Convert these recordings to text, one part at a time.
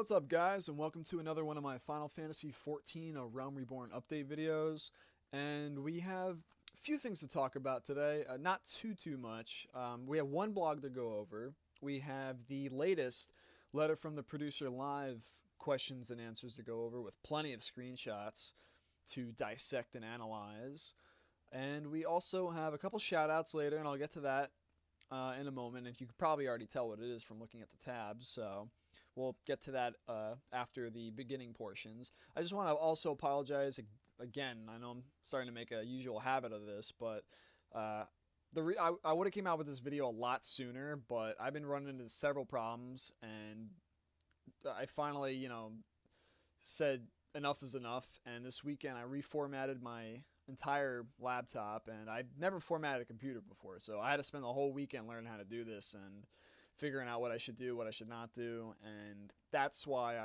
What's up, guys, and welcome to another one of my Final Fantasy XIV Realm Reborn update videos. And we have a few things to talk about today, not too much. We have one blog to go over. We have the latest letter from the producer live questions and answers to go over with plenty of screenshots to dissect and analyze. And we also have a couple shout-outs later, and I'll get to that in a moment. And you could probably already tell what it is from looking at the tabs, so we'll get to that after the beginning portions. I just want to also apologize again. I know I'm starting to make a usual habit of this, but I would have came out with this video a lot sooner, but I've been running into several problems, and I finally, said enough is enough, and this weekend I reformatted my entire laptop, and I've never formatted a computer before, so I had to spend the whole weekend learning how to do this and figuring out what I should do, what I should not do, and that's why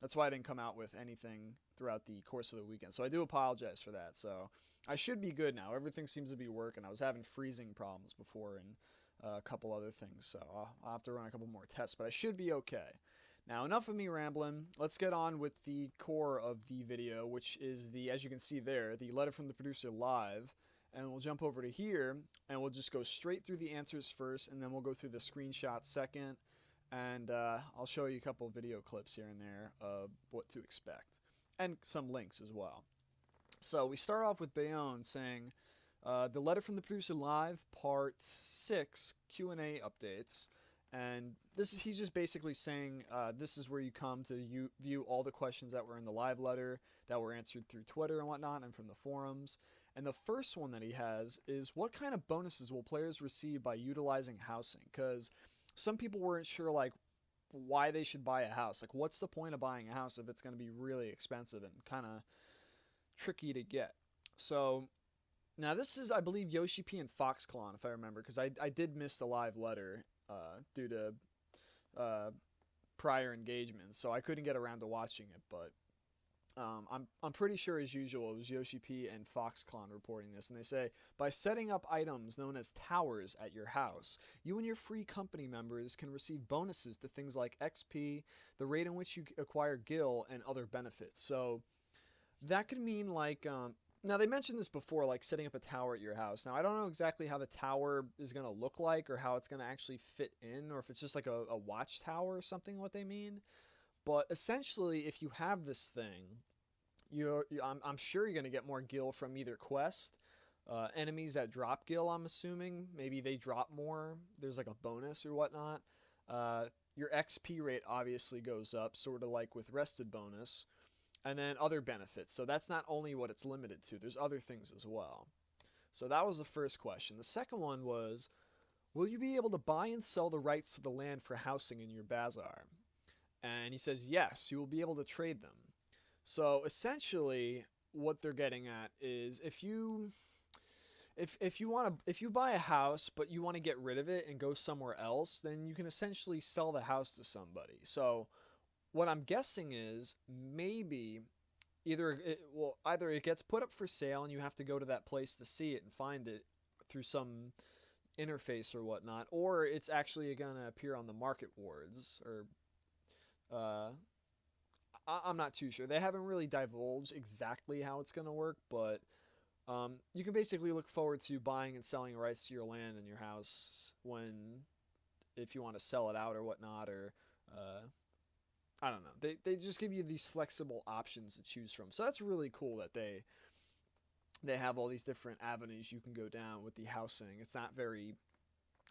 that's why I didn't come out with anything throughout the course of the weekend. So I do apologize for that. So I should be good now. Everything seems to be working. I was having freezing problems before and a couple other things, so I'll have to run a couple more tests, but I should be okay. Now, enough of me rambling. Let's get on with the core of the video, which is as you can see there, the letter from the producer live. And we'll jump over to here, and we'll just go straight through the answers first, and then we'll go through the screenshots second. And I'll show you a couple of video clips here and there of what to expect, and some links as well. So we start off with Leone saying, the letter from the producer live, part 6, Q&A updates. And he's just basically saying this is where you come to view all the questions that were in the live letter that were answered through Twitter and whatnot and from the forums. And the first one that he has is, what kind of bonuses will players receive by utilizing housing? Because some people weren't sure why they should buy a house. Like, what's the point of buying a house if it's going to be really expensive and kind of tricky to get? So now this is, I believe, Yoshi P and Foxclon, if I remember, because I did miss the live letter due to prior engagements, so I couldn't get around to watching it, but I'm pretty sure, as usual, it was Yoshi P and Foxclon reporting this, and they say, by setting up items known as towers at your house, you and your free company members can receive bonuses to things like XP, the rate in which you acquire gil, and other benefits. So that could mean now, they mentioned this before, like setting up a tower at your house. Now, I don't know exactly how the tower is going to look like or how it's going to actually fit in, or if it's just like a watchtower or something, what they mean. But essentially, if you have this thing, I'm sure you're going to get more gil from either quest, enemies that drop gil, I'm assuming. Maybe they drop more. There's like a bonus or whatnot. Your XP rate obviously goes up, sort of like with rested bonus. And then other benefits. So that's not only what it's limited to. There's other things as well. So that was the first question. The second one was, will you be able to buy and sell the rights to the land for housing in your bazaar? And he says, yes, you will be able to trade them. So essentially, what they're getting at is, if you buy a house but you want to get rid of it and go somewhere else, then you can essentially sell the house to somebody. So what I'm guessing is, maybe either it gets put up for sale and you have to go to that place to see it and find it through some interface or whatnot, or it's actually going to appear on the market wards, or I'm not too sure. They haven't really divulged exactly how it's going to work, but you can basically look forward to buying and selling rights to your land and your house if you want to sell it out or whatnot, or I don't know. They just give you these flexible options to choose from. So that's really cool that they have all these different avenues you can go down with the housing. It's not very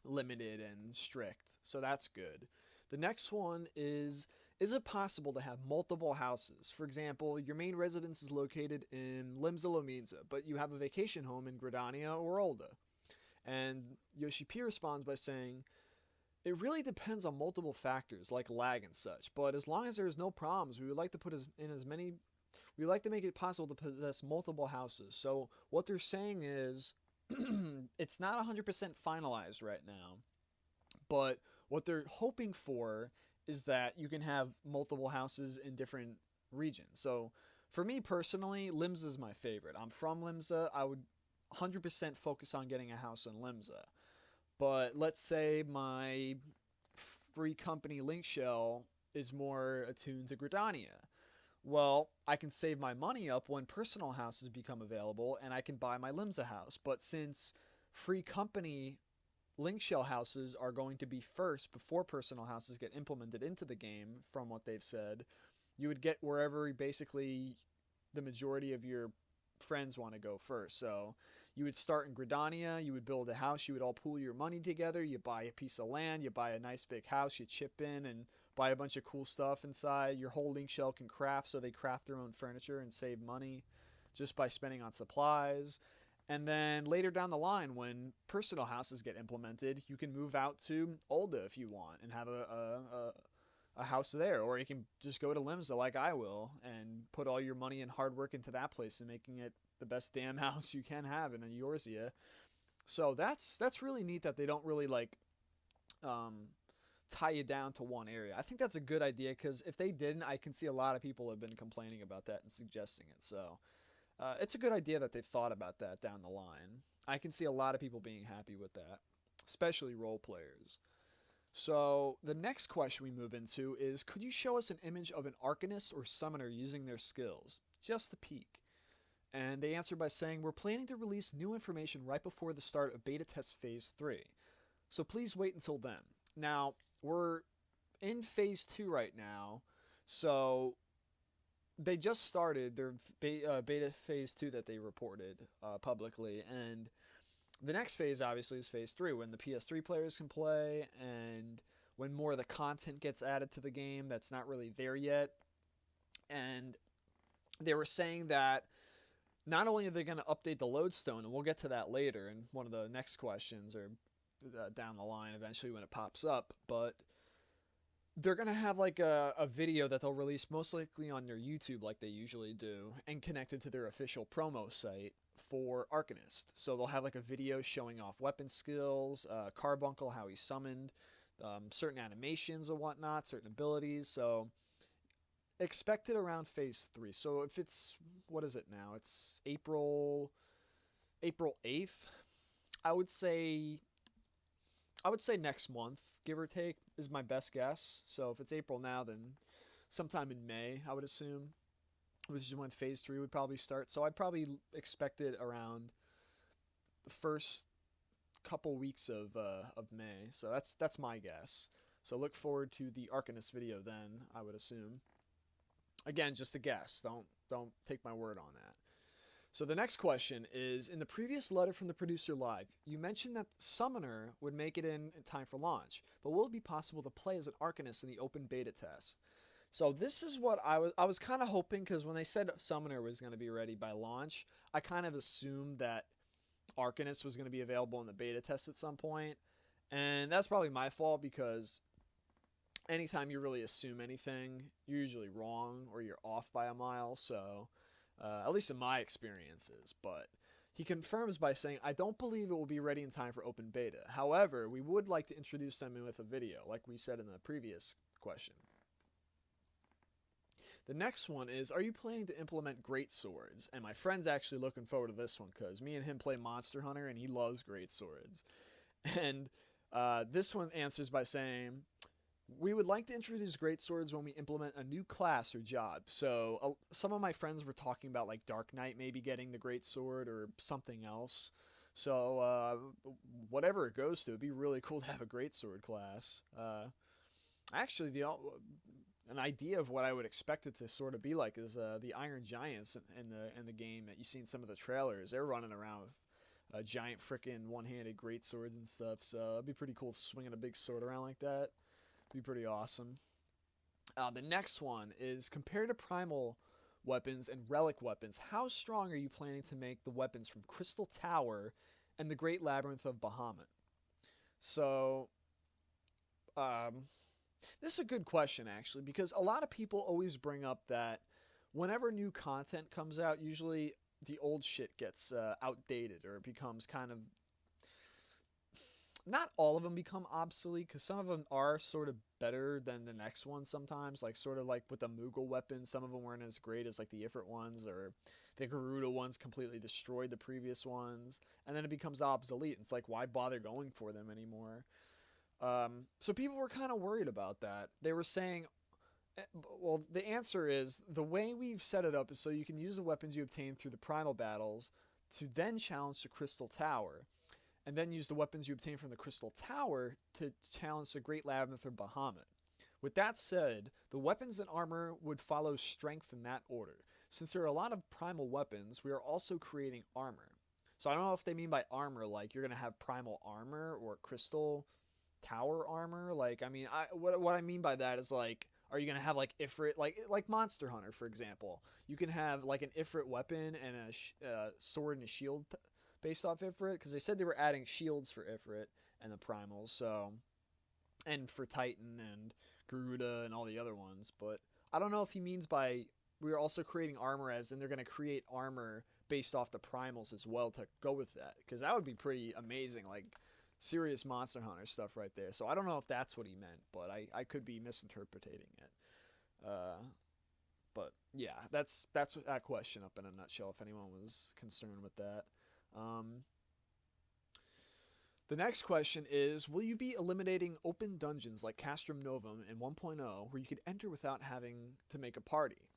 limited and strict. So that's good. The next one is it possible to have multiple houses? For example, your main residence is located in Limsa, but you have a vacation home in Gridania or ul'dah. And Yoshi P responds by saying, it really depends on multiple factors like lag and such, but as long as there's no problems, we would like to we like to make it possible to possess multiple houses. So what they're saying is, it's not 100% finalized right now, but what they're hoping for is that you can have multiple houses in different regions. So for me personally, Limsa is my favorite. I'm from Limsa. I would 100% focus on getting a house in Limsa. But let's say my free company link shell is more attuned to Gridania. Well, I can save my money up when personal houses become available, and I can buy my Limsa house. But since free company link shell houses are going to be first before personal houses get implemented into the game, from what they've said, you would get wherever basically the majority of your friends want to go first. So you would start in Gridania, you would build a house, you would all pool your money together, you buy a piece of land, you buy a nice big house, you chip in and buy a bunch of cool stuff inside. Your whole link shell can craft, so they craft their own furniture and save money just by spending on supplies. And then later down the line, when personal houses get implemented, you can move out to ul'dah if you want and have a house there. Or you can just go to Limsa like I will and put all your money and hard work into that place and making it the best damn house you can have in a Eorzea. So that's really neat that they don't really like tie you down to one area. I think that's a good idea, because if they didn't, I can see a lot of people have been complaining about that and suggesting it. So it's a good idea that they've thought about that down the line. I can see a lot of people being happy with that, especially role players. So the next question we move into is, could you show us an image of an Arcanist or Summoner using their skills? Just a peek. And they answer by saying, we're planning to release new information right before the start of beta test phase 3. So please wait until then. Now, we're in phase 2 right now, so they just started their beta phase 2 that they reported publicly, and the next phase obviously is phase 3, when the PS3 players can play and when more of the content gets added to the game that's not really there yet. And they were saying that not only are they going to update the lodestone, and we'll get to that later in one of the next questions, or down the line eventually when it pops up, but they're going to have like a video that they'll release most likely on their YouTube like they usually do, and connected to their official promo site for Arcanist. So they'll have like a video showing off weapon skills, Carbuncle, how he's summoned, certain animations and whatnot, certain abilities. So expect it around phase 3. So if it's, what is it now? It's April 8th. I would say next month, give or take, is my best guess. So if it's April now, then sometime in May, I would assume, which is when phase 3 would probably start. So I'd probably expect it around the first couple weeks of May. So that's my guess. So look forward to the Arcanist video then, I would assume. Again, just a guess. Don't take my word on that. So the next question is, in the previous letter from the producer live, you mentioned that Summoner would make it in time for launch, but will it be possible to play as an Arcanist in the open beta test? So this is what I was kind of hoping, because when they said Summoner was going to be ready by launch, I kind of assumed that Arcanist was going to be available in the beta test at some point. And that's probably my fault, because anytime you really assume anything, you're usually wrong or you're off by a mile. So at least in my experiences. But he confirms by saying, I don't believe it will be ready in time for open beta. However, we would like to introduce them with a video, like we said in the previous question. The next one is, are you planning to implement great swords? And my friend's actually looking forward to this one, because me and him play Monster Hunter and he loves great swords. And this one answers by saying, we would like to introduce great swords when we implement a new class or job. So some of my friends were talking about like Dark Knight maybe getting the great sword or something else. So whatever it goes to, it'd be really cool to have a great sword class. Actually, an idea of what I would expect it to sort of be like is the Iron Giants in the game that you see in some of the trailers. They're running around with giant frickin' one-handed great swords and stuff. So it'd be pretty cool swinging a big sword around like that. Be pretty awesome. The next one is, compared to primal weapons and relic weapons, how strong are you planning to make the weapons from Crystal Tower and the Great Labyrinth of Bahamut? So this is a good question, actually, because a lot of people always bring up that whenever new content comes out, usually the old shit gets outdated, or it becomes kind of, not all of them become obsolete, because some of them are sort of better than the next one sometimes, like sort of like with the Moogle weapons, some of them weren't as great as like the Ifrit ones, or the Garuda ones completely destroyed the previous ones, and then it becomes obsolete. It's like, why bother going for them anymore? So people were kind of worried about that. They were saying, Well, the answer is the way we've set it up is so you can use the weapons you obtain through the primal battles to then challenge the Crystal Tower, and then use the weapons you obtain from the Crystal Tower to challenge the Great Labyrinth or Bahamut. With that said, the weapons and armor would follow strength in that order. Since there are a lot of primal weapons, we are also creating armor. So I don't know if they mean by armor like you're going to have primal armor or crystal tower armor. Like, I mean, what I mean by that is like, are you gonna have like Ifrit, like Monster Hunter, for example? You can have like an Ifrit weapon and a sword and a shield based off Ifrit, because they said they were adding shields for Ifrit and the primals, so, and for Titan and Garuda and all the other ones. But I don't know if he means by we're also creating armor as in they're gonna create armor based off the primals as well to go with that, because that would be pretty amazing. Like serious Monster Hunter stuff right there. So I don't know if that's what he meant, but I could be misinterpreting it. But yeah, that's that question up in a nutshell, if anyone was concerned with that. The next question is, will you be eliminating open dungeons like Castrum Novum in 1.0 where you could enter without having to make a party?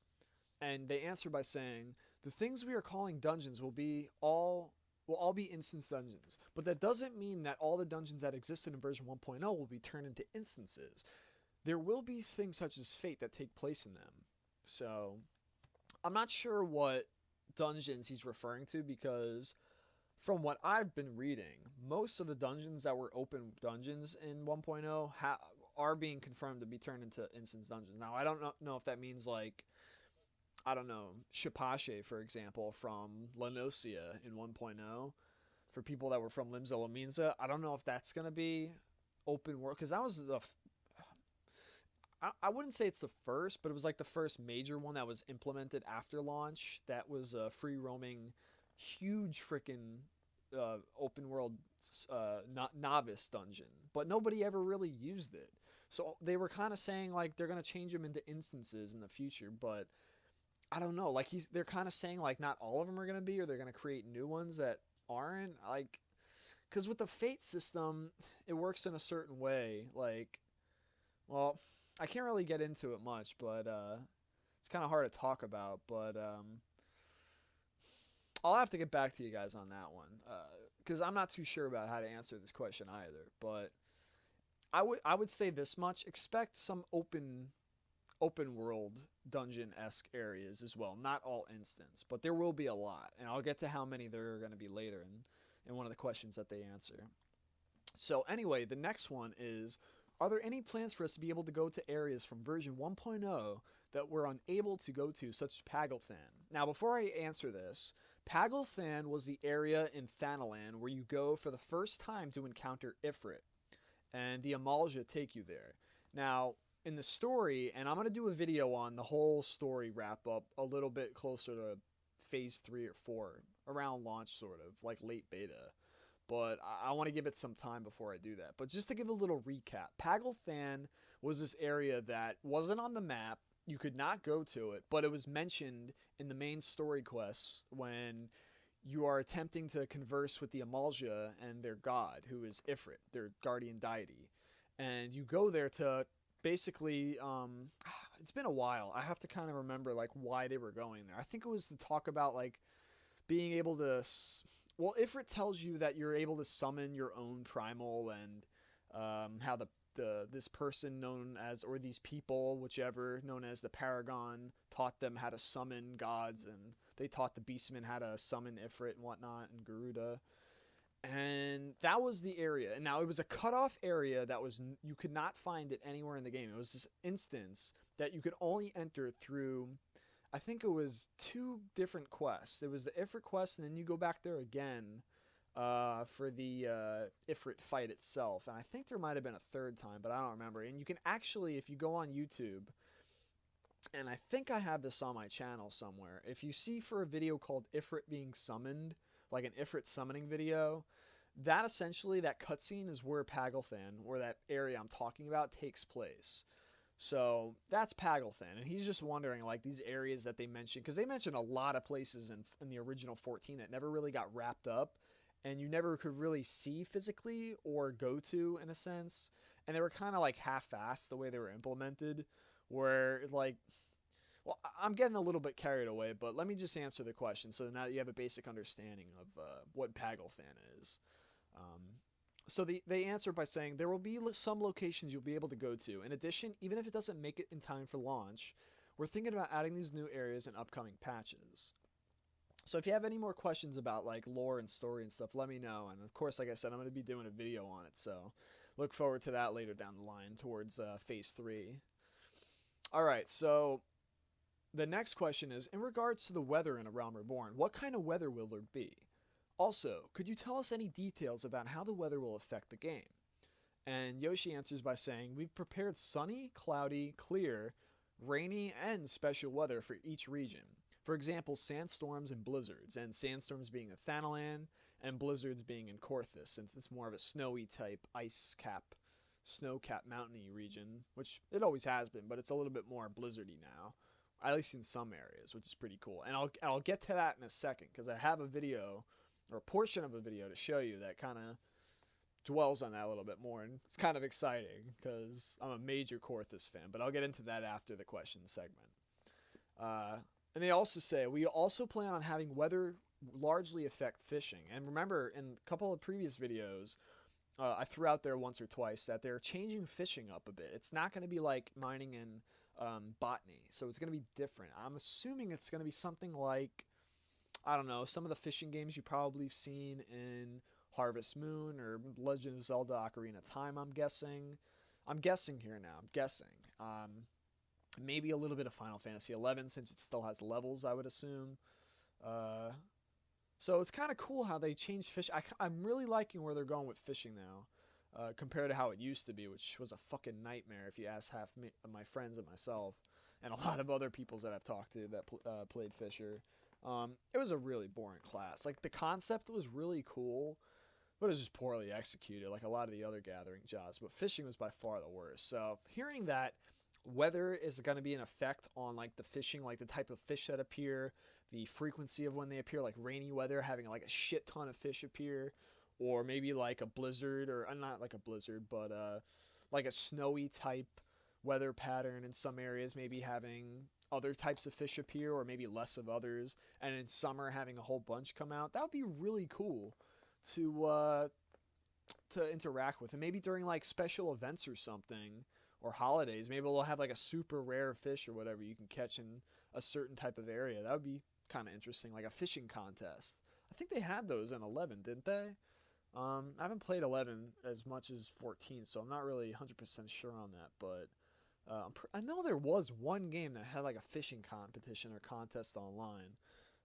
And they answer by saying, the things we are calling dungeons will all be instance dungeons, but that doesn't mean that all the dungeons that existed in version 1.0 will be turned into instances. There will be things such as fate that take place in them. So I'm not sure what dungeons he's referring to, because from what I've been reading, most of the dungeons that were open dungeons in 1.0 are being confirmed to be turned into instance dungeons. Now, I don't know if that means like, I don't know, Shapashe, for example, from Lenosia in 1.0, for people that were from Limsa Lominsa. I don't know if that's going to be open world, because that was I wouldn't say it's the first, but it was like the first major one that was implemented after launch. That was a free roaming, huge freaking open world novice dungeon, but nobody ever really used it. So they were kind of saying like they're going to change them into instances in the future, but I don't know. Like they're kind of saying like not all of them are going to be, or they're going to create new ones that aren't. Like, because with the fate system, it works in a certain way. Like, well, I can't really get into it much, but it's kind of hard to talk about. But I'll have to get back to you guys on that one, because I'm not too sure about how to answer this question either. But I would say this much: expect some open world dungeon-esque areas as well. Not all instance, but there will be a lot, and I'll get to how many there are going to be later in one of the questions that they answer. So anyway, the next one is, are there any plans for us to be able to go to areas from version 1.0 that we're unable to go to, such as Pagelthan? Now, before I answer this, Pagelthan was the area in Thanalan where you go for the first time to encounter Ifrit, and the amal'jaa take you there. Now, in the story, and I'm going to do a video on the whole story wrap up a little bit closer to phase 3 or 4, around launch sort of, like late beta. But I want to give it some time before I do that. But just to give a little recap, Pagelthan was this area that wasn't on the map. You could not go to it, but it was mentioned in the main story quests when you are attempting to converse with the amal'jaa and their god, who is Ifrit, their guardian deity. And you go there to basically, it's been a while. I have to kind of remember like why they were going there. I think it was to talk about like being able to, well, Ifrit tells you that you're able to summon your own primal, and how this person known as, or these people, whichever, known as the Paragon, taught them how to summon gods, and they taught the Beastmen how to summon Ifrit and whatnot, and Garuda. And that was the area. And now it was a cutoff area that was, you could not find it anywhere in the game. It was this instance that you could only enter through, I think it was 2 different quests. It was the Ifrit quest, and then you go back there again for the Ifrit fight itself. And I think there might have been a 3rd time, but I don't remember. And you can actually, if you go on YouTube, and I think I have this on my channel somewhere, if you see for a video called Ifrit being summoned, like an Ifrit summoning video, that essentially, that cutscene is where Pagelthan, or that area I'm talking about, takes place. So that's Pagelthan, and he's just wondering, like, these areas that they mentioned, because they mentioned a lot of places in the original 14 that never really got wrapped up, and you never could really see physically or go to, in a sense, and they were kind of like half-assed the way they were implemented, where like, well, I'm getting a little bit carried away, but let me just answer the question so now that you have a basic understanding of what Pagelfan is. Um, so they answer by saying there will be some locations you'll be able to go to. In addition, even if it doesn't make it in time for launch, we're thinking about adding these new areas in upcoming patches. So if you have any more questions about like lore and story and stuff, let me know. And of course, like I said, I'm going to be doing a video on it, so look forward to that later down the line towards Phase 3. All right, so the next question is, in regards to the weather in A Realm Reborn, what kind of weather will there be? Also, could you tell us any details about how the weather will affect the game? And Yoshi answers by saying, we've prepared sunny, cloudy, clear, rainy, and special weather for each region. For example, sandstorms and blizzards, and sandstorms being in Thanalan, and blizzards being in Korthus, since it's more of a snowy type, ice cap, snow cap mountainy region, which it always has been, but it's a little bit more blizzardy now, at least in some areas, which is pretty cool. And I'll get to that in a second, because I have a video, or a portion of a video to show you that kind of dwells on that a little bit more, and it's kind of exciting, because I'm a major Korthus fan, but I'll get into that after the question segment. And they also say, we also plan on having weather largely affect fishing. And remember, in a couple of previous videos, I threw out there once or twice that they're changing fishing up a bit. It's not going to be like mining in botany, so it's going to be different. I'm assuming it's going to be something like, I don't know, some of the fishing games you probably have seen in Harvest Moon or Legend of Zelda Ocarina of Time, I'm guessing. I'm guessing here now. I'm guessing. Maybe a little bit of Final Fantasy XI since it still has levels, I would assume. So it's kind of cool how they changed fish. I'm really liking where they're going with fishing now, compared to how it used to be, which was a fucking nightmare if you ask half my friends and myself, and a lot of other people that I've talked to that played Fisher. It was a really boring class. Like, the concept was really cool, but it was just poorly executed, like a lot of the other gathering jobs. But fishing was by far the worst. So hearing that weather is going to be an effect on like the fishing, like the type of fish that appear, the frequency of when they appear, like rainy weather having like a shit ton of fish appear, or maybe like a blizzard, or not like a blizzard, but like a snowy type weather pattern in some areas, maybe having other types of fish appear, or maybe less of others, and in summer having a whole bunch come out. That would be really cool to interact with. And maybe during like special events or something, or holidays, maybe we'll have like a super rare fish or whatever you can catch in a certain type of area. That would be kind of interesting, like a fishing contest. I think they had those in 11, didn't they? I haven't played 11 as much as 14, so I'm not really 100% sure on that, but I know there was one game that had like a fishing competition or contest online.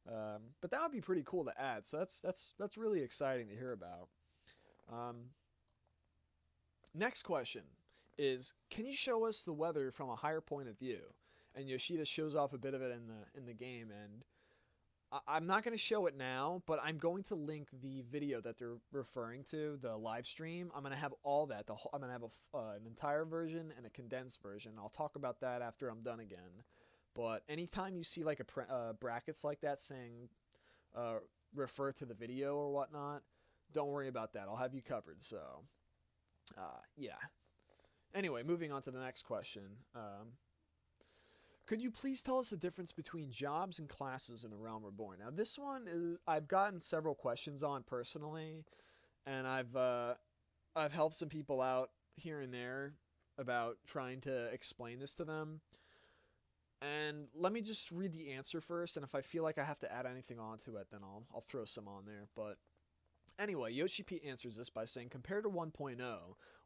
But that would be pretty cool to add, so that's really exciting to hear about. Next question is, can you show us the weather from a higher point of view? And Yoshida shows off a bit of it in the game, and I'm not going to show it now, but I'm going to link the video that they're referring to, the live stream. I'm going to have all that. I'm going to have an entire version and a condensed version. I'll talk about that after I'm done again. But anytime you see like brackets like that saying refer to the video or whatnot, don't worry about that. I'll have you covered. So, yeah. Anyway, moving on to the next question. Could you please tell us the difference between jobs and classes in A Realm Reborn? Now, this one is I've gotten several questions on personally, and I've helped some people out here and there about trying to explain this to them. And let me just read the answer first, and if I feel like I have to add anything onto it, then I'll throw some on there. But anyway, Yoshi P answers this by saying, compared to 1.0,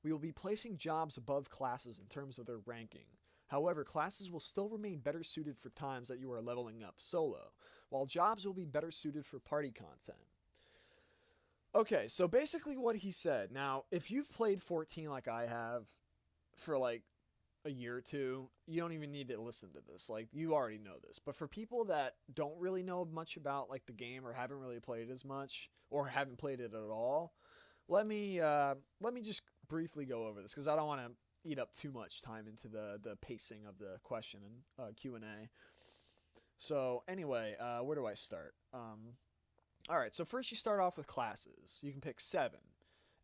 we will be placing jobs above classes in terms of their ranking. However, classes will still remain better suited for times that you are leveling up solo, while jobs will be better suited for party content. Okay, so basically what he said. Now, if you've played 14 like I have for like a year or two, you don't even need to listen to this. Like, you already know this. But for people that don't really know much about like the game, or haven't really played as much, or haven't played it at all, let me just briefly go over this, because I don't want to eat up too much time into the pacing of the question and Q&A. So anyway, where do I start? Alright, so first you start off with classes. You can pick 7.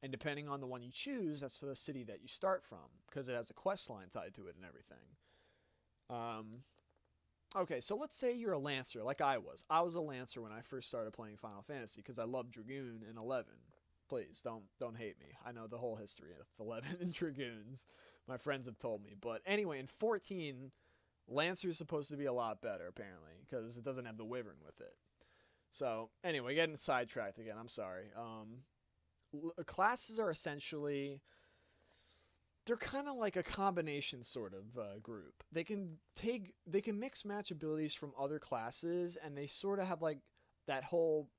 And depending on the one you choose, that's the city that you start from, because it has a quest line tied to it and everything. Okay, so let's say you're a Lancer, like I was. I was a Lancer when I first started playing Final Fantasy because I loved Dragoon in 11. Please don't hate me. I know the whole history of 11 and Dragoons. My friends have told me, but anyway, in 14, Lancer is supposed to be a lot better apparently because it doesn't have the Wyvern with it. So anyway, getting sidetracked again. I'm sorry. Classes are essentially, they're kind of like a combination sort of group. They can mix match abilities from other classes, and they sort of have like that whole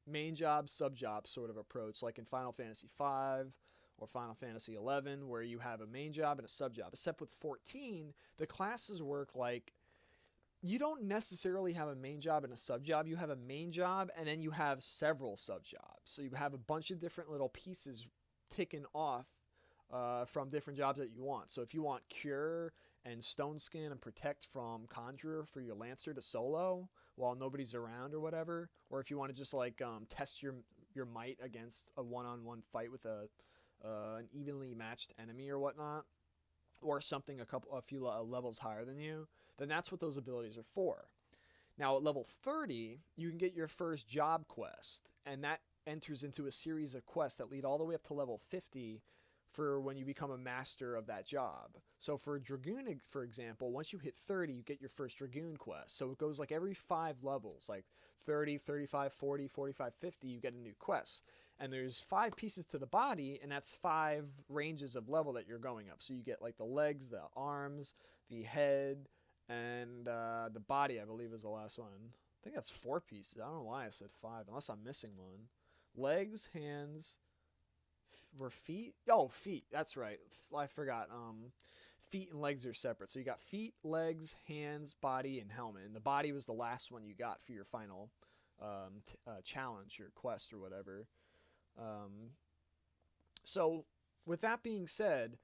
main job sub job sort of approach, like in Final Fantasy V or Final Fantasy XI, where you have a main job and a sub job. Except with 14, the classes work like you don't necessarily have a main job and a sub job. You have a main job and then you have several sub jobs. So you have a bunch of different little pieces taken off from different jobs that you want. So if you want Cure and Stone Skin and Protect from Conjurer for your Lancer to solo while nobody's around or whatever, or if you want to just like test your might against a one-on-one fight with an evenly matched enemy or whatnot, or something a few levels higher than you, then that's what those abilities are for. Now at level 30, you can get your first job quest, and that enters into a series of quests that lead all the way up to level 50 for when you become a master of that job. So for Dragoon, for example, once you hit 30, you get your first Dragoon quest. So it goes like every 5 levels, like 30, 35, 40, 45, 50, you get a new quest. And there's 5 pieces to the body, and that's 5 ranges of level that you're going up. So you get like the legs, the arms, the head, and the body, I believe, is the last one. I think that's 4 pieces. I don't know why I said 5, unless I'm missing one. Legs, hands, were feet? Oh, feet. That's right. I forgot. Feet and legs are separate. So you got feet, legs, hands, body, and helmet. And the body was the last one you got for your final challenge, your quest, or whatever. So with that being said,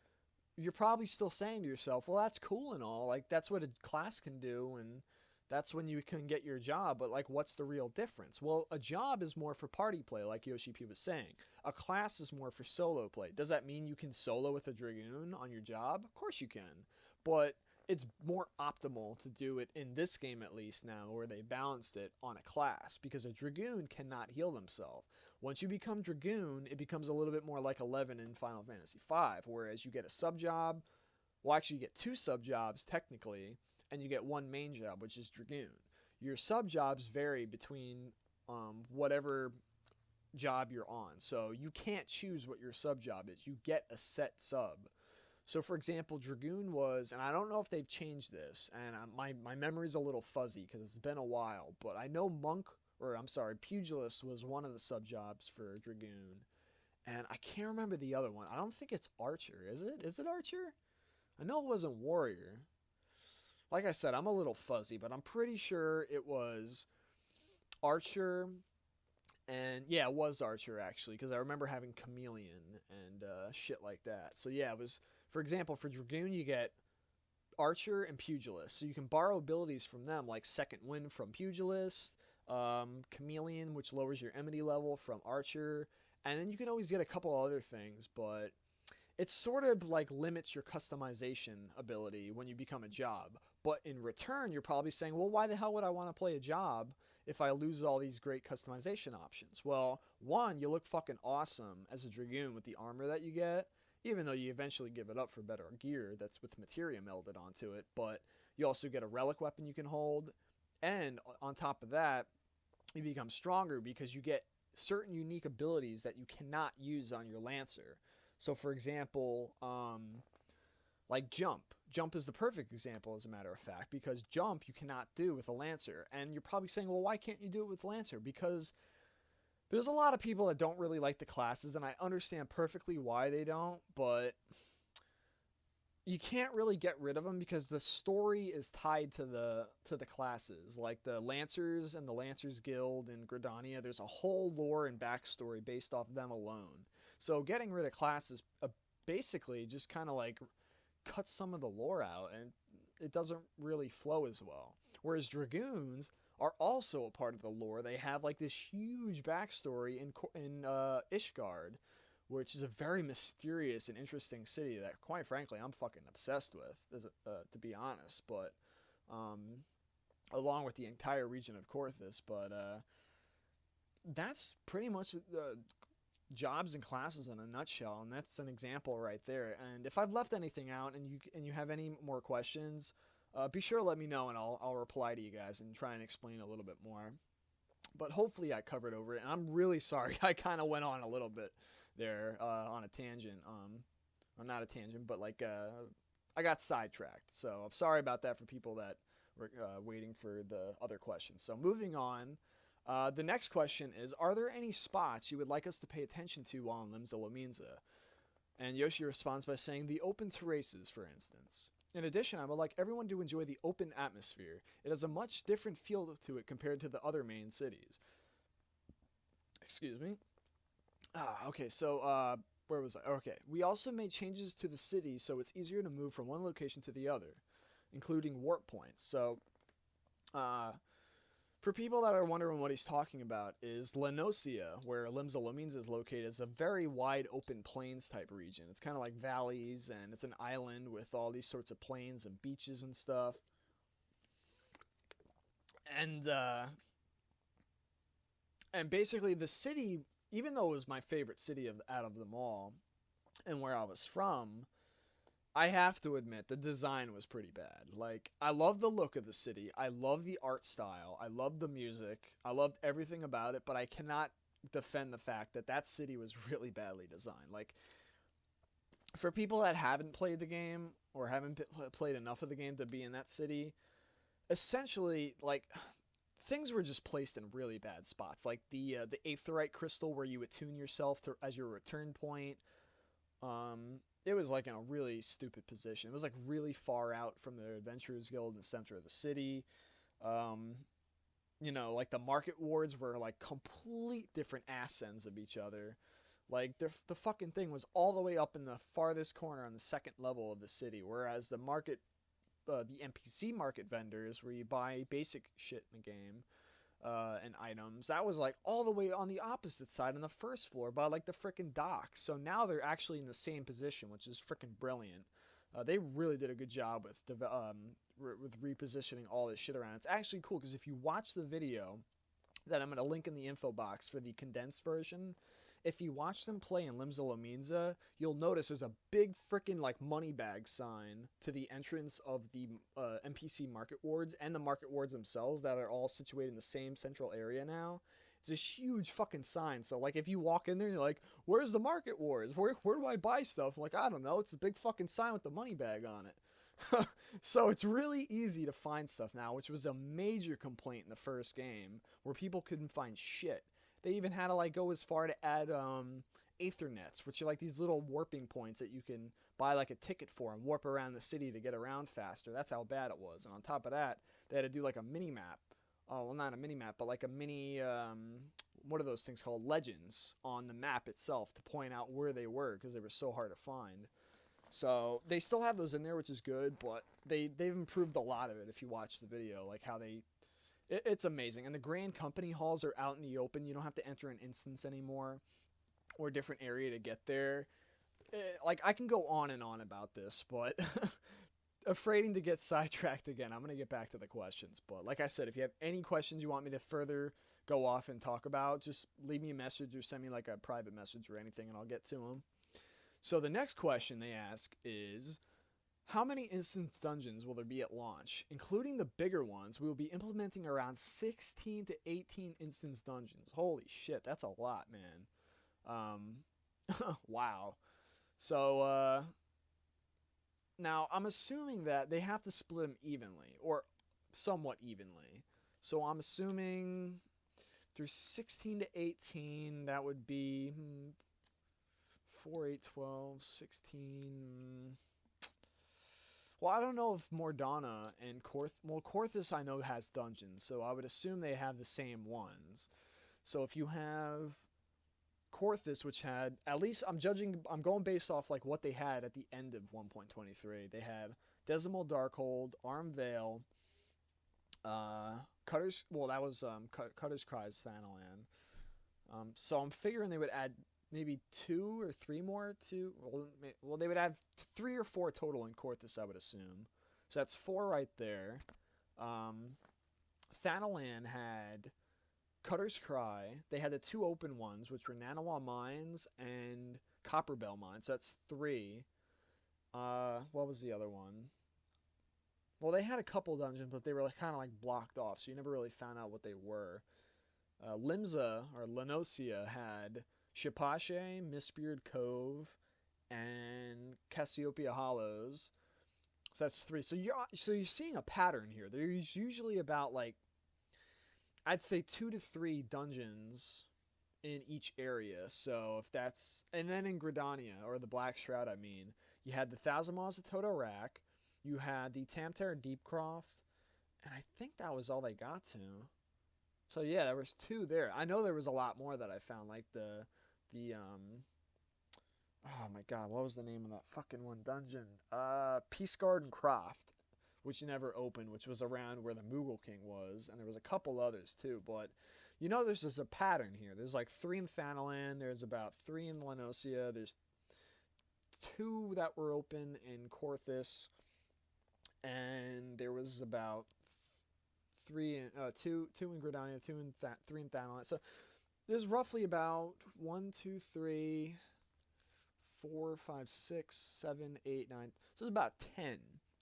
you're probably still saying to yourself, well, that's cool and all. Like, that's what a class can do, and that's when you can get your job, but like, what's the real difference? Well, a job is more for party play, like Yoshi P was saying. A class is more for solo play. Does that mean you can solo with a Dragoon on your job? Of course you can, but it's more optimal to do it in this game, at least now, where they balanced it on a class, because a Dragoon cannot heal themselves. Once you become Dragoon, it becomes a little bit more like 11 in Final Fantasy V, whereas you get a sub job. Well, actually, you get 2 sub jobs technically, and you get 1 main job, which is Dragoon. Your sub jobs vary between whatever job you're on, so you can't choose what your sub job is. You get a set sub. So for example, Dragoon was, and I don't know if they've changed this, and my memory's a little fuzzy because it's been a while, but I know Pugilist was one of the sub jobs for Dragoon, and I can't remember the other one. I don't think it's Archer, is it? Is it Archer? I know it wasn't Warrior. Like I said, I'm a little fuzzy, but I'm pretty sure it was Archer, and yeah, it was Archer actually, because I remember having Chameleon and shit like that. So yeah, it was, for example, for Dragoon you get Archer and Pugilist, so you can borrow abilities from them, like Second Wind from Pugilist, Chameleon, which lowers your enmity level, from Archer, and then you can always get a couple other things, but it sort of like limits your customization ability when you become a job. But in return, you're probably saying, well, why the hell would I want to play a job if I lose all these great customization options? Well, one, you look fucking awesome as a Dragoon with the armor that you get, even though you eventually give it up for better gear that's with materia melded onto it. But you also get a relic weapon you can hold, and on top of that, you become stronger because you get certain unique abilities that you cannot use on your Lancer. So for example, like jump. Jump is the perfect example, as a matter of fact, because jump you cannot do with a Lancer. And you're probably saying, well, why can't you do it with Lancer? Because there's a lot of people that don't really like the classes, and I understand perfectly why they don't, but you can't really get rid of them because the story is tied to the classes. Like the Lancers and the Lancers Guild in Gridania, there's a whole lore and backstory based off them alone. So getting rid of classes basically just kind of like cuts some of the lore out, and it doesn't really flow as well. Whereas Dragoons are also a part of the lore. They have like this huge backstory in Ishgard, which is a very mysterious and interesting city that, quite frankly, I'm fucking obsessed with, to be honest. But along with the entire region of Korthus. But that's pretty much the jobs and classes in a nutshell, and that's an example right there. And if I've left anything out and you have any more questions, be sure to let me know, and I'll reply to you guys and try and explain a little bit more. But hopefully I covered over it, and I'm really sorry I kind of went on a little bit there on a tangent. Or not a tangent, but like I got sidetracked. So I'm sorry about that for people that were waiting for the other questions. So moving on, the next question is, are there any spots you would like us to pay attention to while in Limsa Lominsa? And Yoshi responds by saying the open terraces, for instance. In addition, I would like everyone to enjoy the open atmosphere. It has a much different feel to it compared to the other main cities. Excuse me. Okay, so where was I? Okay, we also made changes to the city so it's easier to move from one location to the other, including warp points. So, for people that are wondering what he's talking about, is Leonesaurus, where Limsa Lominsa is located, is a very wide open plains type region. It's kind of like valleys, and it's an island with all these sorts of plains and beaches and stuff. And basically the city, even though it was my favorite city out of them all, and where I was from, I have to admit the design was pretty bad. Like, I love the look of the city, I love the art style, I love the music, I loved everything about it, but I cannot defend the fact that that city was really badly designed. Like, for people that haven't played the game, or haven't played enough of the game to be in that city, essentially, like, things were just placed in really bad spots. Like the aetherite crystal where you attune yourself to as your return point. It was like in a really stupid position. It was like really far out from the Adventurers Guild in the center of the city. You know, like the market wards were like complete different ass ends of each other. Like the fucking thing was all the way up in the farthest corner on the second level of the city, whereas the NPC market vendors where you buy basic shit in the game and items, that was like all the way on the opposite side on the first floor by like the frickin' docks. So now they're actually in the same position, which is frickin' brilliant. They really did a good job with repositioning all this shit around. It's actually cool because if you watch the video that I'm going to link in the info box for the condensed version, if you watch them play in Limsa Lominsa, you'll notice there's a big frickin' like money bag sign to the entrance of the NPC market wards and the market wards themselves that are all situated in the same central area now. It's a huge fucking sign. So like if you walk in there and you're like, where's the market wards? Where do I buy stuff? I'm like, I don't know. It's a big fucking sign with the money bag on it. So it's really easy to find stuff now, which was a major complaint in the first game where people couldn't find shit. They even had to like go as far to add aether nets, which are like these little warping points that you can buy like a ticket for and warp around the city to get around faster. That's how bad it was. And on top of that, they had to do like a mini map. Oh, well, not a mini map, but like a mini what are those things called? Legends on the map itself to point out where they were because they were so hard to find. So they still have those in there, which is good, but they've improved a lot of it if you watch the video, like how it's amazing. And the Grand Company halls are out in the open. You don't have to enter an instance anymore or a different area to get there. Like, I can go on and on about this, but afraid to get sidetracked again. I'm going to get back to the questions. But like I said, if you have any questions you want me to further go off and talk about, just leave me a message or send me like a private message or anything, and I'll get to them. So the next question they ask is, how many instance dungeons will there be at launch? Including the bigger ones, we will be implementing around 16 to 18 instance dungeons. Holy shit, that's a lot, man. Wow. So, now, I'm assuming that they have to split them evenly, or somewhat evenly. So I'm assuming through 16 to 18, that would be 4, 8, 12, 16... Well, I don't know if Mordana and Korthus I know has dungeons, so I would assume they have the same ones. So if you have Korthus, which had, at least I'm going based off like what they had at the end of 1.23. They had Decimal Darkhold, Arm Veil, Cutter's, well that was Cutter's Cries Thanalan. So I'm figuring they would add maybe 2 or 3 more to, they would have 3 or 4 total in Korthus, I would assume. So that's 4 right there. Thanalan had Cutter's Cry. They had the 2 open ones, which were Nanawa Mines and Copperbell Mines. So that's 3. What was the other one? Well, they had a couple dungeons, but they were like, kind of like blocked off, so you never really found out what they were. Limsa, or Lenosia, had Shipashe, Mistbeard Cove, and Cassiopeia Hollows. So that's 3. So you're seeing a pattern here. There's usually about, like, I'd say 2 to 3 dungeons in each area. So if that's, and then in Gridania, or the Black Shroud, I mean, you had the Thousand Maws of toto-rak, you had the Tamtara Deepcroft, and I think that was all they got to. So yeah, there was 2 there. I know there was a lot more that I found, like the oh my god, what was the name of that fucking one dungeon? Peace Garden Croft, which never opened, which was around where the Moogle King was, and there was a couple others too, but you know there's just a pattern here. There's like 3 in Thanalan, there's about 3 in Lenosia, there's 2 that were open in Korthus, and there was about 2 in Gridania, 3 in Thanalan. So there's roughly about 1, 2, 3, 4, 5, 6, 7, 8, 9. So it's about 10.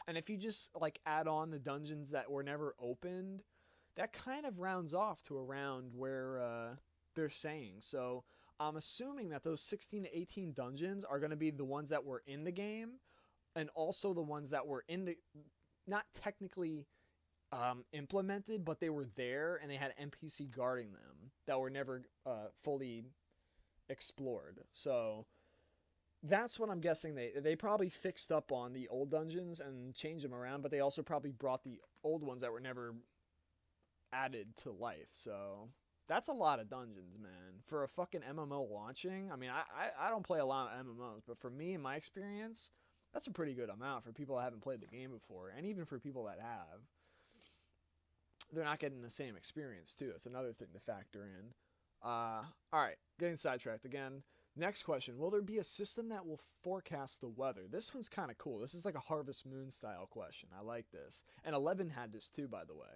And if you just like add on the dungeons that were never opened, that kind of rounds off to around where they're saying. So I'm assuming that those 16 to 18 dungeons are going to be the ones that were in the game, and also the ones that were in the, not technically implemented, but they were there and they had NPC guarding them that were never fully explored. So that's what I'm guessing. They probably fixed up on the old dungeons and changed them around, but they also probably brought the old ones that were never added to life. So that's a lot of dungeons, man, for a fucking MMO launching. I mean, I don't play a lot of MMOs, but for me, in my experience, that's a pretty good amount for people that haven't played the game before, and even for people that have. They're not getting the same experience too. It's another thing to factor in. Alright, getting sidetracked again. Next question, will there be a system that will forecast the weather? This one's kind of cool. This is like a Harvest Moon style question. I like this. And 11 had this too, by the way.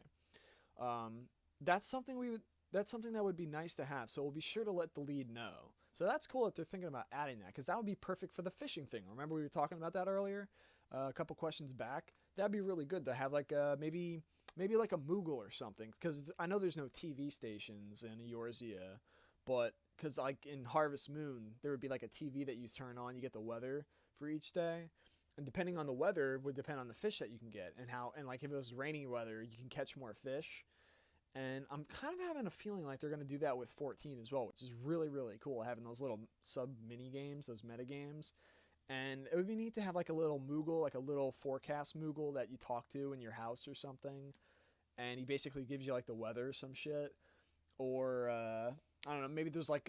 That's something that would be nice to have, so we'll be sure to let the lead know. So that's cool that they're thinking about adding that, because that would be perfect for the fishing thing. Remember we were talking about that earlier? A couple questions back. That'd be really good to have, like, maybe like a Moogle or something, because I know there's no TV stations in Eorzea, but because like in Harvest Moon there would be like a TV that you turn on, you get the weather for each day, and depending on the weather would depend on the fish that you can get, and like if it was rainy weather you can catch more fish. And I'm kind of having a feeling like they're going to do that with 14 as well, which is really, really cool, having those little sub mini games, those meta games. And it would be neat to have like a little Moogle, like a little forecast Moogle that you talk to in your house or something, and he basically gives you like the weather or some shit. Or I don't know, maybe there's like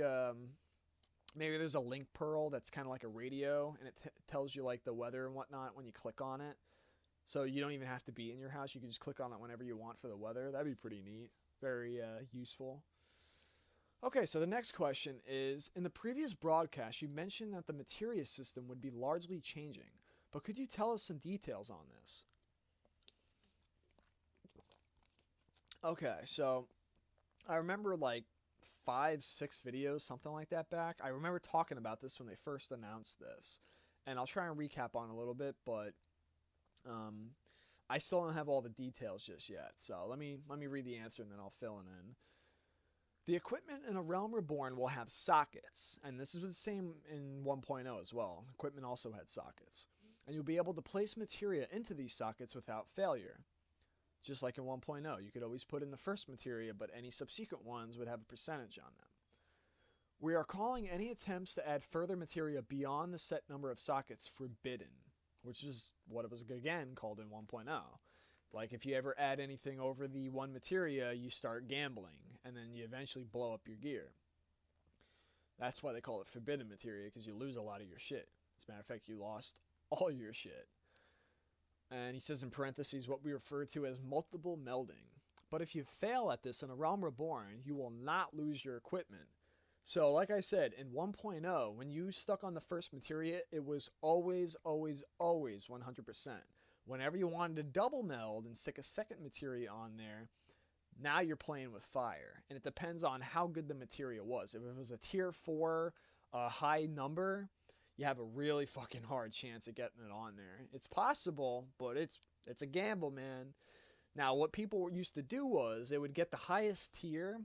maybe there's a link pearl that's kind of like a radio, and it tells you like the weather and whatnot when you click on it. So you don't even have to be in your house. You can just click on it whenever you want for the weather. That'd be pretty neat. Very useful. Okay, so the next question is, in the previous broadcast, you mentioned that the materia system would be largely changing, but could you tell us some details on this? Okay, so I remember like 5, 6 videos, something like that back. I remember talking about this when they first announced this, and I'll try and recap on it a little bit, but I still don't have all the details just yet. So let me read the answer and then I'll fill it in. The equipment in A Realm Reborn will have sockets, and this is the same in 1.0 as well. Equipment also had sockets, and you'll be able to place materia into these sockets without failure. Just like in 1.0, you could always put in the first materia, but any subsequent ones would have a percentage on them. We are calling any attempts to add further materia beyond the set number of sockets forbidden, which is what it was again called in 1.0. Like if you ever add anything over the 1 materia, you start gambling, and then you eventually blow up your gear. That's why they call it forbidden materia, because you lose a lot of your shit. As a matter of fact, you lost all your shit. And he says in parentheses what we refer to as multiple melding. But if you fail at this in A Realm Reborn, you will not lose your equipment. So like I said, in 1.0, when you stuck on the first materia, it was always, always, always 100%. Whenever you wanted to double meld and stick a second materia on there, now you're playing with fire. And it depends on how good the materia was. If it was a tier 4 high number, you have a really fucking hard chance of getting it on there. It's possible, but it's a gamble, man. Now, what people used to do was they would get the highest tier,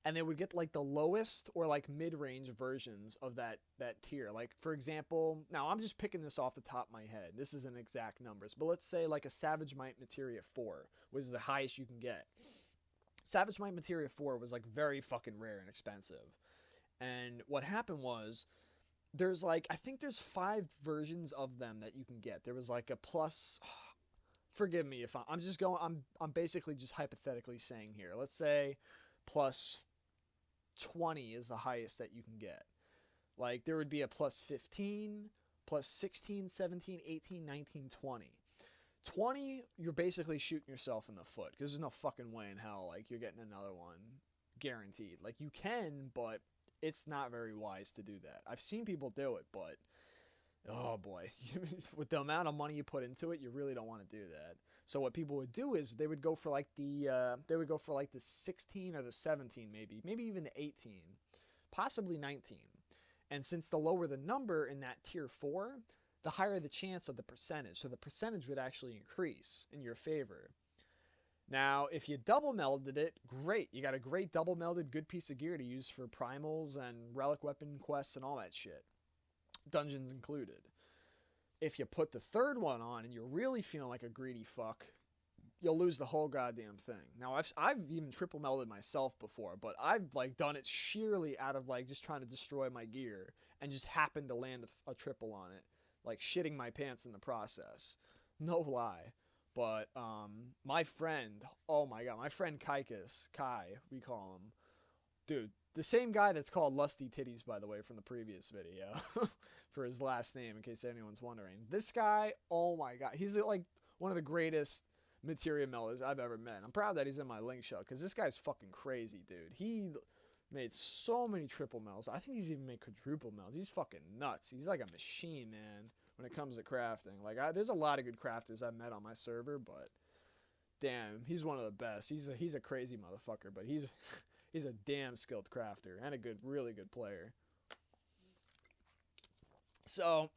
and they would get like the lowest or like mid-range versions of that tier. Like, for example, now I'm just picking this off the top of my head. This isn't exact numbers, but let's say like a Savage Might Materia 4 was the highest you can get. Savage Might Materia 4 was like very fucking rare and expensive. And what happened was, there's like, I think there's 5 versions of them that you can get. There was like a plus, forgive me if I'm basically just hypothetically saying here. Let's say plus 20 is the highest that you can get. Like, there would be a plus 15, plus 16, 17, 18, 19, 20. 20, you're basically shooting yourself in the foot, because there's no fucking way in hell, like, you're getting another one guaranteed. Like, you can, but it's not very wise to do that. I've seen people do it, but oh boy, with the amount of money you put into it, you really don't want to do that. So what people would do is they would go for like the 16 or the 17, maybe even the 18, possibly 19. And since the lower the number in that tier 4, the higher the chance of the percentage. So the percentage would actually increase in your favor. Now, if you double melded it, great. You got a great double melded good piece of gear to use for primals and relic weapon quests and all that shit. Dungeons included. If you put the third one on and you're really feeling like a greedy fuck, you'll lose the whole goddamn thing. Now, I've even triple melded myself before, but I've like done it sheerly out of like just trying to destroy my gear and just happened to land a triple on it, like shitting my pants in the process. No lie. But my friend, oh my god, my friend Kai, we call him. Dude, the same guy that's called Lusty Titties, by the way, from the previous video, for his last name, in case anyone's wondering. This guy, oh my god, he's like one of the greatest materia melders I've ever met. I'm proud that he's in my link show, because this guy's fucking crazy, dude. He made so many triple melds. I think he's even made quadruple melds. He's fucking nuts. He's like a machine, man, when it comes to crafting. Like, there's a lot of good crafters I've met on my server, but damn, he's one of the best. He's a crazy motherfucker, but he's a damn skilled crafter and a really good player. So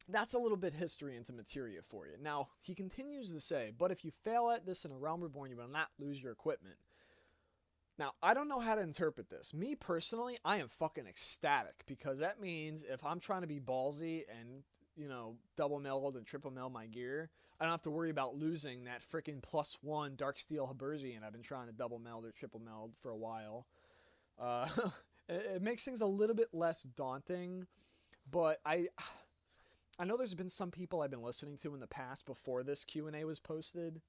that's a little bit history into materia for you. Now, he continues to say, but if you fail at this in a Realm Reborn, you will not lose your equipment. Now, I don't know how to interpret this. Me, personally, I am fucking ecstatic, because that means if I'm trying to be ballsy and, you know, double meld and triple meld my gear, I don't have to worry about losing that freaking +1 Darksteel Habersian I've been trying to double meld or triple meld for a while. It makes things a little bit less daunting, but I know there's been some people I've been listening to in the past before this Q&A was posted,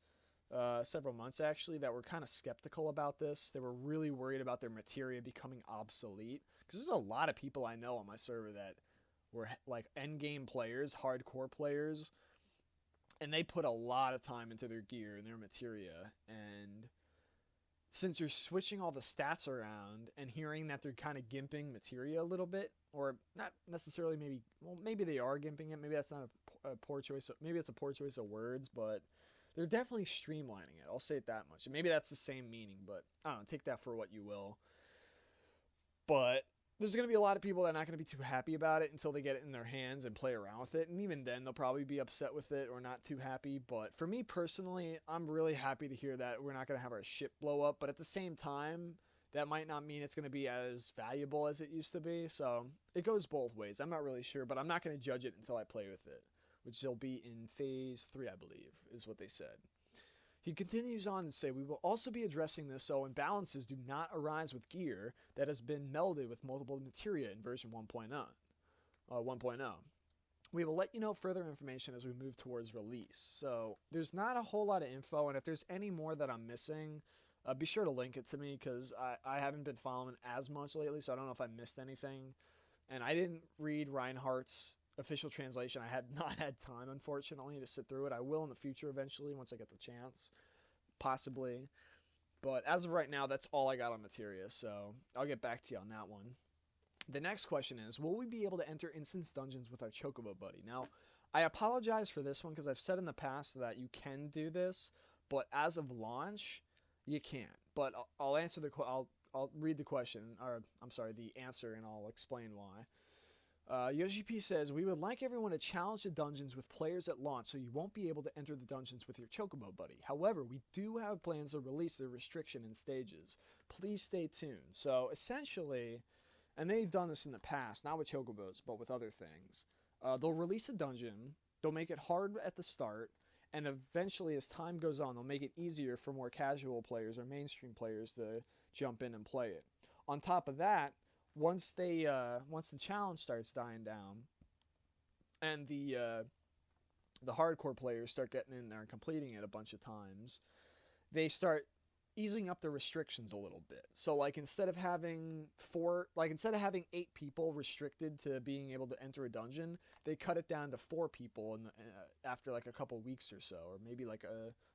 several months actually, that were kind of skeptical about this. They were really worried about their materia becoming obsolete, because there's a lot of people I know on my server that were like endgame players, hardcore players, and they put a lot of time into their gear and their materia. And since you're switching all the stats around and hearing that they're kind of gimping materia a little bit, or not necessarily, maybe they are gimping it, maybe that's not a poor choice, maybe it's a poor choice of words, but they're definitely streamlining it, I'll say it that much. And maybe that's the same meaning, but I don't know, take that for what you will. But there's going to be a lot of people that are not going to be too happy about it until they get it in their hands and play around with it. And even then, they'll probably be upset with it or not too happy. But for me personally, I'm really happy to hear that we're not going to have our ship blow up. But at the same time, that might not mean it's going to be as valuable as it used to be. So it goes both ways. I'm not really sure, but I'm not going to judge it until I play with it, which will be in Phase 3, I believe, is what they said. He continues on to say, we will also be addressing this so imbalances do not arise with gear that has been melded with multiple materia in version 1.0. We will let you know further information as we move towards release. So there's not a whole lot of info, and if there's any more that I'm missing, be sure to link it to me, because I haven't been following as much lately, so I don't know if I missed anything. And I didn't read Reinhardt's official translation. I had not had time, unfortunately, to sit through it. I will in the future eventually, once I get the chance, possibly. But as of right now, that's all I got on materia, so I'll get back to you on that one. The next question is, will we be able to enter instance dungeons with our Chocobo buddy? Now, I apologize for this one because I've said in the past that you can do this, but as of launch, you can't. But I'll answer I'll read the question, or I'm sorry, the answer, and I'll explain why. Yoshi P says, we would like everyone to challenge the dungeons with players at launch so you won't be able to enter the dungeons with your Chocobo buddy. However, we do have plans to release the restriction in stages. Please stay tuned. So essentially, and they've done this in the past, not with Chocobos, but with other things. They'll release a dungeon, they'll make it hard at the start, and eventually as time goes on, they'll make it easier for more casual players or mainstream players to jump in and play it. On top of that, once the challenge starts dying down, and the hardcore players start getting in there and completing it a bunch of times, they start easing up the restrictions a little bit. So like instead of having 8 people restricted to being able to enter a dungeon, they cut it down to 4 people after like a couple weeks or so, or maybe like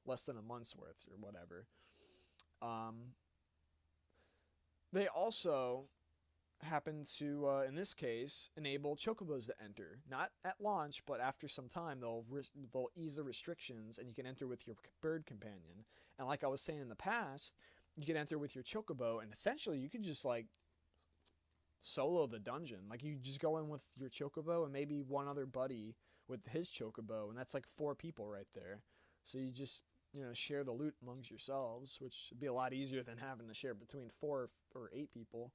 less than a month's worth or whatever. They also happen to, in this case, enable Chocobos to enter. Not at launch, but after some time, they'll ease the restrictions, and you can enter with your bird companion. And like I was saying in the past, you can enter with your Chocobo, and essentially you could just, like, solo the dungeon. Like, you just go in with your Chocobo and maybe one other buddy with his Chocobo, and that's like 4 people right there. So you just, share the loot amongst yourselves, which would be a lot easier than having to share between 4 or 8 people.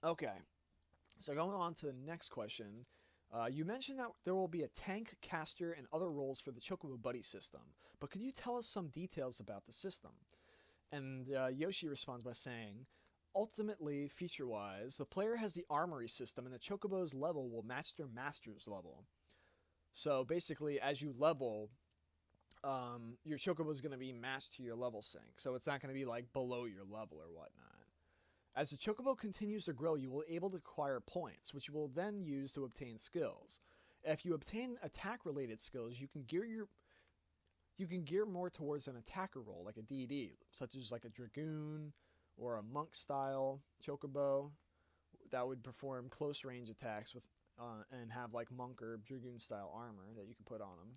Okay, so going on to the next question. You mentioned that there will be a tank, caster, and other roles for the Chocobo Buddy system, but could you tell us some details about the system? And Yoshi responds by saying, ultimately, feature-wise, the player has the armory system, and the Chocobo's level will match their master's level. So basically, as you level, your Chocobo is going to be matched to your level sync, so it's not going to be like below your level or whatnot. As the Chocobo continues to grow, you will be able to acquire points, which you will then use to obtain skills. If you obtain attack-related skills, you can gear more towards an attacker role, like a DD, such as like a Dragoon or a Monk-style Chocobo that would perform close-range attacks with and have like Monk or Dragoon-style armor that you can put on them.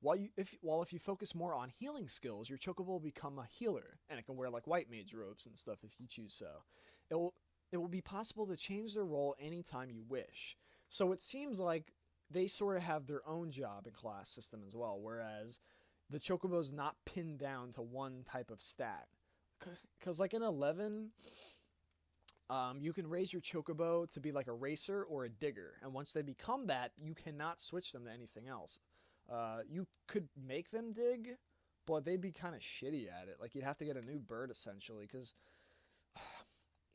While if you focus more on healing skills, your Chocobo will become a healer, and it can wear like white mage robes and stuff if you choose so. It will be possible to change their role anytime you wish. So it seems like they sort of have their own job and class system as well, whereas the Chocobo's not pinned down to one type of stat. Because like in 11, you can raise your Chocobo to be like a racer or a digger, and once they become that, you cannot switch them to anything else. You could make them dig, but they'd be kind of shitty at it. Like, you'd have to get a new bird, essentially, because,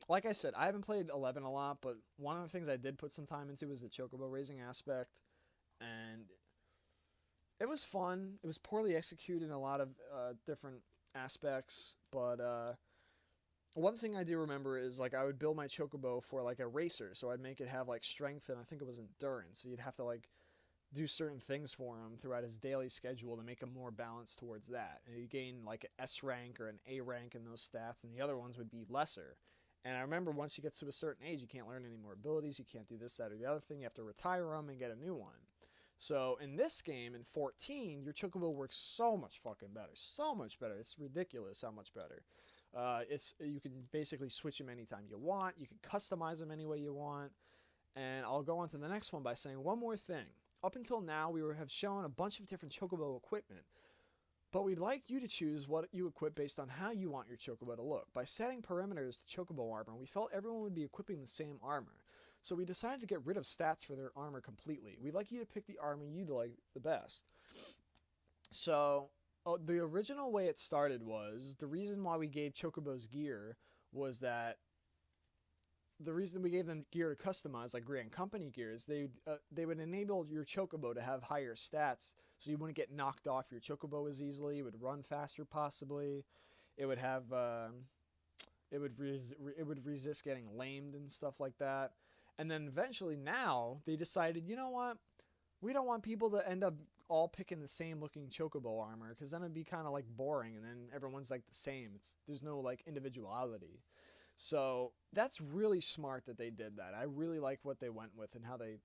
like I said, I haven't played 11 a lot, but one of the things I did put some time into was the Chocobo raising aspect, and it was fun. It was poorly executed in a lot of different aspects, but one thing I do remember is, like, I would build my Chocobo for, like, a racer, so I'd make it have, like, strength, and I think it was endurance, so you'd have to, like, do certain things for him throughout his daily schedule to make him more balanced towards that. And you gain like an S rank or an A rank in those stats, and the other ones would be lesser. And I remember once you get to a certain age, you can't learn any more abilities, you can't do this, that, or the other thing. You have to retire them and get a new one. So in this game, in 14, your Chocobo works so much fucking better. So much better. It's ridiculous how much better. You can basically switch them anytime you want. You can customize them any way you want. And I'll go on to the next one by saying one more thing. Up until now, we have shown a bunch of different Chocobo equipment, but we'd like you to choose what you equip based on how you want your Chocobo to look. By setting parameters to Chocobo armor, we felt everyone would be equipping the same armor, so we decided to get rid of stats for their armor completely. We'd like you to pick the armor you'd like the best. So, the original way it started was, the reason why we gave Chocobos gear was that the reason we gave them gear to customize, like Grand Company gears, they would enable your Chocobo to have higher stats, so you wouldn't get knocked off your Chocobo as easily. It would run faster, possibly. It would have, it would resist getting lamed and stuff like that. And then eventually, now they decided, you know what? We don't want people to end up all picking the same looking Chocobo armor, because then it'd be kind of like boring, and then everyone's like the same. There's no like individuality. So that's really smart that they did that. I really like what they went with and how they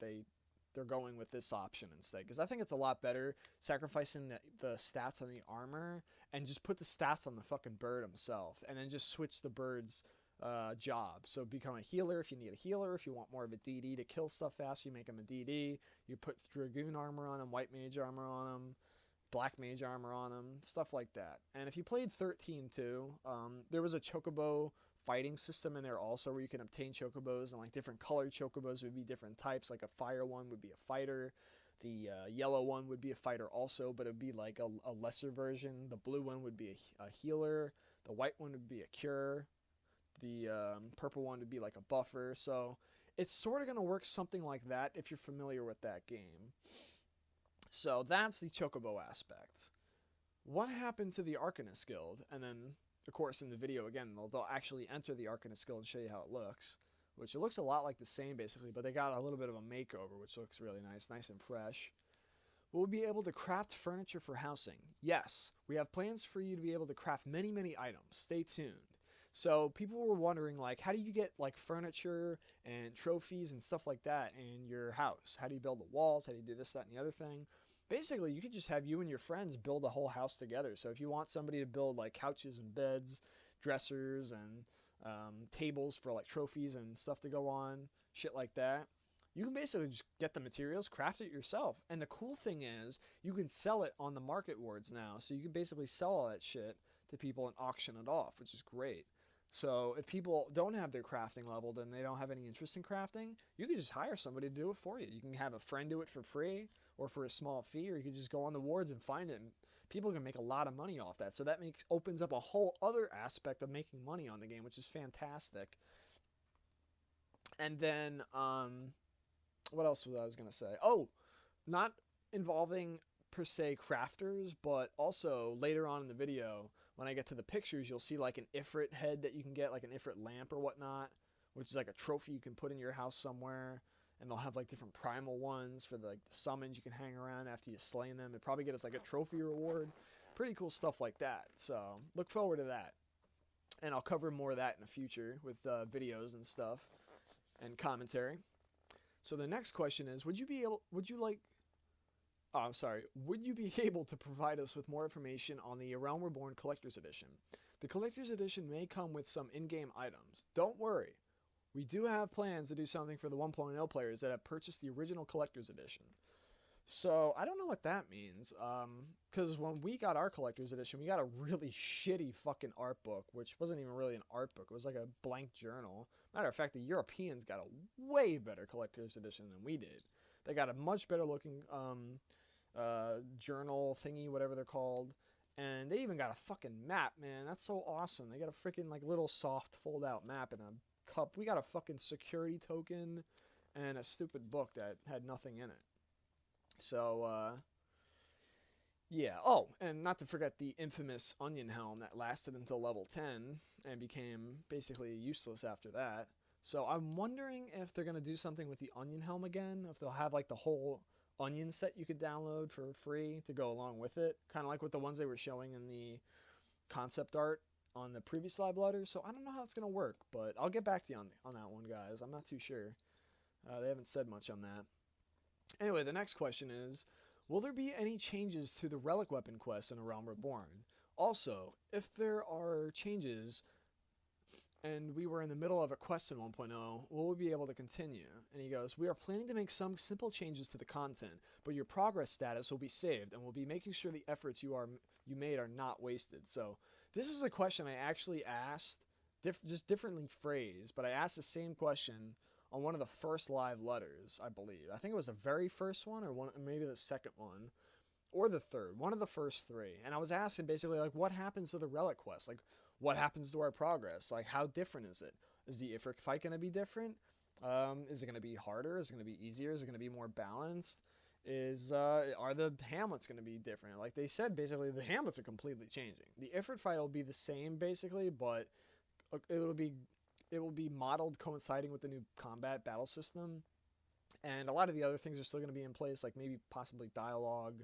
they're going with this option instead, because I think it's a lot better sacrificing the stats on the armor and just put the stats on the fucking bird himself, and then just switch the bird's job. So become a healer if you need a healer. If you want more of a DD to kill stuff fast, you make him a DD. You put Dragoon armor on him, White Mage armor on him, Black Mage armor on him, stuff like that. And if you played 13 too, there was a Chocobo fighting system in there also, where you can obtain chocobos, and like different colored chocobos would be different types. Like a fire one would be a fighter, the yellow one would be a fighter also, but it would be like a lesser version. The blue one would be a healer, the white one would be a cure, the purple one would be like a buffer. So it's sort of going to work something like that if you're familiar with that game. So that's the chocobo aspect. What happened to the Arcanist Guild? And then of course in the video again they'll actually enter the Arcanist Guild and show you how it looks, which it looks a lot like the same basically, but they got a little bit of a makeover, which looks really nice and fresh. Will we be able to craft furniture for housing? Yes, we have plans for you to be able to craft many items. Stay tuned. So people were wondering, like, how do you get like furniture and trophies and stuff like that in your house? How do you build the walls? How do you do this, that, and the other thing? Basically, you could just have you and your friends build a whole house together. So if you want somebody to build like couches and beds, dressers, and tables for like trophies and stuff to go on, shit like that, you can basically just get the materials, craft it yourself. And the cool thing is, you can sell it on the market wards now. So you can basically sell all that shit to people and auction it off, which is great. So if people don't have their crafting leveled and they don't have any interest in crafting, you can just hire somebody to do it for you. You can have a friend do it for free or for a small fee, or you can just go on the wards and find it. And people can make a lot of money off that. So that opens up a whole other aspect of making money on the game, which is fantastic. And then, what else was I was going to say? Oh, not involving per se crafters, but also later on in the video, when I get to the pictures, you'll see like an Ifrit head that you can get, like an Ifrit lamp or whatnot, which is like a trophy you can put in your house somewhere. And they'll have like different primal ones for the summons you can hang around after you slay them. It probably get us like a trophy reward. Pretty cool stuff like that. So look forward to that. And I'll cover more of that in the future with videos and stuff and commentary. So the next question is, would you be able to provide us with more information on the Realm Reborn Collector's Edition? The Collector's Edition may come with some in-game items. Don't worry. We do have plans to do something for the 1.0 players that have purchased the original Collector's Edition. So, I don't know what that means, because when we got our Collector's Edition, we got a really shitty fucking art book, which wasn't even really an art book. It was like a blank journal. Matter of fact, the Europeans got a way better Collector's Edition than we did. They got a much better looking journal thingy, whatever they're called. And they even got a fucking map, man. That's so awesome. They got a freaking like little soft fold out map and a cup. We got a fucking security token and a stupid book that had nothing in it. So, yeah. Oh, and not to forget the infamous onion helm that lasted until level 10 and became basically useless after that. So I'm wondering if they're going to do something with the onion helm again, if they'll have like the whole onion set you could download for free to go along with it, kind of like with the ones they were showing in the concept art on the previous live letter. So I don't know how it's going to work, but I'll get back to you on that one, guys. I'm not too sure. They haven't said much on that. Anyway, the next question is, will there be any changes to the relic weapon quest in A Realm Reborn? Also, if there are changes and we were in the middle of a quest in 1.0, will we be able to continue? And he goes, we are planning to make some simple changes to the content, but your progress status will be saved, and we'll be making sure the efforts you made are not wasted. So this is a question I actually asked, just differently phrased, but I asked the same question on one of the first live letters, I believe. I think it was the very first one, or maybe the second one, or the third, one of the first three. And I was asking basically, like, what happens to the relic quest? Like, what happens to our progress? Like, how different is it? Is the Ifrit fight going to be different? Is it going to be harder? Is it going to be easier? Is it going to be more balanced? Are the Hamlets going to be different? Like they said, basically, the Hamlets are completely changing. The Ifrit fight will be the same, basically, but it will be modeled coinciding with the new combat battle system. And a lot of the other things are still going to be in place, like maybe possibly dialogue,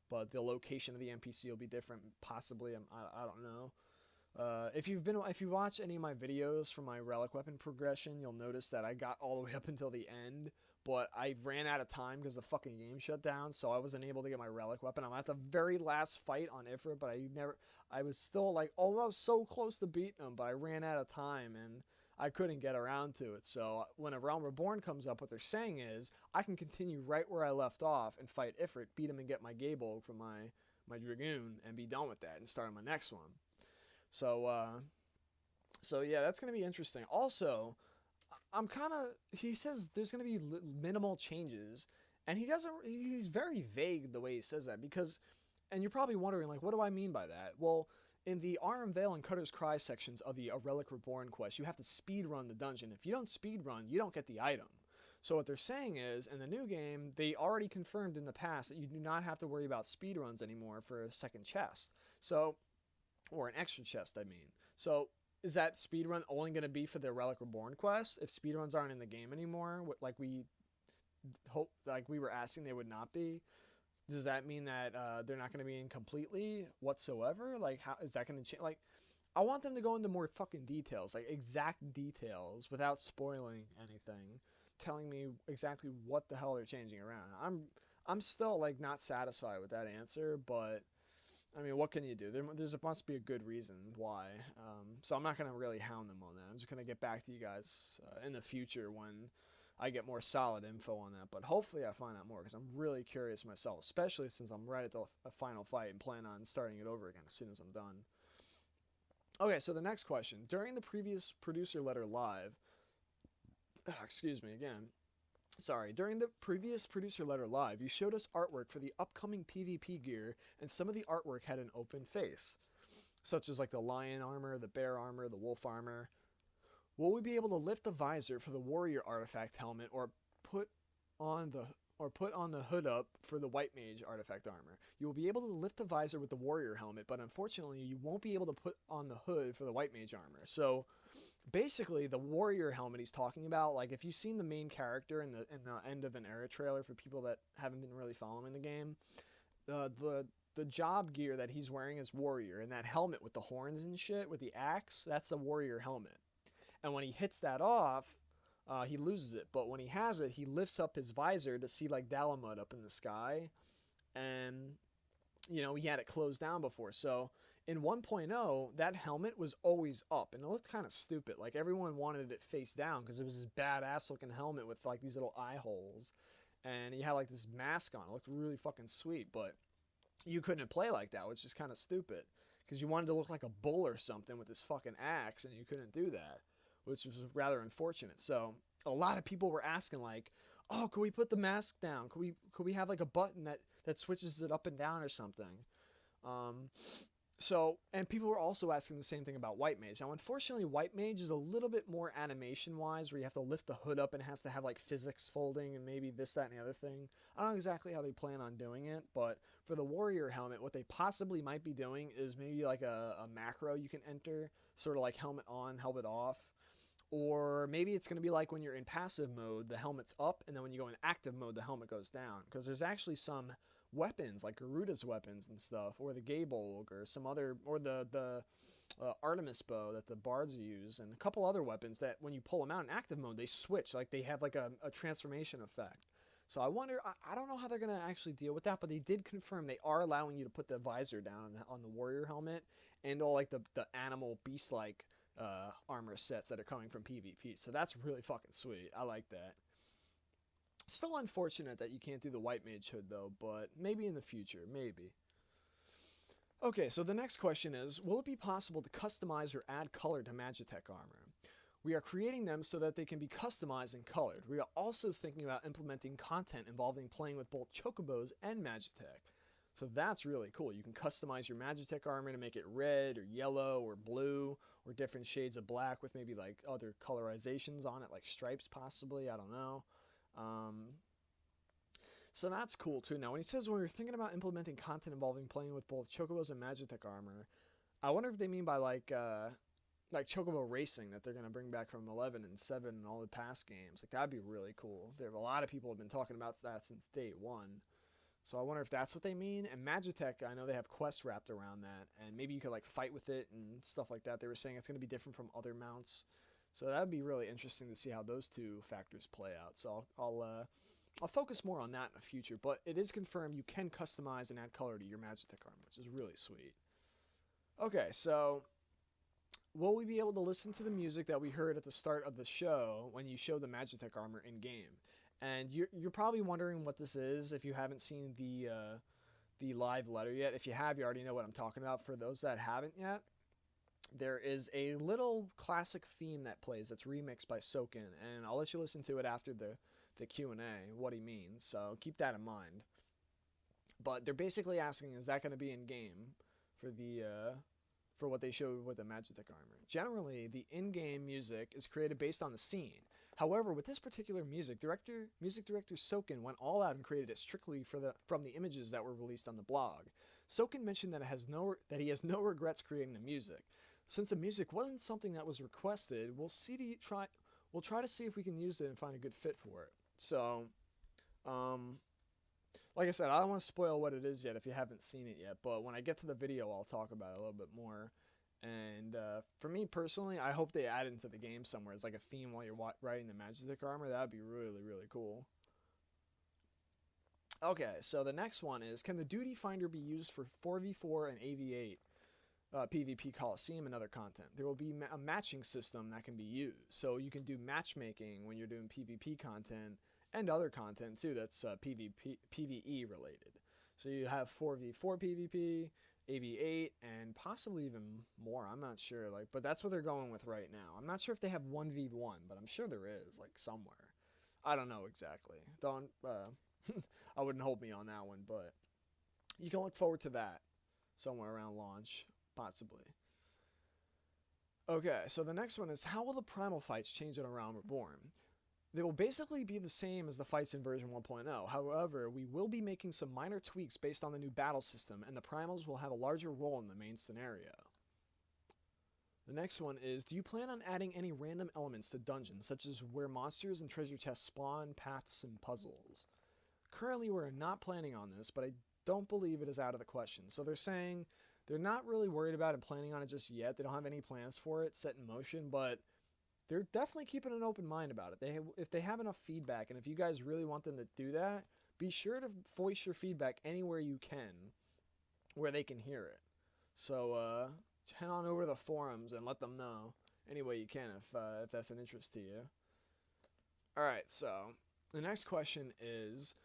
but the location of the NPC will be different, possibly. I don't know. If you watch any of my videos from my relic weapon progression, you'll notice that I got all the way up until the end, but I ran out of time because the fucking game shut down, so I wasn't able to get my relic weapon. I'm at the very last fight on Ifrit, but I was still like almost so close to beating him, but I ran out of time and I couldn't get around to it. So when a Realm Reborn comes up, what they're saying is I can continue right where I left off and fight Ifrit, beat him and get my Gable from my Dragoon and be done with that and start on my next one. So yeah, that's going to be interesting. Also, he says there's going to be minimal changes, and he's very vague the way he says that, because, and you're probably wondering, like, what do I mean by that? Well, in the Aurum Vale and Cutter's Cry sections of the A Relic Reborn quest, you have to speed run the dungeon. If you don't speed run, you don't get the item. So what they're saying is, in the new game, they already confirmed in the past that you do not have to worry about speed runs anymore for a second chest. So, or an extra chest, I mean. So, is that speedrun only going to be for the Relic Reborn quest? If speedruns aren't in the game anymore, like we were asking they would not be, does that mean that they're not going to be in completely whatsoever? Like, how is that going to change? Like, I want them to go into more fucking details, like exact details, without spoiling anything, telling me exactly what the hell they're changing around. I'm still like not satisfied with that answer, but I mean, what can you do? There must be a good reason why. So I'm not going to really hound them on that. I'm just going to get back to you guys in the future when I get more solid info on that. But hopefully I find out more, because I'm really curious myself, especially since I'm right at the final fight and plan on starting it over again as soon as I'm done. Okay, so the next question. During the previous producer letter live, excuse me again. Sorry, during the previous producer letter live, you showed us artwork for the upcoming PvP gear, and some of the artwork had an open face, such as like the lion armor, the bear armor, the wolf armor. Will we be able to lift the visor for the warrior artifact helmet, or put on the hood up for the white mage artifact armor? You will be able to lift the visor with the warrior helmet, but unfortunately you won't be able to put on the hood for the white mage armor. So basically, the warrior helmet he's talking about, like if you've seen the main character in the end of an era trailer, for people that haven't been really following the game, the job gear that he's wearing is warrior, and that helmet with the horns and shit with the axe, that's the warrior helmet. And when he hits that off, he loses it. But when he has it, he lifts up his visor to see like Dalamud up in the sky, and you know, he had it closed down before. So in 1.0, that helmet was always up, and it looked kind of stupid. Like, everyone wanted it face down because it was this badass looking helmet with like these little eye holes, and he had like this mask on. It looked really fucking sweet, but you couldn't play like that, which is kind of stupid, because you wanted to look like a bull or something with this fucking axe, and you couldn't do that, which was rather unfortunate. So a lot of people were asking, like, oh, could we put the mask down? Could we have like a button that switches it up and down or something? So, and people were also asking the same thing about White Mage. Now, unfortunately, White Mage is a little bit more animation-wise, where you have to lift the hood up and it has to have, like, physics folding and maybe this, that, and the other thing. I don't know exactly how they plan on doing it, but for the Warrior helmet, what they possibly might be doing is maybe, like, a macro you can enter, sort of like helmet on, helmet off. Or maybe it's going to be like when you're in passive mode, the helmet's up, and then when you go in active mode, the helmet goes down. Because there's actually some weapons, like Garuda's weapons and stuff, or the Gabolg, or some other, or the Artemis bow that the bards use, and a couple other weapons that when you pull them out in active mode, they switch, like they have like a transformation effect. So I wonder, I don't know how they're going to actually deal with that, but they did confirm they are allowing you to put the visor down on the warrior helmet, and all like the animal beast-like armor sets that are coming from PvP. So that's really fucking sweet. I like that. Still unfortunate that you can't do the white mage hood though, but maybe in the future, maybe. Okay, so the next question is, will it be possible to customize or add color to Magitek armor? We are creating them so that they can be customized and colored. We are also thinking about implementing content involving playing with both Chocobos and Magitek. So that's really cool. You can customize your Magitek armor to make it red or yellow or blue or different shades of black with maybe like other colorizations on it, like stripes possibly, I don't know. So that's cool too. Now when he says when we're thinking about implementing content involving playing with both Chocobos and Magitek armor, I wonder if they mean by like Chocobo racing that they're going to bring back from 11 and 7 and all the past games. Like, that'd be really cool. There a lot of people have been talking about that since day one. So I wonder if that's what they mean. And Magitek, I know they have quests wrapped around that, and maybe you could like fight with it and stuff like that. They were saying it's going to be different from other mounts. So that'd be really interesting to see how those two factors play out. So I'll focus more on that in the future. But it is confirmed you can customize and add color to your Magitek armor, which is really sweet. Okay, so will we be able to listen to the music that we heard at the start of the show when you show the Magitek armor in game? And you're probably wondering what this is if you haven't seen the live letter yet. If you have, you already know what I'm talking about. For those that haven't yet, there is a little classic theme that plays that's remixed by Soken, and I'll let you listen to it after the Q&A, what he means, so keep that in mind. But they're basically asking, is that going to be in-game for what they showed with the Magitek armor? Generally, the in-game music is created based on the scene. However, with this particular music director Soken went all out and created it strictly from the images that were released on the blog. Soken mentioned that he has no regrets creating the music. Since the music wasn't something that was requested, we'll try to see if we can use it and find a good fit for it. So, like I said, I don't want to spoil what it is yet if you haven't seen it yet, but when I get to the video, I'll talk about it a little bit more. And for me personally, I hope they add it into the game somewhere. It's like a theme while you're riding the Magitek armor. That would be really, really cool. Okay, so the next one is, can the Duty Finder be used for 4v4 and AV8? PvP Coliseum and other content. There will be a matching system that can be used. So you can do matchmaking when you're doing PvP content and other content too that's PvE related. So you have 4v4 PvP, AV8, and possibly even more. I'm not sure. But that's what they're going with right now. I'm not sure if they have 1v1, but I'm sure there is, somewhere. I don't know exactly. Don't I wouldn't hold me on that one, but you can look forward to that somewhere around launch. Possibly. Okay, so the next one is, how will the primal fights change in A Realm Reborn? They will basically be the same as the fights in version 1.0. However, we will be making some minor tweaks based on the new battle system, and the primals will have a larger role in the main scenario. The next one is, do you plan on adding any random elements to dungeons, such as where monsters and treasure chests spawn, paths, and puzzles? Currently, we're not planning on this, but I don't believe it is out of the question. So they're saying they're not really worried about it, planning on it just yet. They don't have any plans for it set in motion, but they're definitely keeping an open mind about it. If they have enough feedback, and if you guys really want them to do that, be sure to voice your feedback anywhere you can, where they can hear it. So head on over to the forums and let them know any way you can if that's an interest to you. Alright, so the next question is,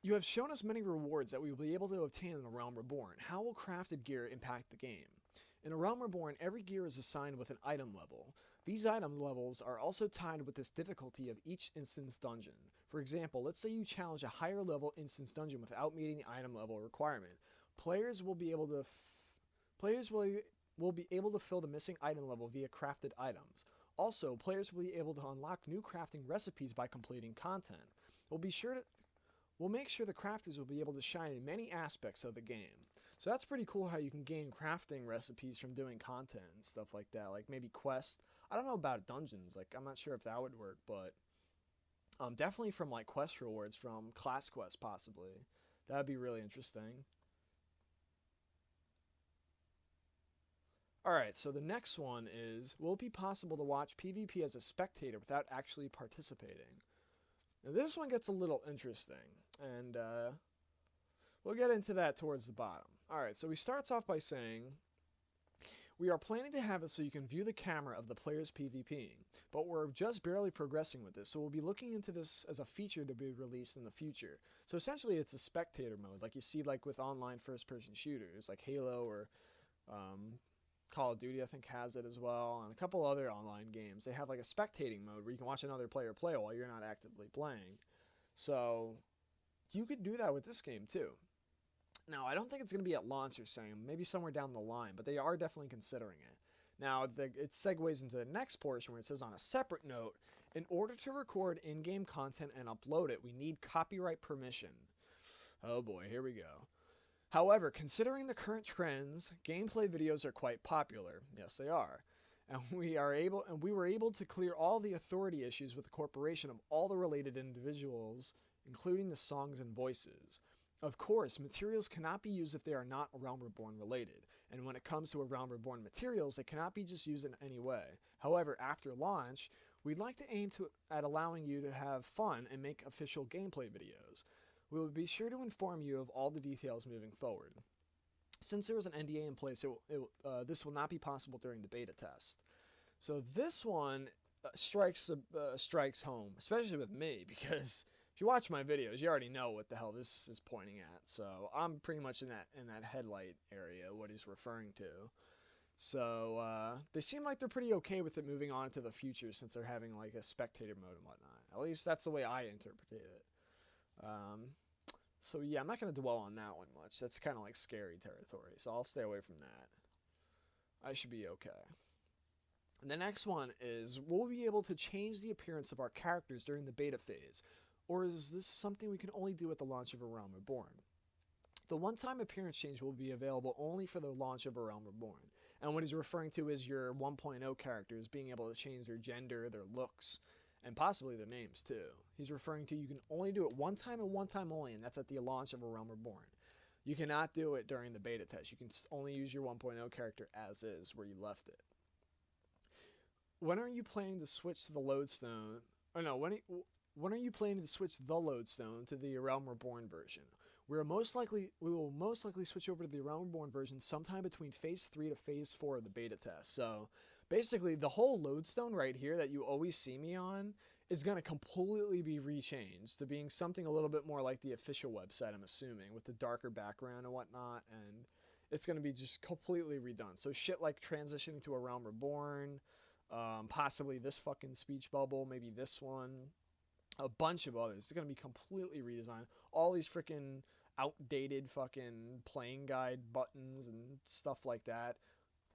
you have shown us many rewards that we will be able to obtain in A Realm Reborn. How will crafted gear impact the game? In A Realm Reborn, every gear is assigned with an item level. These item levels are also tied with this difficulty of each instance dungeon. For example, let's say you challenge a higher level instance dungeon without meeting the item level requirement. Players will be able to fill the missing item level via crafted items. Also, players will be able to unlock new crafting recipes by completing content. We'll make sure the crafters will be able to shine in many aspects of the game. So that's pretty cool how you can gain crafting recipes from doing content and stuff like that. Like maybe quests. I don't know about dungeons. I'm not sure if that would work, but definitely from quest rewards from class quests possibly. That would be really interesting. Alright, so the next one is, will it be possible to watch PvP as a spectator without actually participating? Now this one gets a little interesting, and we'll get into that towards the bottom. Alright, so he starts off by saying, we are planning to have it so you can view the camera of the players PvPing, but we're just barely progressing with this, so we'll be looking into this as a feature to be released in the future. So essentially it's a spectator mode, like you see with online first-person shooters, like Halo or Call of Duty I think has it as well, and a couple other online games. They have a spectating mode where you can watch another player play while you're not actively playing. So you could do that with this game too. Now, I don't think it's going to be at launch or something, maybe somewhere down the line, but they are definitely considering it. Now, it segues into the next portion where it says, on a separate note, in order to record in-game content and upload it, we need copyright permission. Oh boy, here we go. However, considering the current trends, gameplay videos are quite popular. Yes, they are. And we were able to clear all the authority issues with the corporation of all the related individuals, including the songs and voices. Of course, materials cannot be used if they are not Realm Reborn related, and when it comes to a Realm Reborn materials, they cannot be just used in any way. However, after launch, we'd like to aim at allowing you to have fun and make official gameplay videos. We will be sure to inform you of all the details moving forward. Since there is an NDA in place, this will not be possible during the beta test. So this one strikes home, especially with me, because if you watch my videos, you already know what the hell this is pointing at. So I'm pretty much in that headlight area, what he's referring to. So they seem like they're pretty okay with it moving on into the future, since they're having like a spectator mode and whatnot. At least that's the way I interpreted it. So yeah, I'm not going to dwell on that one much. That's kind of like scary territory, so I'll stay away from that. I should be okay. And the next one is, will we be able to change the appearance of our characters during the beta phase? Or is this something we can only do at the launch of A Realm Reborn? The one-time appearance change will be available only for the launch of A Realm Reborn. And what he's referring to is your 1.0 characters being able to change their gender, their looks, and possibly their names too. He's referring to you can only do it one time and one time only, and that's at the launch of A Realm Reborn. You cannot do it during the beta test. You can only use your 1.0 character as is, where you left it. When are you planning to switch to the lodestone? Oh no, when are you planning to switch the lodestone to the Realm Reborn version? We will most likely switch over to the Realm Reborn version sometime between Phase 3 to Phase 4 of the beta test. So basically, the whole lodestone right here that you always see me on is going to completely be rechanged to being something a little bit more like the official website, I'm assuming, with the darker background and whatnot, and it's going to be just completely redone. So shit like transitioning to a Realm Reborn, possibly this fucking speech bubble, maybe this one, a bunch of others. It's going to be completely redesigned. All these freaking outdated fucking playing guide buttons and stuff like that,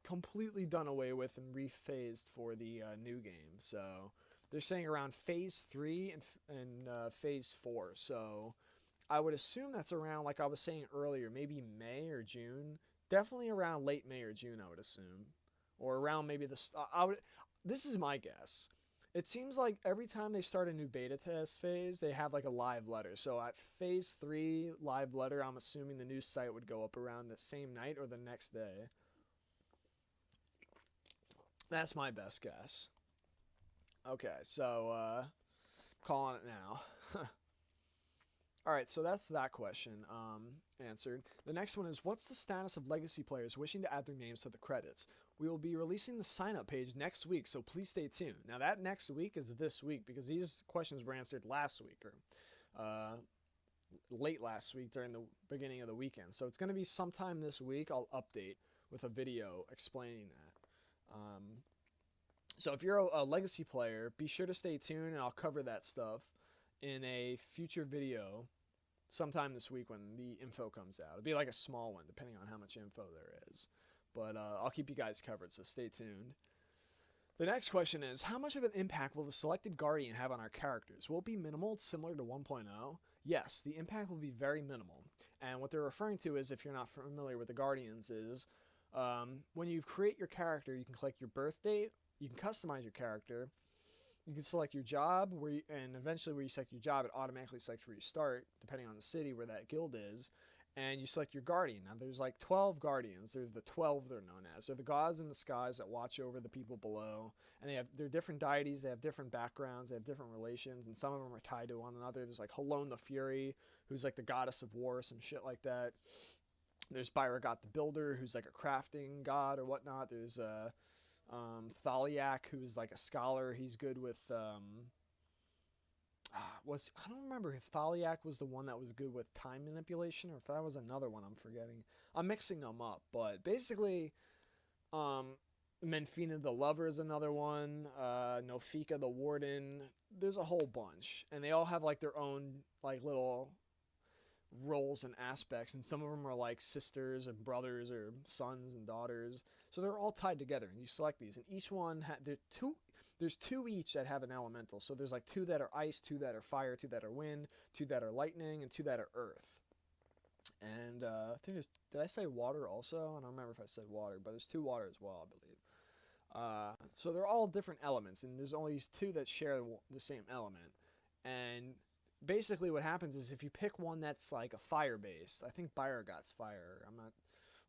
completely done away with and rephased for the new game. So they're saying around Phase 3 and Phase 4. So I would assume that's around, like I was saying earlier, maybe May or June. Definitely around late May or June, I would assume. Or around maybe this is my guess. It seems like every time they start a new beta test phase, they have like a live letter. So at Phase 3 live letter, I'm assuming the new site would go up around the same night or the next day. That's my best guess. Okay, so calling it now. Alright, so that's that question answered. The next one is, what's the status of legacy players wishing to add their names to the credits? We will be releasing the sign-up page next week, so please stay tuned. Now that next week is this week, because these questions were answered last week, or late last week during the beginning of the weekend. So it's going to be sometime this week. I'll update with a video explaining that. So if you're a legacy player, be sure to stay tuned, and I'll cover that stuff in a future video sometime this week when the info comes out. It'll be like a small one, depending on how much info there is. But I'll keep you guys covered, so stay tuned. The next question is, how much of an impact will the selected Guardian have on our characters? Will it be minimal, similar to 1.0? Yes, the impact will be very minimal. And what they're referring to is, if you're not familiar with the Guardians, is when you create your character, you can collect your birth date, you can customize your character, you can select your job, and eventually where you select your job, it automatically selects where you start, depending on the city where that guild is, and you select your Guardian. Now, there's like 12 Guardians. There's the 12 they're known as. They're the gods in the skies that watch over the people below, and they're different deities. They have different backgrounds. They have different relations, and some of them are tied to one another. There's like Halone the Fury, who's like the goddess of war, some shit like that. There's Byragot the Builder, who's like a crafting god or whatnot. There's Thaliak, who's like a scholar. He's good with I don't remember if Thaliak was the one that was good with time manipulation, or if that was another one I'm forgetting. I'm mixing them up, but basically, Menfina the Lover is another one. Nofika the Warden. There's a whole bunch, and they all have like their own like little roles and aspects, and some of them are like sisters and brothers or sons and daughters, so they're all tied together, and you select these, and each one there's two each that have an elemental. So there's like 2 that are ice, 2 that are fire, 2 that are wind, 2 that are lightning, and 2 that are earth. And I think did I say water also? I don't remember if I said water, but there's 2 water as well, I believe. So they're all different elements, and there's only 2 that share the same element. And basically what happens is if you pick one that's like a fire based, I think Byrogot's fire. I'm not,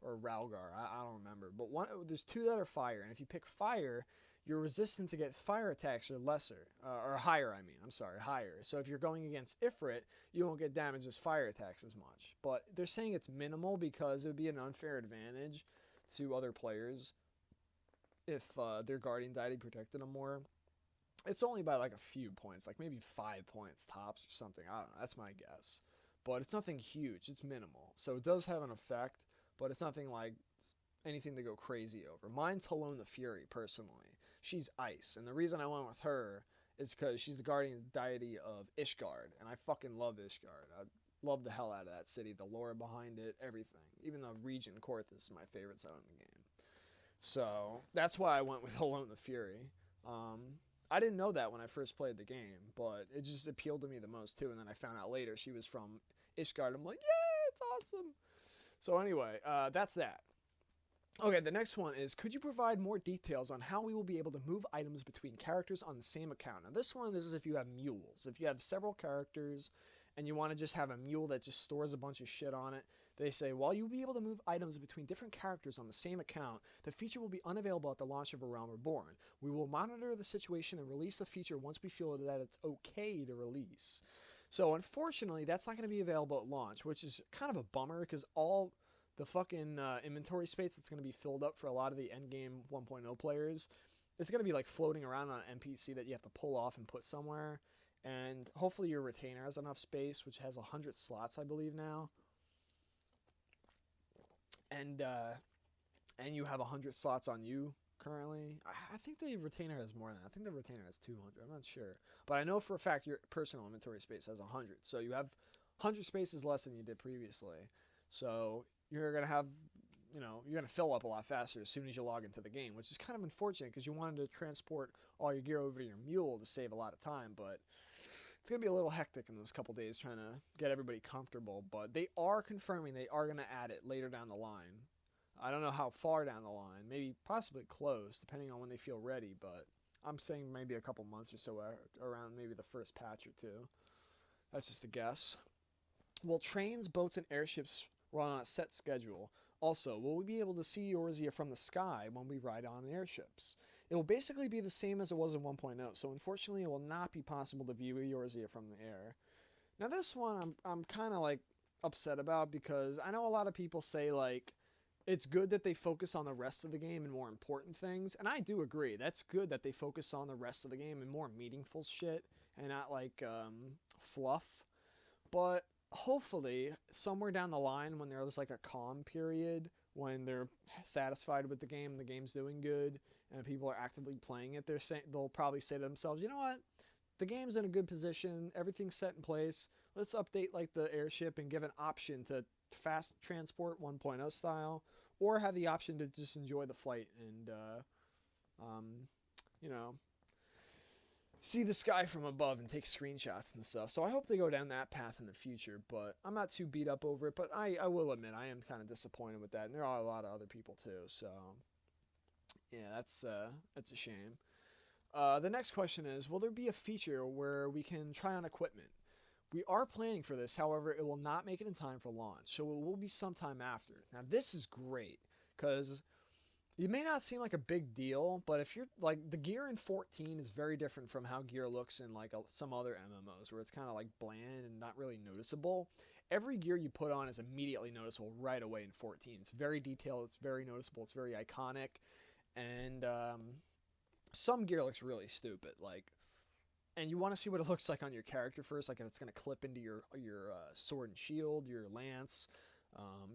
or Ralgar. I don't remember. But there's two that are fire, and if you pick fire, your resistance against fire attacks are lesser, or higher. I mean, I'm sorry, higher. So if you're going against Ifrit, you won't get damaged as fire attacks as much. But they're saying it's minimal because it would be an unfair advantage to other players if their guardian deity protected them more. It's only by like a few points, like maybe 5 points tops or something. I don't know. That's my guess. But it's nothing huge. It's minimal. So it does have an effect, but it's nothing like anything to go crazy over. Mine's Helone the Fury, personally. She's ice, and the reason I went with her is because she's the guardian deity of Ishgard, and I fucking love Ishgard. I love the hell out of that city, the lore behind it, everything. Even the region, Korthus, is my favorite zone in the game. So that's why I went with Helone the Fury. I didn't know that when I first played the game, but it just appealed to me the most too, and then I found out later she was from Ishgard. I'm like, yeah, it's awesome. So anyway, that's that. Okay, the next one is, could you provide more details on how we will be able to move items between characters on the same account? Now this one is if you have mules. If you have several characters and you want to just have a mule that just stores a bunch of shit on it, they say, while you'll be able to move items between different characters on the same account, the feature will be unavailable at the launch of A Realm Reborn. We will monitor the situation and release the feature once we feel that it's okay to release. So unfortunately, that's not going to be available at launch, which is kind of a bummer because all the fucking inventory space that's going to be filled up for a lot of the endgame 1.0 players, it's going to be like floating around on an NPC that you have to pull off and put somewhere. And hopefully your retainer has enough space, which has 100 slots, I believe, now. And you have 100 slots on you currently. I think the retainer has more than that. I think the retainer has 200. I'm not sure. But I know for a fact your personal inventory space has 100. So you have 100 spaces less than you did previously. So you're going to have, you're going to fill up a lot faster as soon as you log into the game, which is kind of unfortunate because you wanted to transport all your gear over to your mule to save a lot of time. But it's going to be a little hectic in those couple days trying to get everybody comfortable, but they are confirming they are going to add it later down the line. I don't know how far down the line, maybe possibly close, depending on when they feel ready, but I'm saying maybe a couple months or so, around maybe the first patch or two. That's just a guess. Will trains, boats, and airships run on a set schedule? Also, will we be able to see Eorzea from the sky when we ride on airships? It will basically be the same as it was in 1.0, so unfortunately it will not be possible to view Eorzea from the air. Now this one I'm kind of like upset about because I know a lot of people say like it's good that they focus on the rest of the game and more important things, and I do agree. That's good that they focus on the rest of the game and more meaningful shit and not like fluff. But hopefully somewhere down the line when there's like a calm period, when they're satisfied with the game's doing good, and people are actively playing it, they'll probably say to themselves, you know what, the game's in a good position, everything's set in place, let's update like the airship and give an option to fast transport 1.0 style, or have the option to just enjoy the flight and see the sky from above and take screenshots and stuff. So I hope they go down that path in the future, but I'm not too beat up over it. But I will admit I am kind of disappointed with that, and there are a lot of other people too. So yeah, that's a shame. The next question is, will there be a feature where we can try on equipment? We are planning for this, however, it will not make it in time for launch, so it will be sometime after. Now this is great, because it may not seem like a big deal, but if you're like, the gear in 14 is very different from how gear looks in like some other MMOs, where it's kind of like bland and not really noticeable. Every gear you put on is immediately noticeable right away in 14. It's very detailed, it's very noticeable, it's very iconic, and some gear looks really stupid, like, and you want to see what it looks like on your character first, like if it's going to clip into your sword and shield, your lance,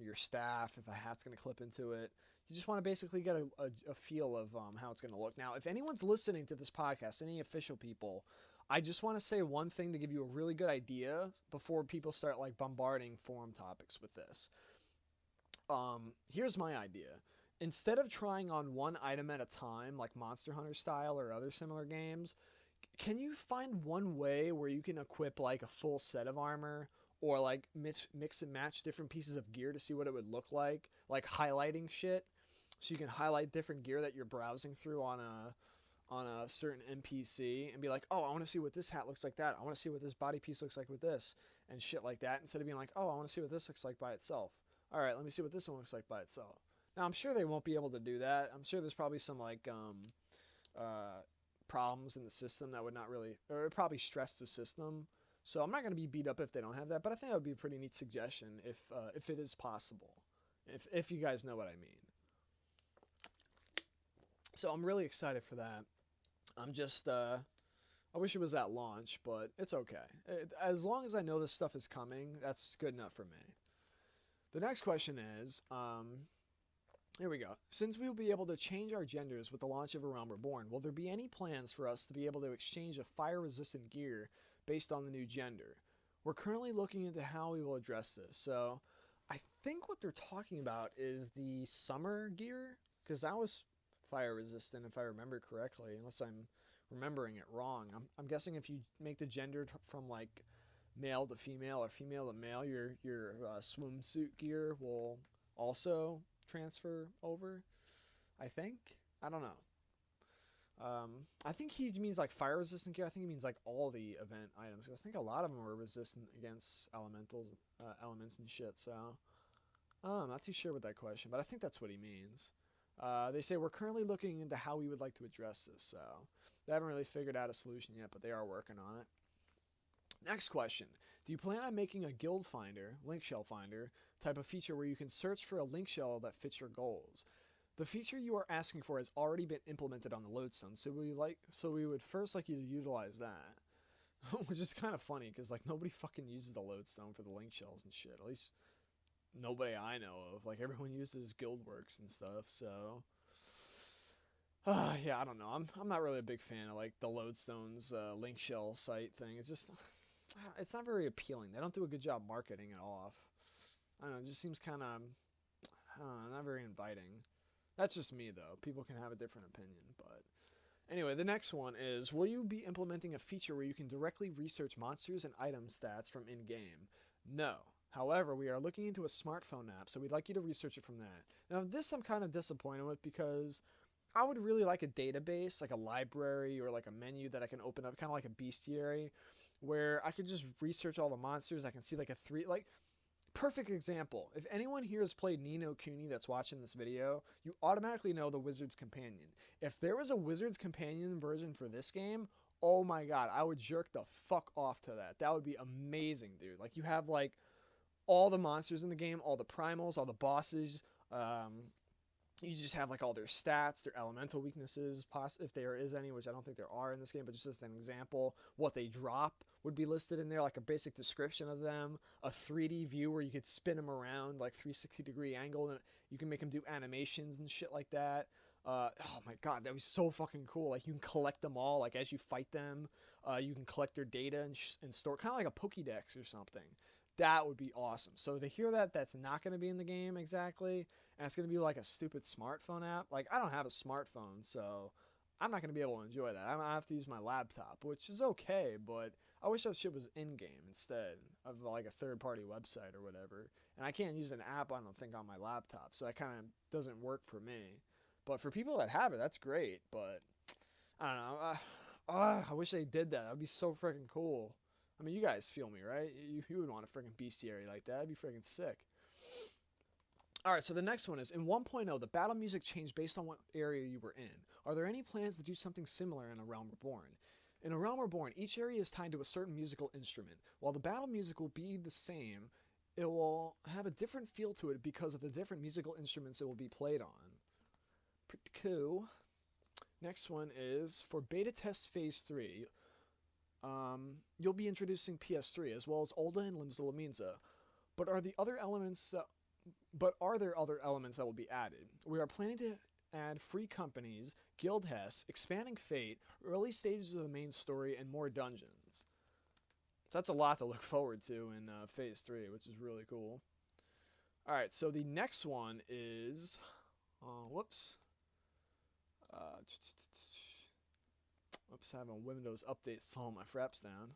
your staff, if a hat's going to clip into it. You just want to basically get a feel of how it's going to look. Now, if anyone's listening to this podcast, any official people, I just want to say one thing to give you a really good idea before people start like bombarding forum topics with this. Here's my idea. Instead of trying on one item at a time, like Monster Hunter style or other similar games, can you find one way where you can equip like a full set of armor, or like mix and match different pieces of gear to see what it would look like highlighting shit, so you can highlight different gear that you're browsing through on on a certain NPC and be like, oh, I want to see what this hat looks like that. I want to see what this body piece looks like with this and shit like that, instead of being like, oh, I want to see what this looks like by itself. All right, let me see what this one looks like by itself. Now, I'm sure they won't be able to do that. I'm sure there's probably some like problems in the system that would not really, or it would probably stress the system. So I'm not going to be beat up if they don't have that, but I think that would be a pretty neat suggestion if it is possible, if you guys know what I mean. So I'm really excited for that. I'm just, I wish it was at launch, but it's okay. As long as I know this stuff is coming, that's good enough for me. The next question is, here we go. Since we will be able to change our genders with the launch of A Realm Reborn, will there be any plans for us to be able to exchange a fire-resistant gear based on the new gender? We're currently looking into how we will address this. So I think what they're talking about is the summer gear, because that was fire-resistant if I remember correctly, unless I'm remembering it wrong. I'm guessing if you make the gender from like male to female or female to male, your swimsuit gear will also transfer over, I think. I don't know. I think he means like fire resistant gear. I think he means like all the event items. I think a lot of them are resistant against elementals, elements and shit. So I'm not too sure with that question, but I think that's what he means. They say we're currently looking into how we would like to address this. So they haven't really figured out a solution yet, but they are working on it. Next question. Do you plan on making a guild finder, link shell finder, type of feature where you can search for a link shell that fits your goals? The feature you are asking for has already been implemented on the lodestone, so we would first like you to utilize that. Which is kind of funny, because like nobody fucking uses the lodestone for the link shells and shit. At least nobody I know of. Like everyone uses Guildworks and stuff, so yeah, I don't know. I'm not really a big fan of like the lodestone's link shell site thing. It's just it's not very appealing. They don't do a good job marketing it off. I don't know, it just seems kind of, I don't know, not very inviting. That's just me, though. People can have a different opinion, but anyway, the next one is, will you be implementing a feature where you can directly research monsters and item stats from in-game? No. However, we are looking into a smartphone app, so we'd like you to research it from that. Now, this I'm kind of disappointed with, because I would really like a database, like a library or like a menu that I can open up, kind of like a bestiary, where I could just research all the monsters. I can see like perfect example. If anyone here has played Ni no Kuni that's watching this video, you automatically know the Wizard's Companion. If there was a Wizard's Companion version for this game, oh my god, I would jerk the fuck off to that. That would be amazing, dude. Like, you have like all the monsters in the game, all the primals, all the bosses, you just have like all their stats, their elemental weaknesses, if there is any, which I don't think there are in this game, but just as an example, what they drop would be listed in there, like a basic description of them, a 3D view where you could spin them around, like 360-degree angle, and you can make them do animations and shit like that. Oh my god, that was so fucking cool. Like, you can collect them all, like, as you fight them. You can collect their data and store, kind of like a Pokédex or something. That would be awesome. So to hear that that's not going to be in the game exactly, and it's going to be like a stupid smartphone app. Like, I don't have a smartphone, so I'm not going to be able to enjoy that. I'm going to have to use my laptop, which is okay, but I wish that shit was in-game instead of like a third-party website or whatever. And I can't use an app, I don't think, on my laptop, so that kind of doesn't work for me. But for people that have it, that's great, but I don't know. I wish they did that. That would be so freaking cool. I mean, you guys feel me, right? You would want a freaking bestiary like that. That'd be freaking sick. Alright, so the next one is, in 1.0, the battle music changed based on what area you were in. Are there any plans to do something similar in A Realm Reborn? In A Realm Reborn, each area is tied to a certain musical instrument. While the battle music will be the same, it will have a different feel to it because of the different musical instruments it will be played on. Pretty cool. Next one is, for beta test phase 3, you'll be introducing PS3 as well as ul'dah and limbs de la Minza. But are there other elements that will be added? We are planning to add free companies, guild hests, expanding fate, early stages of the main story, and more dungeons. So that's a lot to look forward to in phase 3, which is really cool. Alright, so the next one is, whoops, having Windows update slow my fraps down.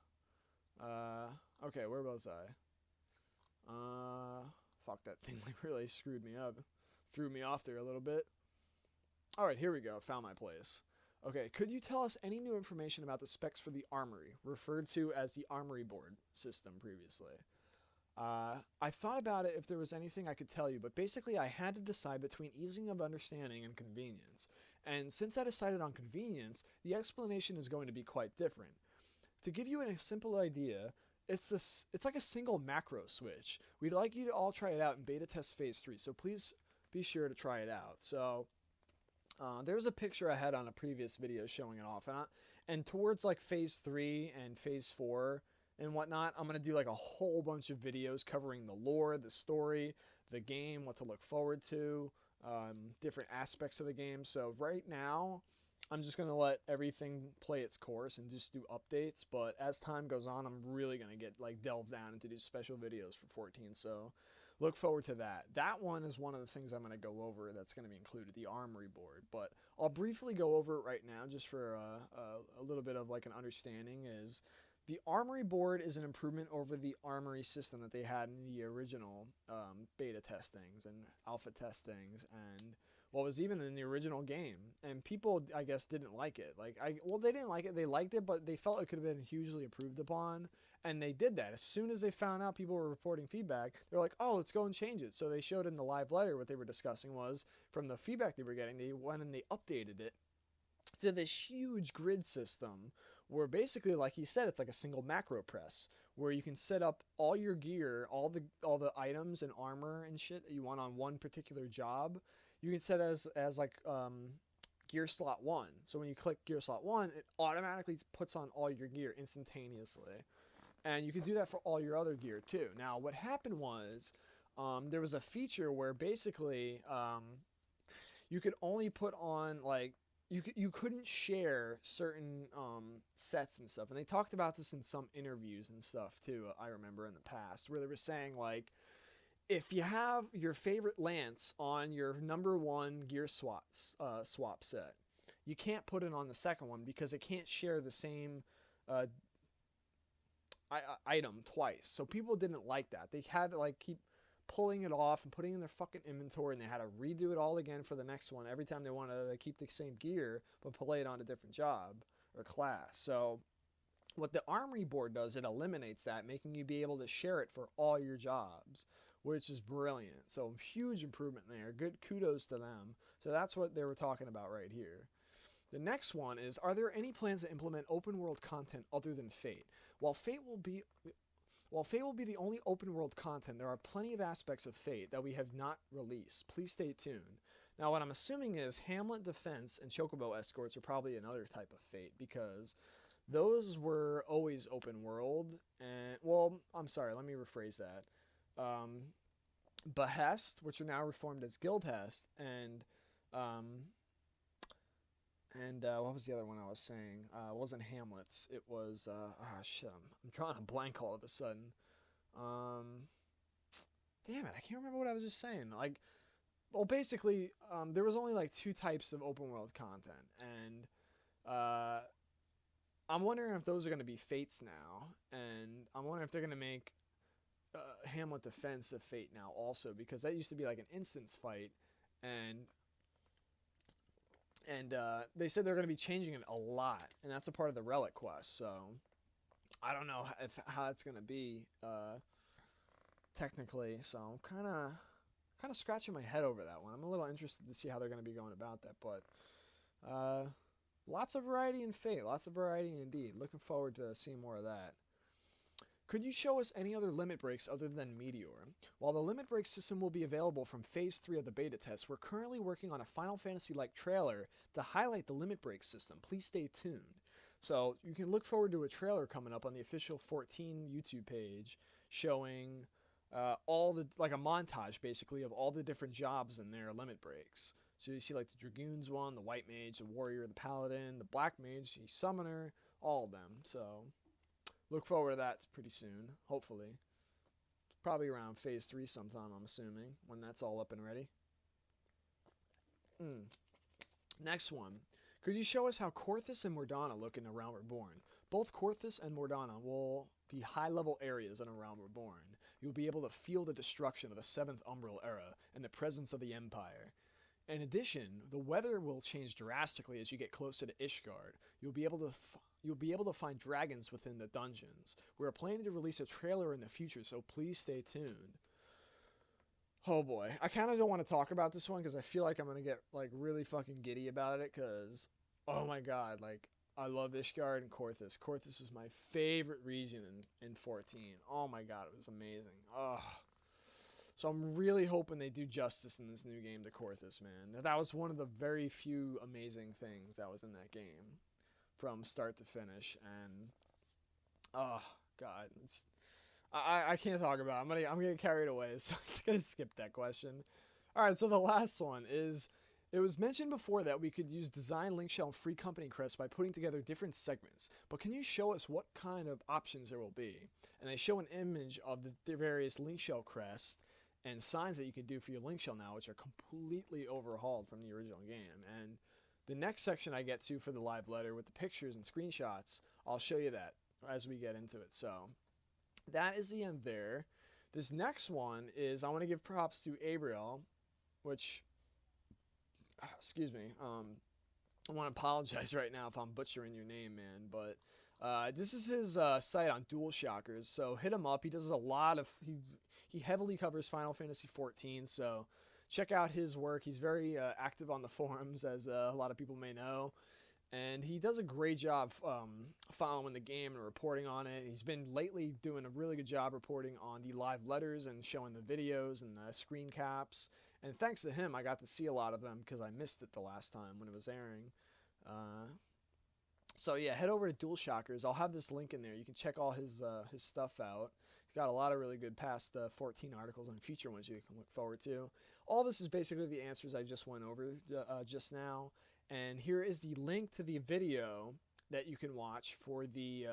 Okay, where was I? Fuck, that thing like really screwed me up. Threw me off there a little bit. Alright, here we go. Found my place. Okay, could you tell us any new information about the specs for the armory, referred to as the armory board system previously? I thought about it if there was anything I could tell you, but basically I had to decide between easing of understanding and convenience. And since I decided on convenience, the explanation is going to be quite different. To give you a simple idea, it's like a single macro switch. We'd like you to all try it out in beta test phase 3, so please be sure to try it out. So there's a picture I had on a previous video showing it off, and towards like phase 3 and phase 4 and whatnot, I'm going to do like a whole bunch of videos covering the lore, the story, the game, what to look forward to, different aspects of the game. So right now, I'm just going to let everything play its course and just do updates, but as time goes on, I'm really going to get like delved down into these special videos for 14, so look forward to that. That one is one of the things I'm going to go over that's going to be included, the armory board, but I'll briefly go over it right now just for a little bit of like an understanding. Is the armory board is an improvement over the armory system that they had in the original beta testings and alpha testings, and what was even in the original game. And people, I guess, didn't like it. Well, they didn't like it. They liked it, but they felt it could have been hugely improved upon. And they did that. As soon as they found out people were reporting feedback, they were like, oh, let's go and change it. So they showed in the live letter what they were discussing was, from the feedback they were getting, they went and they updated it to this huge grid system where basically, like he said, it's like a single macro press where you can set up all your gear, all the items and armor and shit that you want on one particular job. You can set as like gear slot 1. So when you click gear slot 1, it automatically puts on all your gear instantaneously. And you can do that for all your other gear too. Now, what happened was there was a feature where basically you could only put on like you couldn't share certain sets and stuff. And they talked about this in some interviews and stuff too, I remember in the past, where they were saying like, if you have your favorite lance on your number 1 gear swap set, you can't put it on the second one because it can't share the same item twice. So people didn't like that. They had to like keep pulling it off and putting it in their fucking inventory, and they had to redo it all again for the next one every time they wanted to keep the same gear but play it on a different job or class. So what the armory board does, it eliminates that, making you be able to share it for all your jobs, which is brilliant. So huge improvement there. Good kudos to them. So that's what they were talking about right here. The next one is, are there any plans to implement open world content other than Fate? While Fate will be the only open world content, there are plenty of aspects of Fate that we have not released. Please stay tuned. Now what I'm assuming is Hamlet Defense and Chocobo Escorts are probably another type of Fate, because those were always open world. And, well, I'm sorry, let me rephrase that. Behest, which are now reformed as Guildhest, and what was the other one I was saying? It wasn't Hamlet's. It was shit. I'm drawing a blank all of a sudden. Damn it! I can't remember what I was just saying. Like, well, basically, there was only like 2 types of open world content, and I'm wondering if those are going to be Fates now, and I'm wondering if they're going to make Hamlet Defense of Fate now also, because that used to be like an instance fight, and they said they're going to be changing it a lot, and that's a part of the relic quest. So I don't know how it's going to be technically. So I'm kind of scratching my head over that one. I'm a little interested to see how they're going to be going about that, but lots of variety in Fate, lots of variety indeed. Looking forward to seeing more of that. Could you show us any other limit breaks other than Meteor? While the limit break system will be available from Phase 3 of the beta test, we're currently working on a Final Fantasy-like trailer to highlight the limit break system. Please stay tuned. So you can look forward to a trailer coming up on the official 14 YouTube page showing like a montage basically of all the different jobs in their limit breaks. So you see like the Dragoons one, the White Mage, the Warrior, the Paladin, the Black Mage, the Summoner, all of them. So look forward to that pretty soon, hopefully. Probably around Phase 3 sometime, I'm assuming, when that's all up and ready. Next one. Could you show us how Korthus and Mordana look in A Realm Reborn? Both Korthus and Mordana will be high-level areas in A Realm Reborn. You'll be able to feel the destruction of the 7th Umbral Era and the presence of the Empire. In addition, the weather will change drastically as you get closer to Ishgard. You'll be able to find dragons within the dungeons. We're planning to release a trailer in the future, so please stay tuned. Oh boy, I kind of don't want to talk about this one because I feel like I'm gonna get like really fucking giddy about it because, oh my god, like I love Ishgard and Korthus. Korthus was my favorite region in 14. Oh my god, it was amazing. Ugh. So I'm really hoping they do justice in this new game to Korthus, man. That was one of the very few amazing things that was in that game, from start to finish. And oh god, I can't talk about it. I'm gonna get carried away, so I'm just gonna skip that question. All right, so the last one is. It was mentioned before that we could use design link shell and free company crests by putting together different segments, but can you show us what kind of options there will be? And they show an image of the various link shell crests and signs that you can do for your link shell now, which are completely overhauled from the original game. And the next section I get to for the live letter with the pictures and screenshots, I'll show you that as we get into it. So that is the end there. This next one is, I want to give props to Abriel, which... excuse me, I want to apologize right now if I'm butchering your name, man, but this is his site on Dualshockers, so hit him up. He does a lot of, he heavily covers Final Fantasy XIV, so check out his work. He's very active on the forums, as a lot of people may know, and he does a great job following the game and reporting on it. He's been lately doing a really good job reporting on the live letters and showing the videos and the screen caps. And thanks to him, I got to see a lot of them because I missed it the last time when it was airing. So yeah, head over to Dualshockers. I'll have this link in there. You can check all his stuff out. He's got a lot of really good past 14 articles and future ones you can look forward to. All this is basically the answers I just went over just now. And here is the link to the video that you can watch for the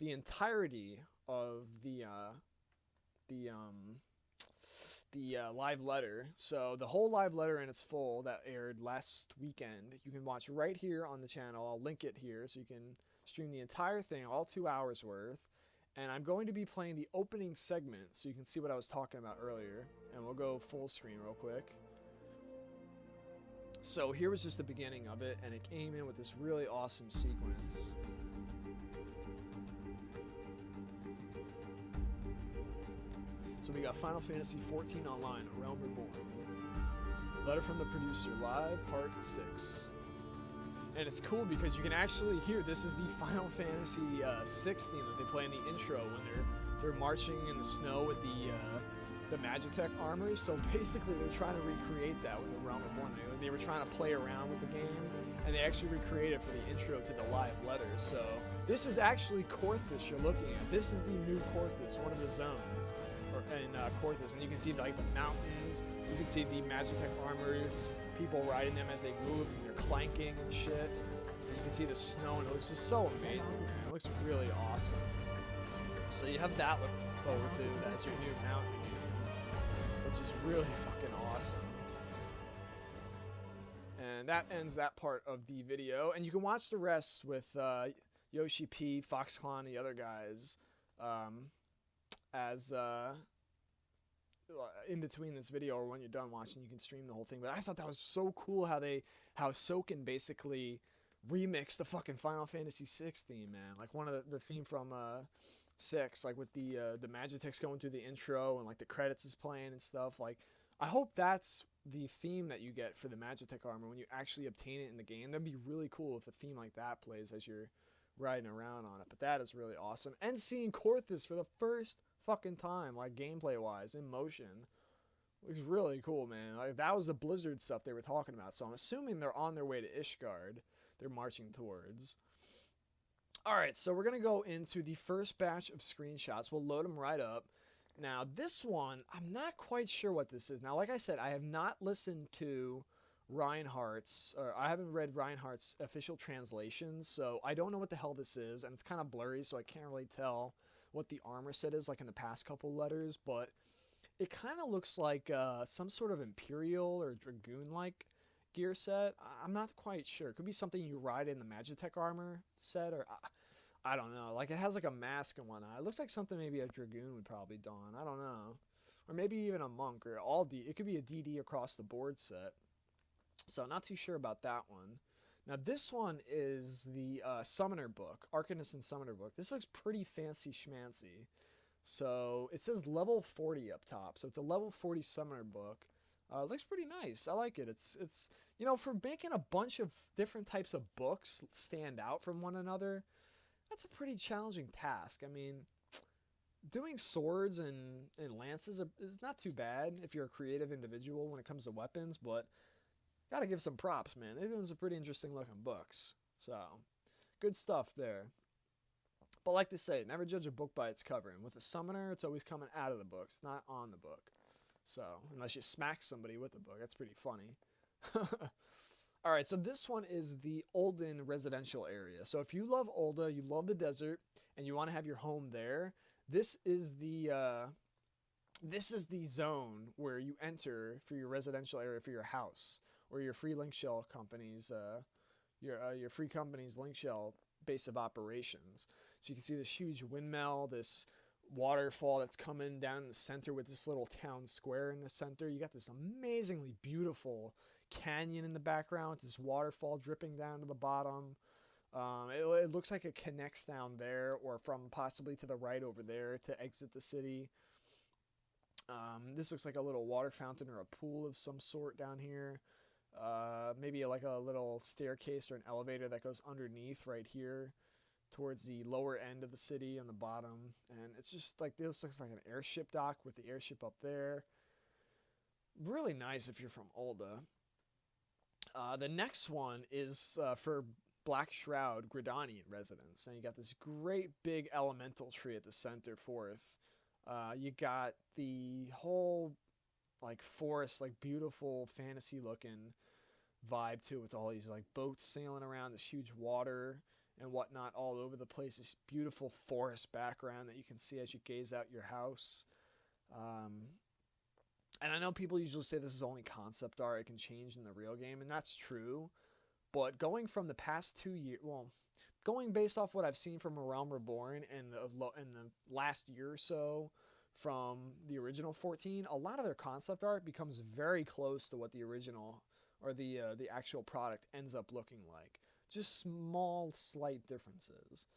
entirety of the live letter. So the whole live letter in its full that aired last weekend, you can watch right here on the channel. I'll link it here so you can stream the entire thing, all 2 hours worth. And I'm going to be playing the opening segment so you can see what I was talking about earlier. And we'll go full screen real quick. So here was just the beginning of it, and it came in with this really awesome sequence. So we got Final Fantasy XIV Online, A Realm Reborn. Letter from the Producer, Live, Part 6. And it's cool because you can actually hear, this is the Final Fantasy VI theme that they play in the intro when they're marching in the snow with the Magitek armor. So basically they're trying to recreate that with A Realm Reborn. They were trying to play around with the game, and they actually recreated it for the intro to the live letters. So this is actually Korthus you're looking at. This is the new Korthus, one of the zones in Korthus, and you can see like the mountains, you can see the Magitek armors, people riding them as they move, and they're clanking and shit, and you can see the snow, and it looks just so amazing, man. It looks really awesome. So you have that look forward to, that's your new mountain, which is really fucking awesome. And that ends that part of the video, and you can watch the rest with Yoshi P, Foxclon, and the other guys, as in between this video, or when you're done watching, you can stream the whole thing. But I thought that was so cool how Soken basically remixed the fucking Final Fantasy VI theme, man. Like one of the theme from 6, like with the Magitek's going through the intro and like the credits is playing and stuff. Like I hope that's the theme that you get for the Magitek armor when you actually obtain it in the game. That'd be really cool if a theme like that plays as you're riding around on it. But that is really awesome. And seeing Korthus for the first fucking time, like gameplay wise, in motion, looks really cool, man. Like that was the Blizzard stuff they were talking about. So I'm assuming they're on their way to Ishgard. They're marching towards. Alright, so we're gonna go into the first batch of screenshots. We'll load them right up. Now this one, I'm not quite sure what this is. Now like I said, I have not listened to Reinhardt's, or I haven't read Reinhardt's official translations, so I don't know what the hell this is, and it's kind of blurry, so I can't really tell what the armor set is like in the past couple letters, but it kind of looks like some sort of Imperial or Dragoon-like gear set. I'm not quite sure. It could be something you ride in the Magitek armor set, or I don't know. Like it has like a mask and whatnot. It looks like something maybe a Dragoon would probably don. I don't know. Or maybe even a monk, or all D. It could be a DD across the board set. So not too sure about that one. Now this one is the Summoner book, Arcanist and Summoner book. This looks pretty fancy schmancy. So it says level 40 up top. So it's a level 40 Summoner book. It looks pretty nice. I like it. It's you know, for making a bunch of different types of books stand out from one another, that's a pretty challenging task. I mean, doing swords and lances is not too bad if you're a creative individual when it comes to weapons, but gotta give some props, man. They're doing some pretty interesting looking books. So, good stuff there. But like to say, never judge a book by its cover. And with a summoner, it's always coming out of the book. It's not on the book. So, unless you smack somebody with the book, that's pretty funny. Alright, so this one is the Ul'dah residential area. So if you love Ul'dah, you love the desert, and you want to have your home there, this is the zone where you enter for your residential area for your house, or your free link shell companies, your free company's link shell base of operations. So you can see this huge windmill, this waterfall that's coming down in the center with this little town square in the center. You got this amazingly beautiful canyon in the background with this waterfall dripping down to the bottom. It looks like it connects down there, or from possibly to the right over there to exit the city. This looks like a little water fountain or a pool of some sort down here. Maybe like a little staircase or an elevator that goes underneath right here towards the lower end of the city on the bottom. And it's just like, this looks like an airship dock with the airship up there. Really nice if you're from Ul'dah. The next one is for Black Shroud Gridanian residents, and you got this great big elemental tree at the center fourth. You got the whole like forest, like beautiful fantasy looking vibe to it, with all these like boats sailing around, this huge water and whatnot all over the place. This beautiful forest background that you can see as you gaze out your house. And I know people usually say this is only concept art, it can change in the real game, and that's true. But going from the past 2 years, well, going based off what I've seen from A Realm Reborn and the last year or so from the original 14, a lot of their concept art becomes very close to what the original or the actual product ends up looking like. Just small, slight differences,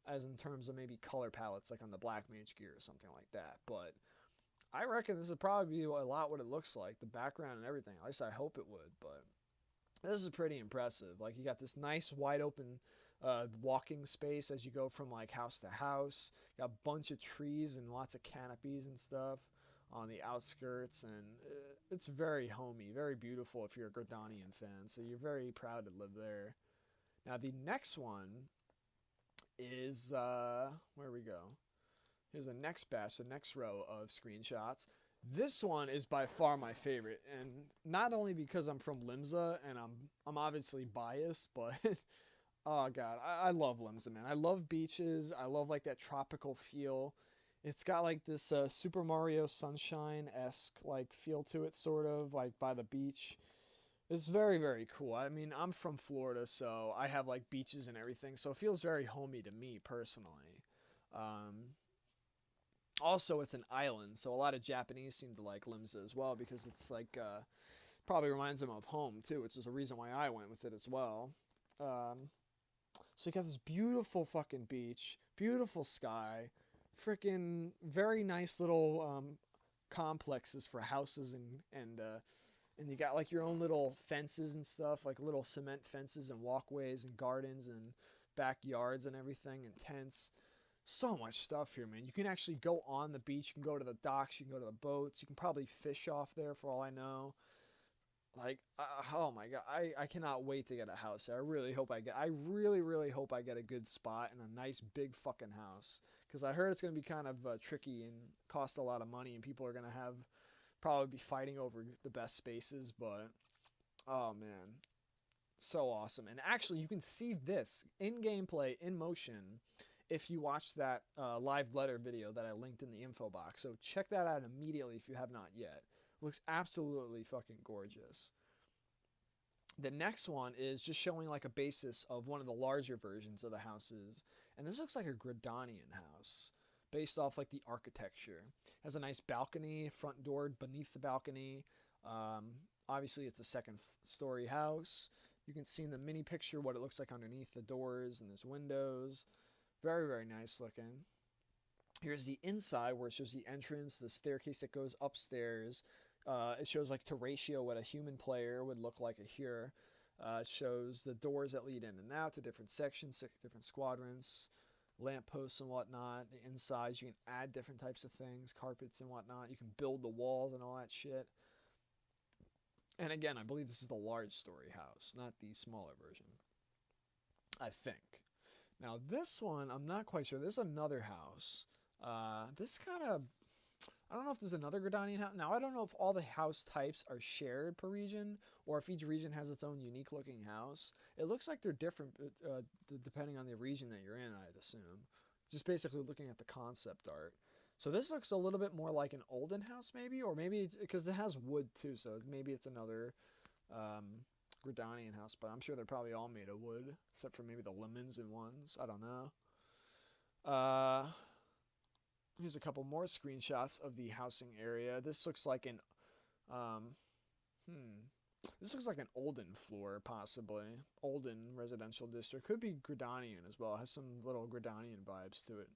as in terms of maybe color palettes, like on the Black Mage gear or something like that. But I reckon this would probably be a lot what it looks like, the background and everything. At least I hope it would, but this is pretty impressive. Like, you got this nice wide open walking space as you go from like house to house. You got a bunch of trees and lots of canopies and stuff on the outskirts, and it's very homey, very beautiful if you're a Gridanian fan, so you're very proud to live there. Now the next one is, where we go? Here's the next batch, the next row of screenshots. This one is by far my favorite, and not only because I'm from Limsa and I'm obviously biased, but oh god, I love Limsa, man. I love beaches. I love like that tropical feel. It's got like this Super Mario Sunshine-esque like feel to it, sort of like by the beach. It's very, very cool. I mean, I'm from Florida, so I have like beaches and everything, so it feels very homey to me personally. Also, it's an island, so a lot of Japanese seem to like Limsa as well, because it's like, probably reminds them of home too, which is a reason why I went with it as well. So you got this beautiful fucking beach, beautiful sky, freaking very nice little complexes for houses, and you got like your own little fences and stuff, like little cement fences and walkways and gardens and backyards and everything and tents. So much stuff here, man. You can actually go on the beach, you can go to the docks, you can go to the boats, you can probably fish off there for all I know. Like, oh my god, I cannot wait to get a house there. I really hope I really, really hope I get a good spot and a nice big fucking house. Because I heard it's going to be kind of tricky and cost a lot of money, and people are going to probably be fighting over the best spaces, but, oh man, so awesome. And actually, you can see this in gameplay, in motion, if you watch that live letter video that I linked in the info box. So check that out immediately if you have not yet. It looks absolutely fucking gorgeous. The next one is just showing like a basis of one of the larger versions of the houses. And this looks like a Gridanian house based off like the architecture. It has a nice balcony, front door beneath the balcony. Obviously, it's a second-story house. You can see in the mini picture what it looks like underneath the doors, and there's windows. Very, very nice looking. Here's the inside where it shows the entrance, the staircase that goes upstairs. It shows like to ratio what a human player would look like here. It shows the doors that lead in and out to different sections, different squadrons, lampposts and whatnot. The insides, you can add different types of things, carpets and whatnot. You can build the walls and all that shit. And again, I believe this is the large story house, not the smaller version. I think. Now this one, I'm not quite sure. There's another house. This kind of, I don't know if there's another Gridanian house. Now I don't know if all the house types are shared per region, or if each region has its own unique looking house. It looks like they're different depending on the region that you're in, I'd assume. Just basically looking at the concept art. So this looks a little bit more like an olden house maybe, or maybe it's because it has wood too, so maybe it's another Gridanian house, but I'm sure they're probably all made of wood, except for maybe the Leonesaurus ones. I don't know. Here's a couple more screenshots of the housing area. This looks like an this looks like an olden floor, possibly. Olden residential district. Could be Gridanian as well. It has some little Gridanian vibes to it,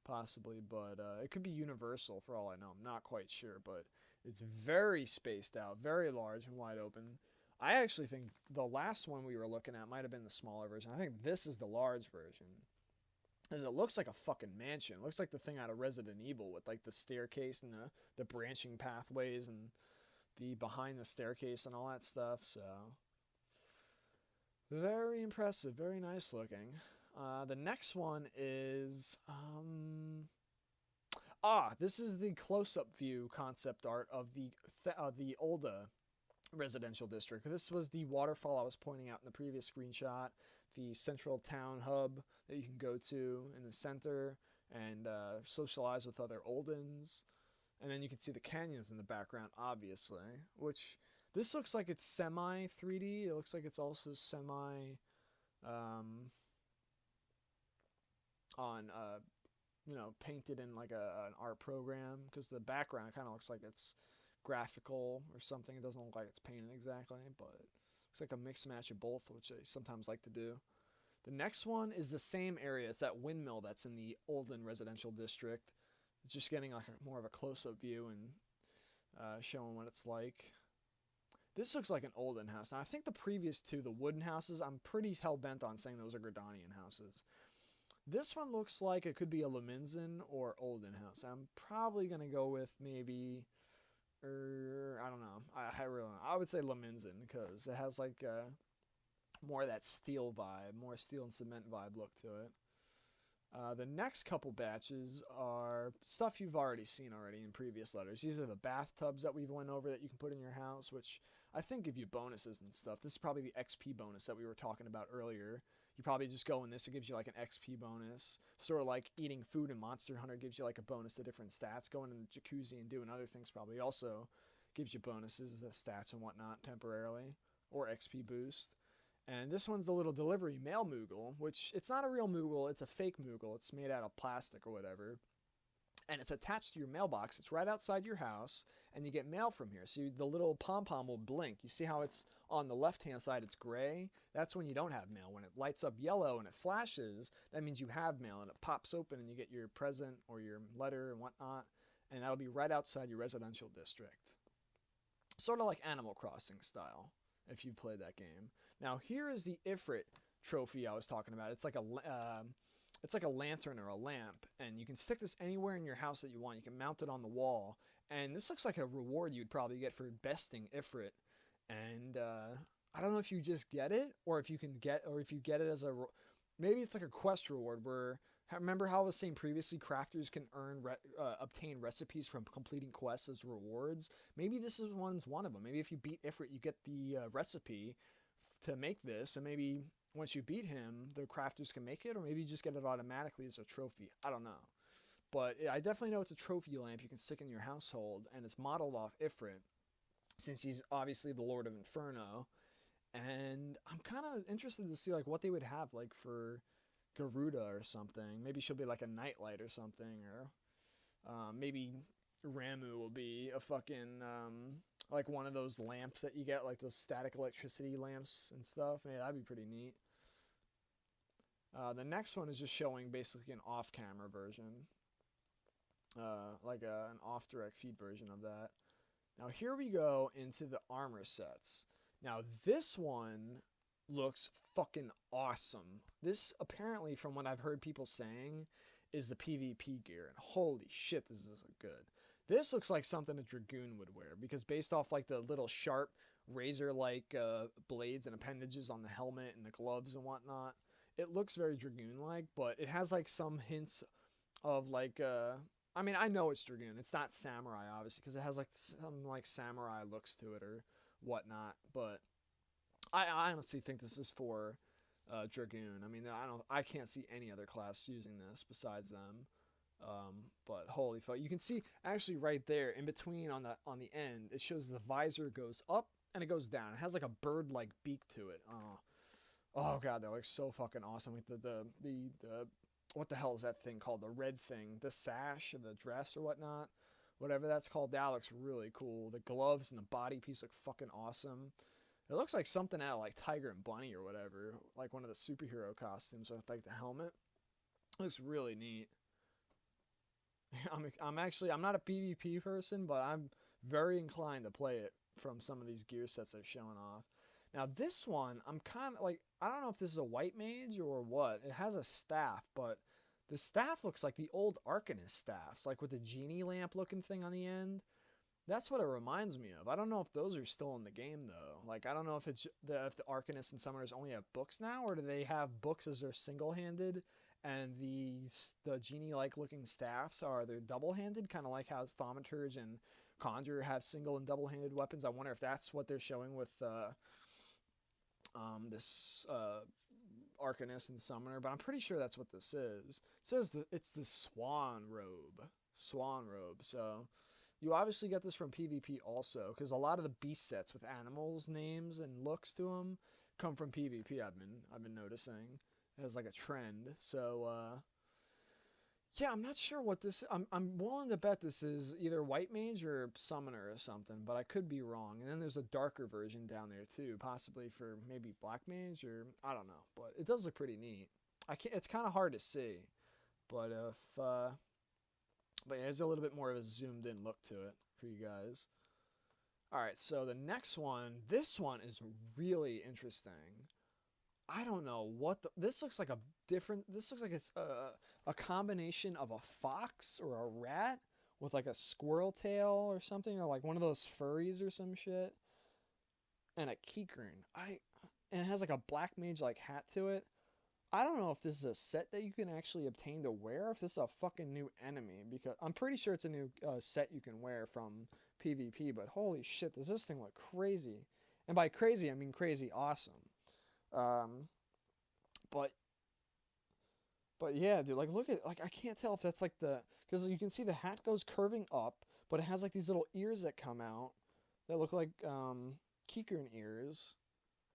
possibly, but it could be universal for all I know. I'm not quite sure, but it's very spaced out, very large and wide open. I actually think the last one we were looking at might have been the smaller version. I think this is the large version. Because it looks like a fucking mansion. It looks like the thing out of Resident Evil with like the staircase and the branching pathways and the behind the staircase and all that stuff. So very impressive, very nice looking. The next one is this is the close-up view concept art of the ul'dah residential district. This was the waterfall I was pointing out in the previous screenshot, the central town hub that you can go to in the center and socialize with other Oldens. And then you can see the canyons in the background, obviously, which this looks like it's semi 3D. It looks like it's also semi painted in like an art program, because the background kind of looks like it's graphical or something. It doesn't look like it's painted exactly, but it looks like a mix match of both, which I sometimes like to do. The next one is the same area. It's that windmill that's in the Olden residential district. It's just getting like more of a close-up view and showing what it's like. This looks like an Olden house. Now I think the previous two, the wooden houses, I'm pretty hell-bent on saying those are Gridanian houses. This one looks like it could be a Leonesaurus or Olden house. I'm probably going to go with maybe, I don't know. I really don't know. I would say Leonesaurus because it has like more of that steel vibe, more steel and cement vibe look to it. The next couple batches are stuff you've already seen already in previous letters. These are the bathtubs that we've went over that you can put in your house, which I think give you bonuses and stuff. This is probably the XP bonus that we were talking about earlier. You probably just go in this, it gives you like an XP bonus. Sort of like eating food in Monster Hunter gives you like a bonus to different stats. Going in the jacuzzi and doing other things probably also gives you bonuses, the stats and whatnot temporarily, or XP boost. And this one's the little delivery mail Moogle, which it's not a real Moogle, it's a fake Moogle. It's made out of plastic or whatever. And it's attached to your mailbox. It's right outside your house, and you get mail from here. So the little pom-pom will blink. You see how it's on the left-hand side, it's gray? That's when you don't have mail. When it lights up yellow and it flashes, that means you have mail, and it pops open, and you get your present or your letter and whatnot. And that'll be right outside your residential district. Sort of like Animal Crossing style, if you've played that game. Now, here is the Ifrit trophy I was talking about. It's like a lantern or a lamp, and you can stick this anywhere in your house that you want. You can mount it on the wall, and this looks like a reward you'd probably get for besting Ifrit. And I don't know if you just get it, or if you get it as a, maybe it's like a quest reward where, remember how I was saying previously, crafters can obtain recipes from completing quests as rewards? Maybe this is one of them. Maybe if you beat Ifrit, you get the recipe to make this, and maybe once you beat him, the crafters can make it, or maybe you just get it automatically as a trophy. I don't know. But I definitely know it's a trophy lamp you can stick in your household, and it's modeled off Ifrit, since he's obviously the Lord of Inferno. And I'm kind of interested to see like what they would have like for Garuda or something. Maybe she'll be like a nightlight or something, or maybe Ramu will be a fucking like one of those lamps that you get, like those static electricity lamps and stuff. Yeah, that'd be pretty neat. The next one is just showing basically an off-camera version, like an off-direct feed version of that. Now here we go into the armor sets. Now this one looks fucking awesome. This, apparently, from what I've heard people saying, is the PvP gear, and holy shit, this is good. This looks like something a Dragoon would wear, because based off like the little sharp razor-like blades and appendages on the helmet and the gloves and whatnot, it looks very Dragoon-like, but it has like some hints of like, I mean, I know it's Dragoon. It's not samurai, obviously, because it has like some like samurai looks to it or whatnot, but I honestly think this is for Dragoon. I mean, I can't see any other class using this besides them. But holy fuck, you can see actually right there in between on the end, it shows the visor goes up and it goes down. It has like a bird-like beak to it. Oh god, that looks so fucking awesome. Like the what the hell is that thing called? The red thing, the sash or the dress or whatnot, whatever that's called. That looks really cool. The gloves and the body piece look fucking awesome. It looks like something out of like Tiger and Bunny or whatever, like one of the superhero costumes with like the helmet. It looks really neat. I'm not a PvP person, but I'm very inclined to play it from some of these gear sets they're showing off. Now this one, I'm kind of like, I don't know if this is a white mage or what. It has a staff, but the staff looks like the old Arcanist staffs, like with the genie lamp looking thing on the end. That's what it reminds me of. I don't know if those are still in the game though. Like, I don't know if it's if the Arcanists and Summoners only have books now, or do they have books as their single-handed, and the genie-like looking staffs are they're double-handed, kind of like how Thaumaturge and Conjurer have single and double-handed weapons. I wonder if that's what they're showing with this Arcanist and Summoner, but I'm pretty sure that's what this is. It says it's the Swan Robe. Swan Robe, so you obviously get this from PvP also, because a lot of the beast sets with animals' names and looks to them come from PvP. I've been noticing as like a trend. So yeah, I'm not sure what this. I'm willing to bet this is either White Mage or Summoner or something, but I could be wrong. And then there's a darker version down there too, possibly for maybe Black Mage or I don't know. But it does look pretty neat. It's kind of hard to see, but but yeah, there's a little bit more of a zoomed in look to it for you guys. Alright, so the next one, this one is really interesting. I don't know what this looks like this looks like it's a combination of a fox or a rat with like a squirrel tail or something, or like one of those furries or some shit. And a Keycrane. And it has like a black mage like hat to it. I don't know if this is a set that you can actually obtain to wear, if this is a fucking new enemy, because I'm pretty sure it's a new set you can wear from PvP, but holy shit, does this thing look crazy. And by crazy, I mean crazy awesome. But yeah, dude, like look at, like I can't tell if that's like because you can see the hat goes curving up, but it has like these little ears that come out that look like Keycrane ears.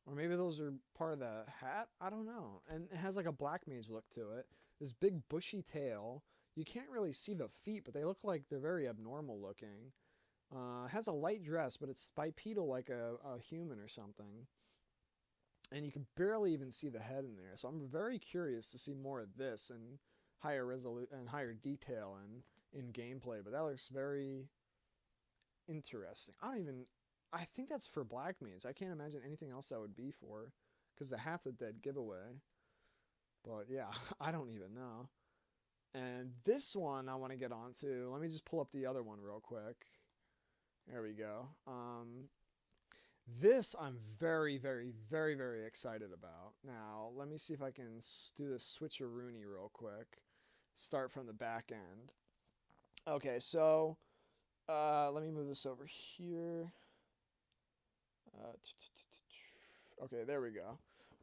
Or maybe those are part of the hat? I don't know. And it has like a black mage look to it. This big bushy tail. You can't really see the feet, but they look like they're very abnormal looking. It has a light dress, but it's bipedal like a human or something. And you can barely even see the head in there. So I'm very curious to see more of this and higher resolution and higher detail in gameplay. But that looks very interesting. I think that's for Black Mage. I can't imagine anything else that would be for, because the hat's a dead giveaway. But yeah, I don't even know. And this one I want to get onto. Let me just pull up the other one real quick. There we go. This I'm very, very, very, very excited about. Now, let me see if I can do this switcheroony real quick. Start from the back end. Okay, so let me move this over here. Okay, there we go.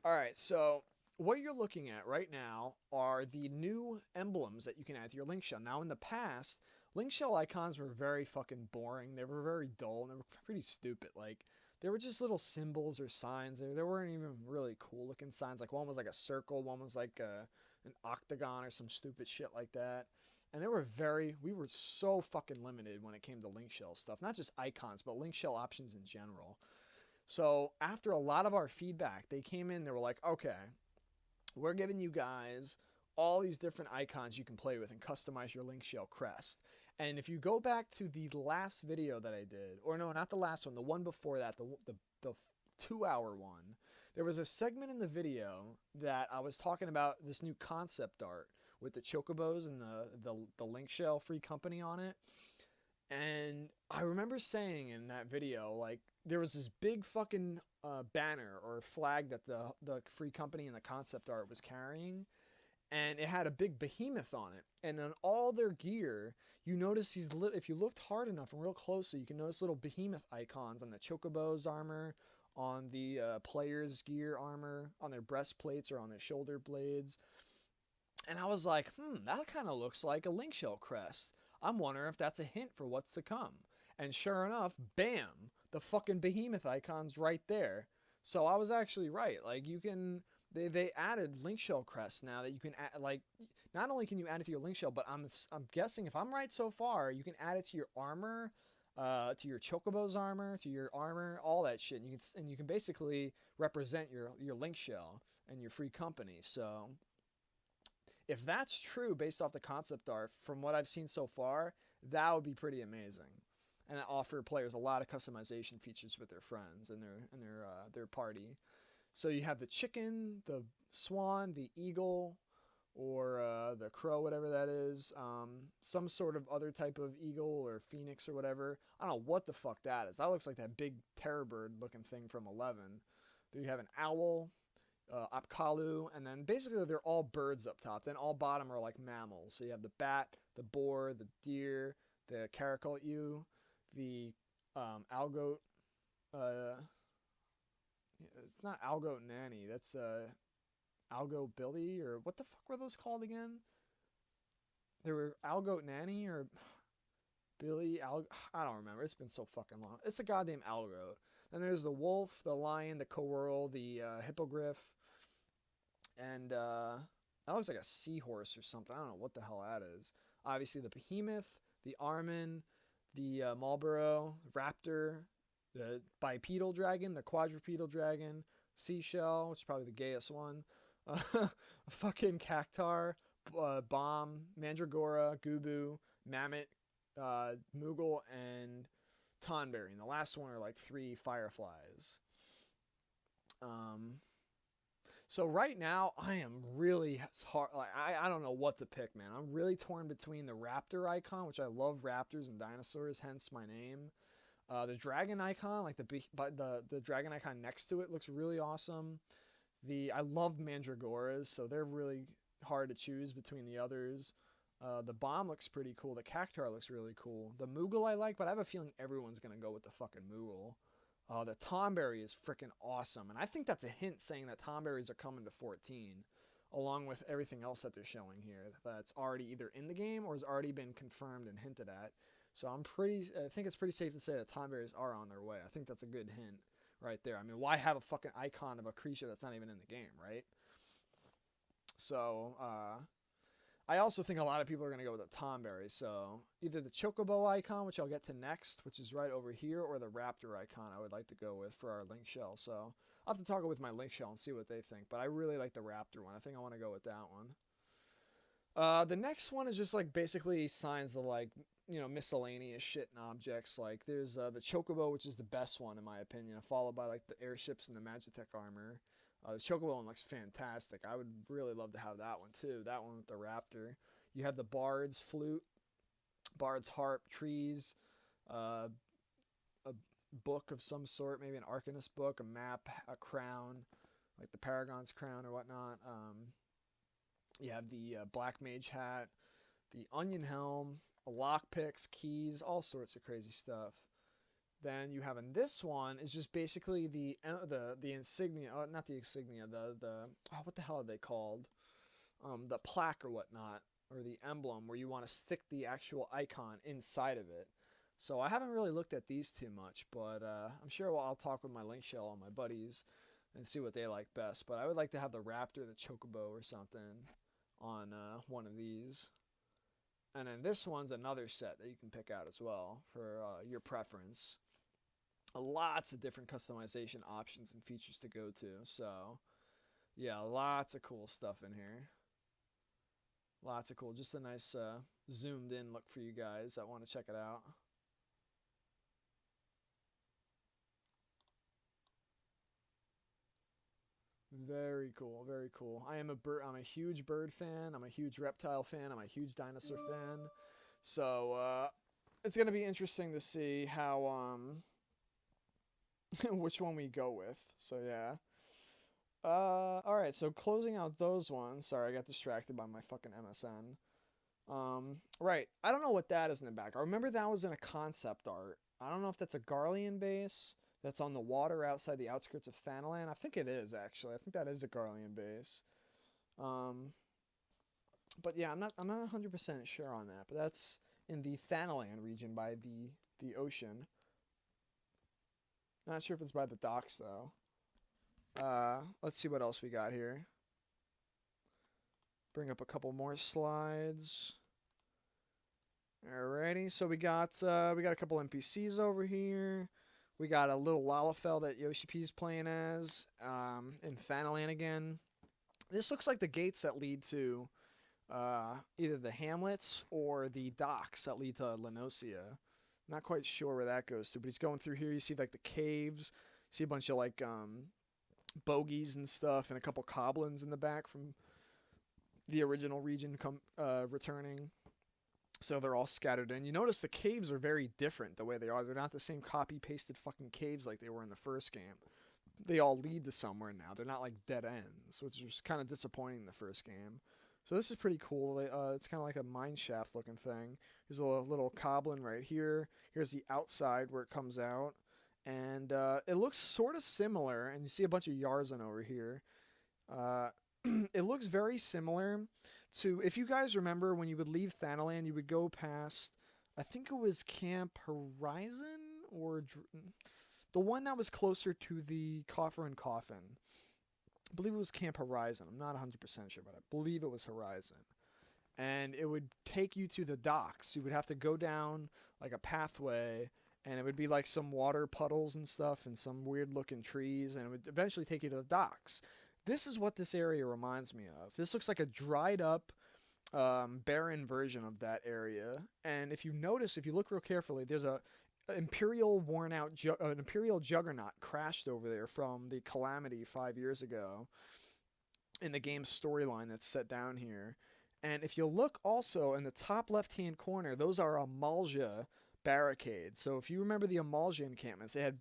All right, so what you're looking at right now are the new emblems that you can add to your link shell. Now, in the past, link shell icons were very fucking boring. They were very dull, and they were pretty stupid. Like, they were just little symbols or signs. There weren't even really cool looking signs. Like, one was like a circle, one was like an octagon or some stupid shit like that. And we were so fucking limited when it came to link shell stuff. Not just icons, but link shell options in general. So after a lot of our feedback, they came in, they were like, okay, we're giving you guys all these different icons you can play with and customize your link shell crest. And if you go back to the last video that I did, or no, not the last one, the one before that, the 2-hour one, there was a segment in the video that I was talking about this new concept art with the chocobos and the link shell free company on it. And I remember saying in that video, like, there was this big fucking banner or flag that the free company and the concept art was carrying, and it had a big behemoth on it. And on all their gear, you notice if you looked hard enough and real closely, you can notice little behemoth icons on the chocobo's armor, on the player's gear armor, on their breastplates or on their shoulder blades. And I was like, that kind of looks like a link shell crest. I'm wondering if that's a hint for what's to come. And sure enough, bam, the fucking behemoth icon's right there. So I was actually right. Like, you can, they added link shell crests now that you can add, like, not only can you add it to your link shell, but I'm guessing, if I'm right so far, you can add it to your armor, to your chocobo's armor, to your armor, all that shit. And you can basically represent your link shell and your free company. So if that's true based off the concept art, from what I've seen so far, that would be pretty amazing, and it offer players a lot of customization features with their friends and their party. So you have the chicken, the swan, the eagle, or the crow, whatever that is, some sort of other type of eagle or phoenix or whatever. I don't know what the fuck that is. That looks like that big terror bird looking thing from 11. Then you have an owl, apkalu, and then basically they're all birds up top. Then all bottom are like mammals. So you have the bat, the boar, the deer, the caracal-ewe, the algoat. It's not algoat nanny. That's algo Billy, or what the fuck were those called again? They were algoat nanny or Billy I don't remember. It's been so fucking long. It's a goddamn algoat. Then there's the wolf, the lion, the coral, the hippogriff, and that looks like a seahorse or something. I don't know what the hell that is. Obviously the behemoth, the Armin, the Marlboro, raptor, the bipedal dragon, the quadrupedal dragon, seashell, which is probably the gayest one, fucking cactar, bomb, mandragora, gubu, mammoth, moogle, and tonberry. And the last one are like 3 fireflies. So right now I am really hard. Like, I don't know what to pick, man. I'm really torn between the raptor icon, which I love raptors and dinosaurs, hence my name. The dragon icon, like the dragon icon next to it, looks really awesome. I love mandragoras, so they're really hard to choose between the others. The bomb looks pretty cool. The cactar looks really cool. The moogle I like, but I have a feeling everyone's gonna go with the fucking moogle. The tonberry is freaking awesome, and I think that's a hint saying that tonberries are coming to 14, along with everything else that they're showing here that's already either in the game or has already been confirmed and hinted at. So I think it's pretty safe to say that tonberries are on their way. I think that's a good hint right there. I mean, why have a fucking icon of a creature that's not even in the game, right? So, I also think a lot of people are going to go with the tonberry. So either the chocobo icon, which I'll get to next, which is right over here, or the raptor icon I would like to go with for our link shell. So I'll have to talk with my link shell and see what they think. But I really like the raptor one. I think I want to go with that one. The next one is just like basically signs of like, you know, miscellaneous shit and objects. Like there's the chocobo, which is the best one in my opinion, followed by like the airships and the Magitek armor. The chocobo one looks fantastic. I would really love to have that one too. That one with the raptor. You have the bard's flute, bard's harp, trees, a book of some sort, maybe an arcanist book, a map, a crown, like the Paragon's crown or whatnot. You have the black mage hat, the onion helm, lockpicks, keys, all sorts of crazy stuff. Then you have in this one is just basically the insignia, not the insignia, what the hell are they called? The plaque or whatnot, or the emblem where you want to stick the actual icon inside of it. So I haven't really looked at these too much, but I'm sure I'll talk with my link shell and my buddies and see what they like best. But I would like to have the raptor, the chocobo, or something on one of these. And then this one's another set that you can pick out as well for your preference. Lots of different customization options and features to go to. So, yeah, lots of cool stuff in here. Lots of cool. Just a nice zoomed in look for you guys that want to check it out. Very cool, very cool. I'm a huge bird fan. I'm a huge reptile fan. I'm a huge dinosaur fan. So it's gonna be interesting to see how which one we go with. So yeah. All right. So closing out those ones. Sorry, I got distracted by my fucking MSN. Right. I don't know what that is in the back. I remember that was in a concept art. I don't know if that's a Garlean base that's on the water outside the outskirts of Thanalan. I think it is, actually. I think that is a Garlean base. But yeah, I'm not 100% sure on that. But that's in the Thanalan region by the ocean. Not sure if it's by the docks, though. Let's see what else we got here. Bring up a couple more slides. Alrighty, so we got a couple NPCs over here. We got a little Lalafell that Yoshi P's playing as in Thanalan again. This looks like the gates that lead to either the hamlets or the docks that lead to Leonesaurus. Not quite sure where that goes to, but he's going through here. You see like the caves. You see a bunch of like bogies and stuff, and a couple goblins in the back from the original region returning. So they're all scattered in. You notice the caves are very different the way they are. They're not the same copy-pasted fucking caves like they were in the first game. They all lead to somewhere now. They're not like dead ends, which is kind of disappointing in the first game. So this is pretty cool. It's kind of like a mine shaft looking thing. There's a little goblin right here. Here's the outside where it comes out. And it looks sort of similar. And you see a bunch of Yarzan over here. It looks very similar to, if you guys remember, when you would leave Thanalan, you would go past, I think it was Camp Horizon, or the one that was closer to the Coffer and Coffin. I believe it was Camp Horizon. I'm not 100% sure, but I believe it was Horizon. And it would take you to the docks. You would have to go down like a pathway, and it would be like some water puddles and stuff and some weird looking trees, and it would eventually take you to the docks. This is what this area reminds me of. This looks like a dried up, barren version of that area. And if you notice, if you look real carefully, there's an Imperial Juggernaut crashed over there from the Calamity 5 years ago in the game's storyline that's set down here. And if you look also in the top left-hand corner, those are amal'jaa barricades. So if you remember the amal'jaa encampments, they had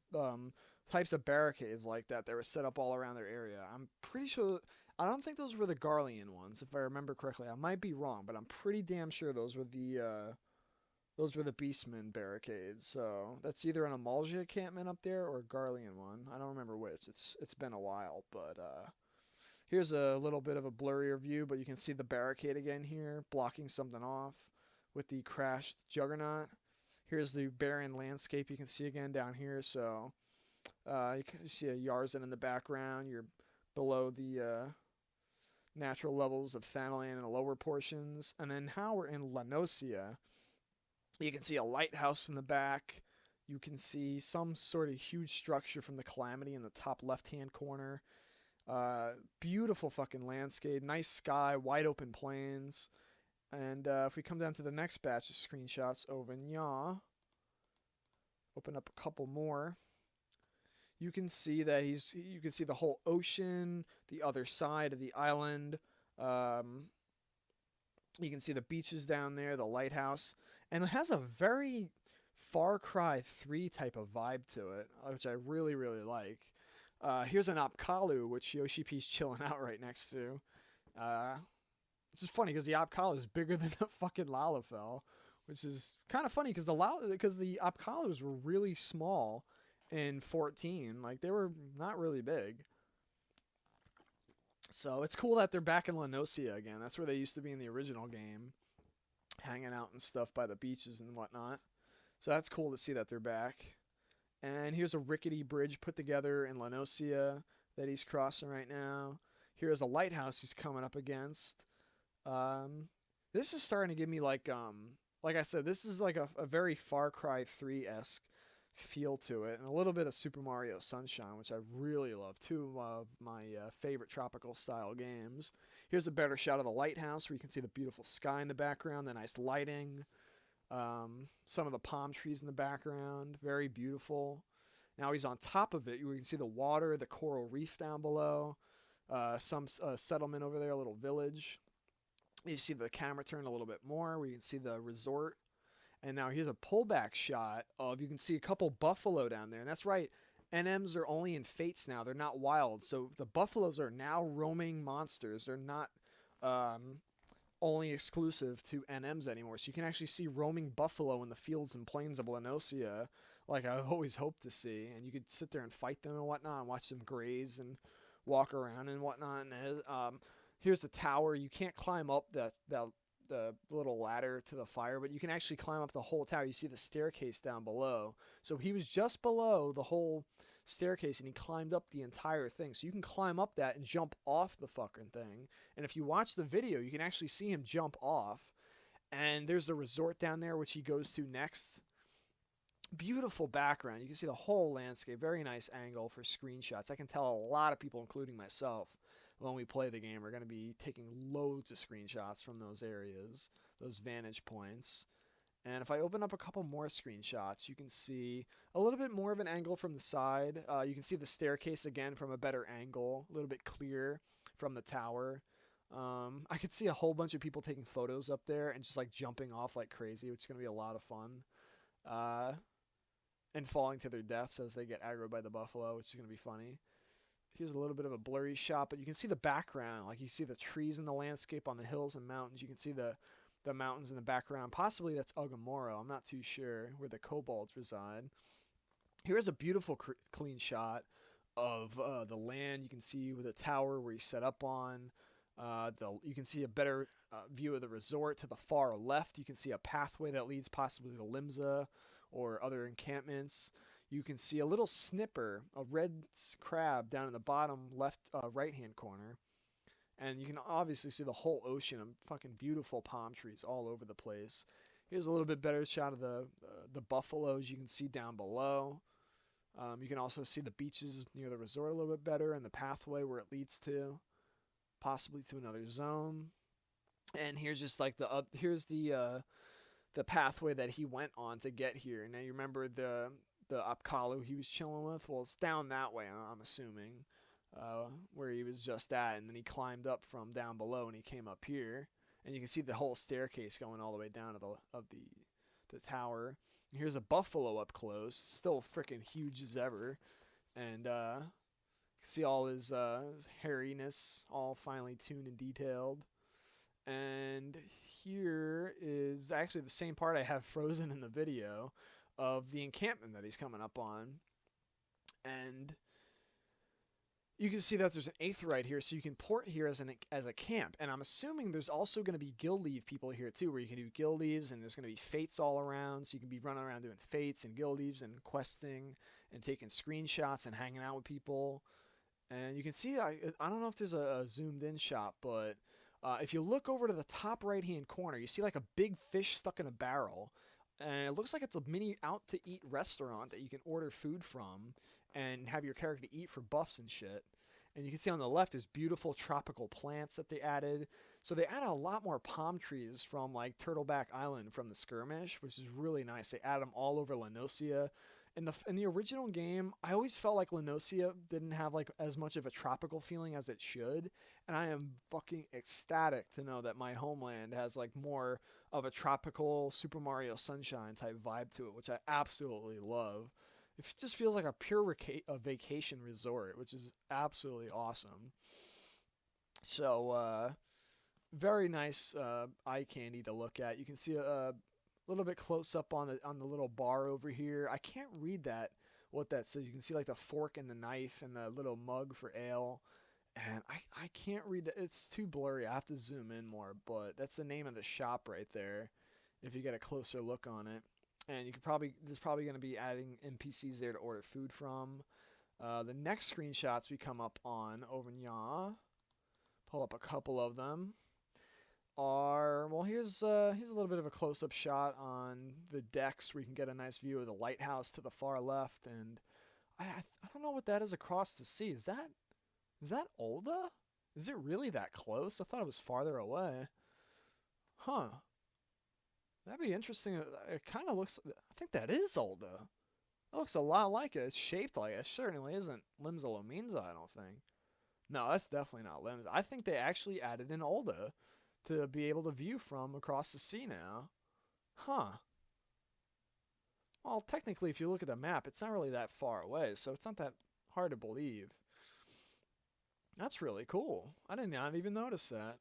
types of barricades like that were set up all around their area. I'm pretty sure, I don't think those were the Garlean ones, if I remember correctly. I might be wrong, but I'm pretty damn sure those were the Beastmen barricades. So that's either an amal'jaa encampment up there or a Garlean one. I don't remember which. It's been a while, but here's a little bit of a blurrier view, but you can see the barricade again here, blocking something off with the crashed Juggernaut. Here's the barren landscape you can see again down here. So you can see a Yarzan in the background. You're below the natural levels of Thanalan in the lower portions. And then now we're in Leonesaurus. You can see a lighthouse in the back. You can see some sort of huge structure from the Calamity in the top left-hand corner. Beautiful fucking landscape. Nice sky, wide open plains. And if we come down to the next batch of screenshots over here, open up a couple more. You can see that you can see the whole ocean, the other side of the island. You can see the beaches down there, the lighthouse, and it has a very Far Cry 3 type of vibe to it, which I really, really like. Here's an Apkalu, which Yoshi P's chilling out right next to. It's just funny because the Apkalu is bigger than the fucking Lalafell, which is kind of funny because the Apkalus were really small in 14. Like, they were not really big. So it's cool that they're back in Leonesaurus again. That's where they used to be in the original game, hanging out and stuff by the beaches and whatnot. So that's cool to see that they're back. And here's a rickety bridge put together in Leonesaurus that he's crossing right now. Here's a lighthouse he's coming up against. This is starting to give me like I said, this is like a very Far Cry 3-esque feel to it, and a little bit of Super Mario Sunshine, which I really love. Two of my favorite tropical style games. Here's a better shot of the lighthouse where you can see the beautiful sky in the background, the nice lighting, some of the palm trees in the background, very beautiful. Now he's on top of it. You can see the water, the coral reef down below, some settlement over there, a little village. You see the camera turn a little bit more where you can see the resort. And now here's a pullback shot of, you can see a couple buffalo down there. And that's right, NMs are only in fates now. They're not wild. So the buffaloes are now roaming monsters. They're not only exclusive to NMs anymore. So you can actually see roaming buffalo in the fields and plains of Leonesaurus, like I've always hoped to see. And you could sit there and fight them and whatnot and watch them graze and walk around and whatnot. And here's the tower. You can't climb up the little ladder to the fire, but you can actually climb up the whole tower. You see the staircase down below. So he was just below the whole staircase and he climbed up the entire thing. So you can climb up that and jump off the fucking thing. And if you watch the video, you can actually see him jump off. And there's the resort down there, which he goes to next. Beautiful background. You can see the whole landscape. Very nice angle for screenshots. I can tell a lot of people, including myself, when we play the game, are going to be taking loads of screenshots from those areas, those vantage points. And if I open up a couple more screenshots, you can see a little bit more of an angle from the side. You can see the staircase again from a better angle, a little bit clearer from the tower. I could see a whole bunch of people taking photos up there and just like jumping off like crazy, which is going to be a lot of fun. And falling to their deaths as they get aggroed by the buffalo, which is going to be funny. Here's a little bit of a blurry shot, but you can see the background. Like you see the trees in the landscape on the hills and mountains. You can see the mountains in the background. Possibly that's Agamoro. I'm not too sure where the kobolds reside. Here's a beautiful clean shot of the land. You can see with the tower where you set up on. You can see a better view of the resort to the far left. You can see a pathway that leads possibly to ul'dah or other encampments. You can see a little snipper, a red crab down in the bottom left right hand corner. And you can obviously see the whole ocean of fucking beautiful palm trees all over the place. Here's a little bit better shot of the buffaloes you can see down below. You can also see the beaches near the resort a little bit better and the pathway where it leads to, possibly to another zone. And here's just like here's the pathway that he went on to get here. Now you remember the Apkalu he was chilling with? Well, it's down that way, I'm assuming, where he was just at, and then he climbed up from down below and he came up here, and you can see the whole staircase going all the way down to the tower. And here's a buffalo up close, still freaking huge as ever, and you can see all his hairiness all finely tuned and detailed. And here is actually the same part I have frozen in the video of the encampment that he's coming up on. And you can see that there's an eighth right here, so you can port here as a camp. And I'm assuming there's also going to be guild leave people here too, where you can do guild leaves, and there's going to be fates all around, so you can be running around doing fates and guild leaves and questing and taking screenshots and hanging out with people. And you can see, I don't know if there's a zoomed in shot, but if you look over to the top right hand corner, you see like a big fish stuck in a barrel. And it looks like it's a mini out-to-eat restaurant that you can order food from and have your character eat for buffs and shit. And you can see on the left there's beautiful tropical plants that they added. So they added a lot more palm trees from like Turtleback Island from the skirmish, which is really nice. They added them all over Leonesaurus. In the original game, I always felt like Leonesaurus didn't have like as much of a tropical feeling as it should, and I am fucking ecstatic to know that my homeland has like more of a tropical Super Mario Sunshine type vibe to it, which I absolutely love. It just feels like a pure vacation resort, which is absolutely awesome. So, very nice eye candy to look at. You can see a little bit close up on the little bar over here. I can't read what that says. You can see like the fork and the knife and the little mug for ale. And I can't read that. It's too blurry. I have to zoom in more, but that's the name of the shop right there if you get a closer look on it. And there's probably going to be adding NPCs there to order food from. The next screenshots we come up on over here. Pull up a couple of them. are, well, here's a little bit of a close-up shot on the decks where you can get a nice view of the lighthouse to the far left, and I don't know what that is across the sea. Is that ul'dah? Is it really that close? I thought it was farther away. Huh. That'd be interesting. It kind of looks, I think that is ul'dah. It looks a lot like it. It's shaped like it. It certainly isn't limbs of Leomeanza, I don't think. No, that's definitely not limbs. I think they actually added in ul'dah to be able to view from across the sea now. Huh. Well, technically, if you look at the map, it's not really that far away, so it's not that hard to believe. That's really cool. I did not even notice that.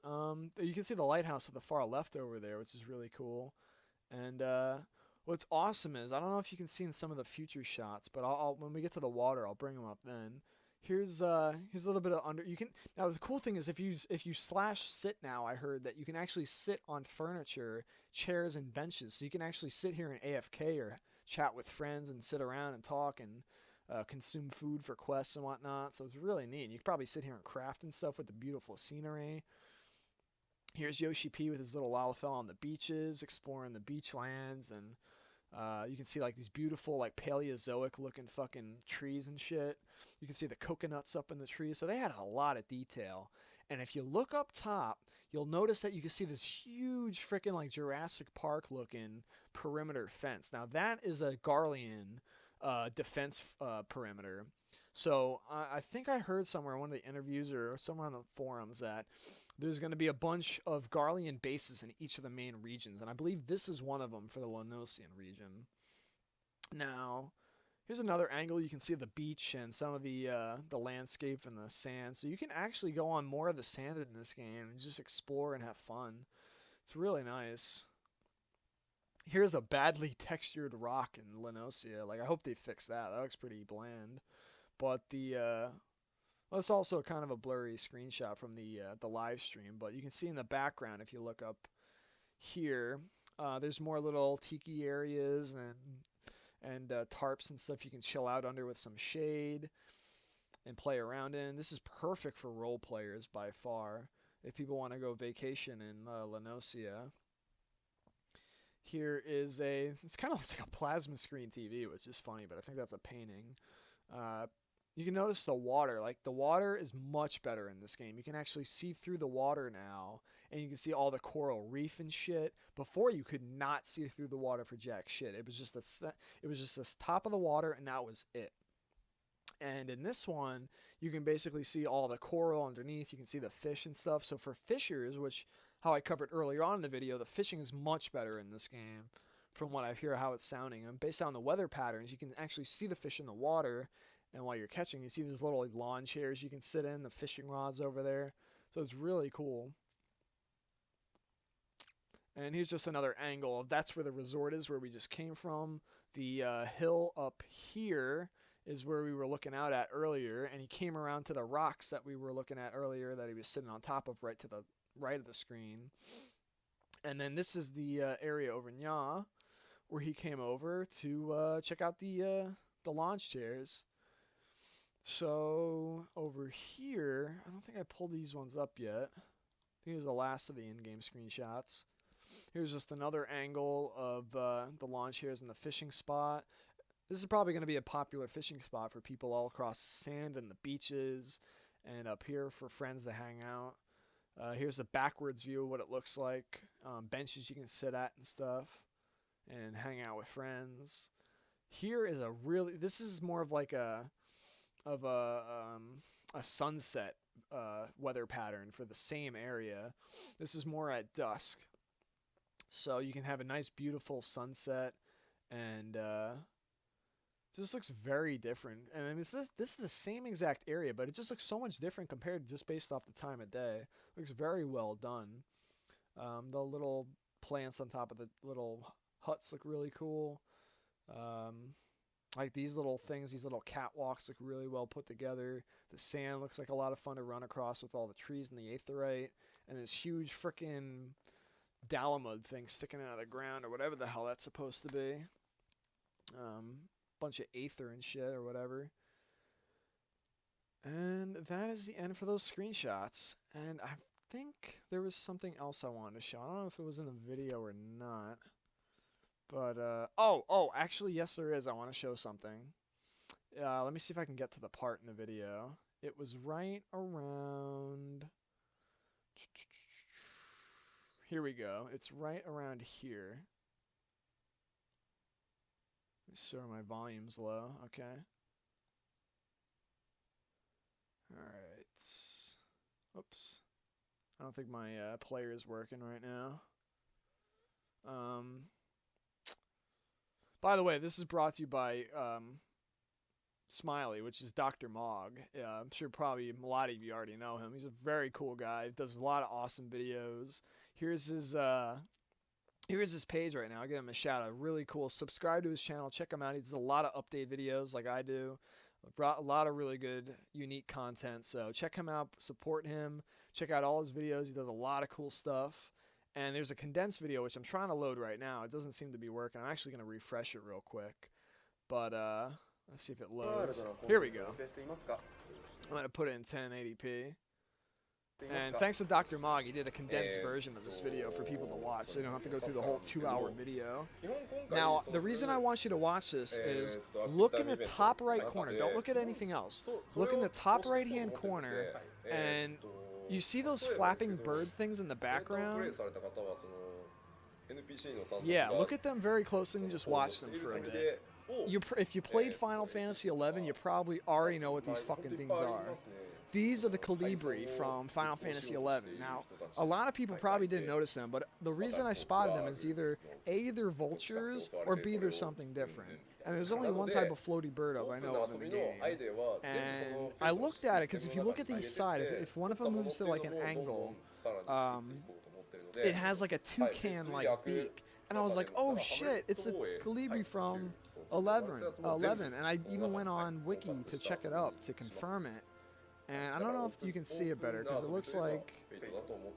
You can see the lighthouse at the far left over there, which is really cool. And what's awesome is, I don't know if you can see in some of the future shots, but I'll when we get to the water, I'll bring them up then. Here's a little bit of under. You can now the cool thing is if you slash sit now, I heard that you can actually sit on furniture, chairs, and benches. So you can actually sit here in AFK or chat with friends and sit around and talk and consume food for quests and whatnot. So it's really neat. You can probably sit here and craft and stuff with the beautiful scenery. Here's Yoshi P with his little Lalafell on the beaches, exploring the beachlands, and you can see like these beautiful like Paleozoic looking fucking trees and shit. You can see the coconuts up in the trees. So they had a lot of detail. And if you look up top, you'll notice that you can see this huge freaking like Jurassic Park looking perimeter fence. Now that is a Garlean defense perimeter. So I think I heard somewhere in one of the interviews or somewhere on the forums that there's going to be a bunch of Garlean bases in each of the main regions, and I believe this is one of them for the Leonosian region. Now, here's another angle. You can see the beach and some of the landscape and the sand. So you can actually go on more of the sand in this game and just explore and have fun. It's really nice. Here's a badly textured rock in Leonosia. Like, I hope they fix that. That looks pretty bland. But well, it's also kind of a blurry screenshot from the live stream, but you can see in the background if you look up here, there's more little tiki areas and tarps and stuff you can chill out under with some shade and play around in. This is perfect for role players by far if people want to go vacation in Leonosia. Here is it's kind of looks like a plasma screen TV, which is funny, but I think that's a painting. You can notice the water. Like, the water is much better in this game. You can actually see through the water now, and you can see all the coral reef and shit. Before, you could not see through the water for jack shit. It was just this top of the water, and that was it. And in this one, you can basically see all the coral underneath. You can see the fish and stuff. So for fishers, which how I covered earlier on in the video, the fishing is much better in this game from what I hear how it's sounding. And based on the weather patterns, you can actually see the fish in the water. And while you're catching, you see these little lawn chairs you can sit in, the fishing rods over there. So it's really cool. And here's just another angle. That's where the resort is, where we just came from. The hill up here is where we were looking out at earlier. And he came around to the rocks that we were looking at earlier that he was sitting on top of right to the right of the screen. And then this is the area over Nya, where he came over to check out the launch chairs. So over here, I don't think I pulled these ones up yet. I think it was the last of the in-game screenshots. Here's just another angle of the launch chairs and the fishing spot. This is probably going to be a popular fishing spot for people all across the sand and the beaches, and up here for friends to hang out. Here's a backwards view of what it looks like. Benches you can sit at and stuff, and hang out with friends. Here is this is more of like a sunset weather pattern for the same area. This is more at dusk, so you can have a nice beautiful sunset, and just looks very different. And I mean, this is the same exact area, but it just looks so much different compared just based off the time of day. Looks very well done. The little plants on top of the little huts look really cool. Like these little things, these little catwalks look really well put together. The sand looks like a lot of fun to run across with all the trees and the aetheryte. And this huge frickin' dalamud thing sticking out of the ground or whatever the hell that's supposed to be. Bunch of aether and shit or whatever. And that is the end for those screenshots. And think there was something else I wanted to show. I don't know if it was in the video or not. But, oh, actually, yes, there is. I want to show something. Let me see if I can get to the part in the video. It was right around... Here we go. It's right around here. Let me see where my volume's low. Okay. Alright. Oops. I don't think my player is working right now. By the way, this is brought to you by Smiley, which is Doctor Mog. I'm sure probably a lot of you already know him. He's a very cool guy. Does a lot of awesome videos. Here's his page right now. I'll give him a shout out. Really cool. Subscribe to his channel. Check him out. He does a lot of update videos like I do. Brought a lot of really good, unique content. So check him out. Support him. Check out all his videos. He does a lot of cool stuff. And there's a condensed video, which I'm trying to load right now. It doesn't seem to be working. I'm actually going to refresh it real quick. But, let's see if it loads. Here we go. I'm going to put it in 1080p. And thanks to Dr. Mog, he did a condensed version of this video for people to watch, so you don't have to go through the whole 2-hour video. Now, the reason I want you to watch this is look in the top right corner. Don't look at anything else. Look in the top right-hand corner, and you see those flapping bird things in the background? Yeah, look at them very closely and just watch them for a bit. If you played Final Fantasy XI, you probably already know what these fucking things are. These are the Colibri from Final Fantasy XI. Now, a lot of people probably didn't notice them, but the reason I spotted them is either A, they're vultures, or B, they're something different. And there's only one type of floaty bird I know of in the game. And I looked at it, because if you look at the side, if one of them moves to like an angle, it has like a toucan-like beak. And I was like, oh shit, it's the Colibri from 11. And I even went on Wiki to check it up to confirm it. And I don't know if you can see it better, because it looks like...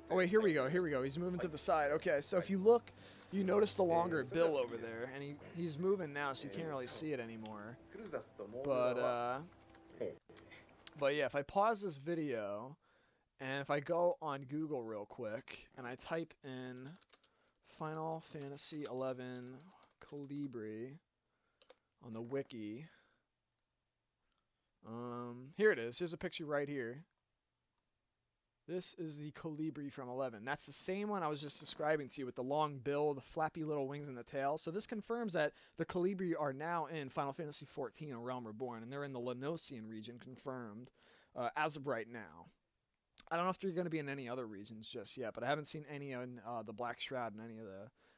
Oh wait, here we go. He's moving to the side. Okay, so if you look, you notice the longer bill over there, and he's moving now, so you can't really see it anymore. But yeah, if I pause this video, and if I go on Google real quick, and I type in Final Fantasy XI Colibri on the wiki... here it is. Here's a picture right here. This is the Colibri from 11. That's the same one I was just describing to you with the long bill, the flappy little wings, and the tail. So this confirms that the Colibri are now in Final Fantasy XIV: A Realm Reborn, and they're in the Leonesaurus region, confirmed, as of right now. I don't know if they're going to be in any other regions just yet, but I haven't seen any in the Black Shroud in any of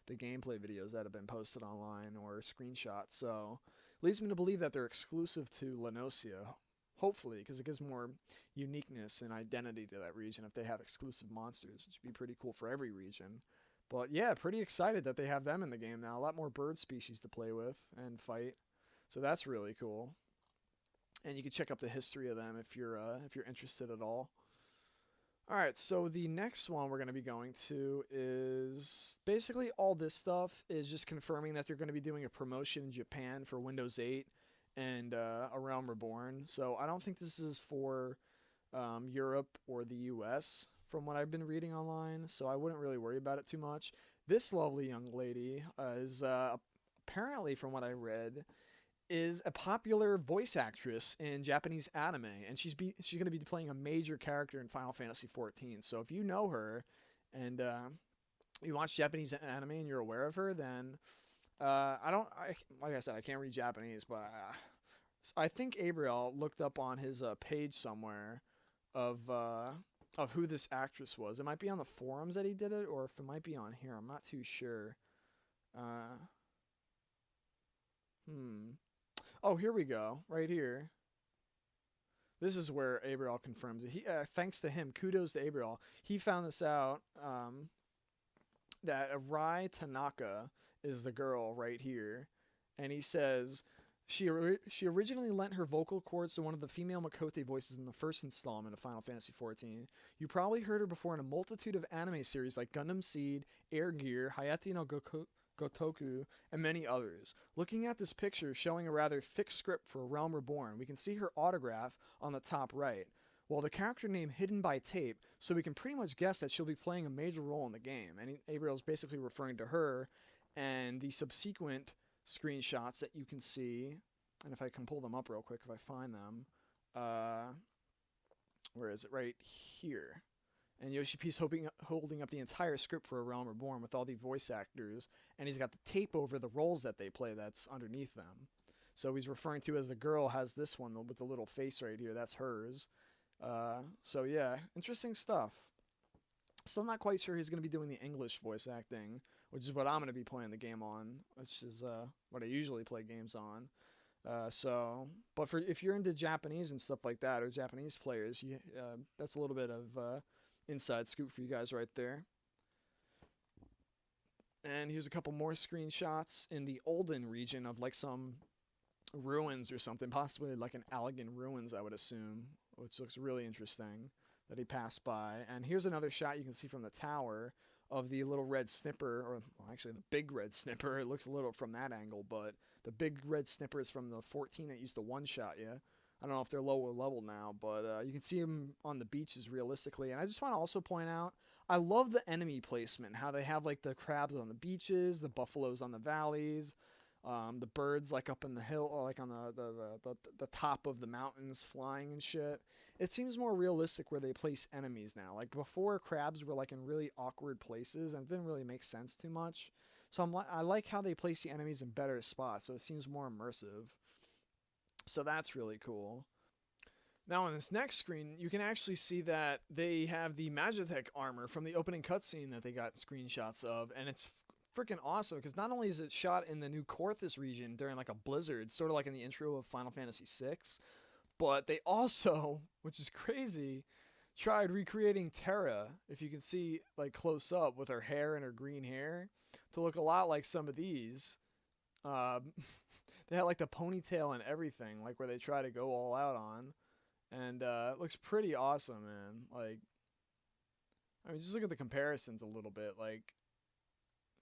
the gameplay videos that have been posted online or screenshots. So leads me to believe that they're exclusive to Leonesaurus. Hopefully, because it gives more uniqueness and identity to that region if they have exclusive monsters, which would be pretty cool for every region. But yeah, pretty excited that they have them in the game now. A lot more bird species to play with and fight. So that's really cool. And you can check up the history of them if you're interested at all. Alright, so the next one we're going to be going to is basically all this stuff is just confirming that they're going to be doing a promotion in Japan for Windows 8 and A Realm Reborn. So I don't think this is for Europe or the US from what I've been reading online, so I wouldn't really worry about it too much. This lovely young lady is apparently, from what I read, is a popular voice actress in Japanese anime, and she's going to be playing a major character in Final Fantasy XIV. So if you know her and you watch Japanese anime and you're aware of her, then like I said, I can't read Japanese, but I think Abriel looked up on his page somewhere of who this actress was. It might be on the forums that he did it, or if it might be on here. I'm not too sure. Oh, here we go. Right here. This is where Abriel confirms it. Thanks to him, kudos to Abriel. He found this out, that Rai Tanaka is the girl right here. And he says, she originally lent her vocal cords to one of the female Makote voices in the first installment of Final Fantasy XIV. You probably heard her before in a multitude of anime series like Gundam Seed, Air Gear, Hayate no Gotoku, and many others. Looking at this picture showing a rather thick script for Realm Reborn, we can see her autograph on the top right. Well, the character name hidden by tape, so we can pretty much guess that she'll be playing a major role in the game. And Abriel's basically referring to her, and the subsequent screenshots that you can see, and if I can pull them up real quick, if I find them, where is it? Right here. And Yoshi P's holding up the entire script for A Realm Reborn with all the voice actors, and he's got the tape over the roles that they play that's underneath them. So he's referring to as the girl has this one with the little face right here. That's hers. So yeah, interesting stuff. Still not quite sure he's going to be doing the English voice acting, which is what I'm going to be playing the game on, which is what I usually play games on. But if you're into Japanese and stuff like that, or Japanese players, that's a little bit of inside scoop for you guys right there. And here's a couple more screenshots in the Olden region of like some ruins or something, possibly like an Allegan ruins, I would assume, which looks really interesting that he passed by. And here's another shot you can see from the tower of the little red snipper, or well, actually the big red snipper. It looks a little from that angle, but the big red snipper is from the 14 that used to one-shot you. I don't know if they're lower level now, but you can see them on the beaches realistically. And I just want to also point out, I love the enemy placement, how they have like the crabs on the beaches, the buffaloes on the valleys, the birds like up in the hill, or like on the top of the mountains flying and shit. It seems more realistic where they place enemies now. Like before, crabs were like in really awkward places and it didn't really make sense too much. So I like how they place the enemies in better spots, so it seems more immersive. So that's really cool. Now on this next screen, you can actually see that they have the Magitek armor from the opening cutscene that they got screenshots of, and it's freaking awesome because not only is it shot in the new Korthus region during like a blizzard, sort of like in the intro of Final Fantasy VI, but they also, which is crazy, tried recreating Terra, if you can see like close up with her hair and her green hair, to look a lot like some of these. They had like the ponytail and everything, like where they try to go all out on. And it looks pretty awesome, man. Like, I mean, just look at the comparisons a little bit. Like,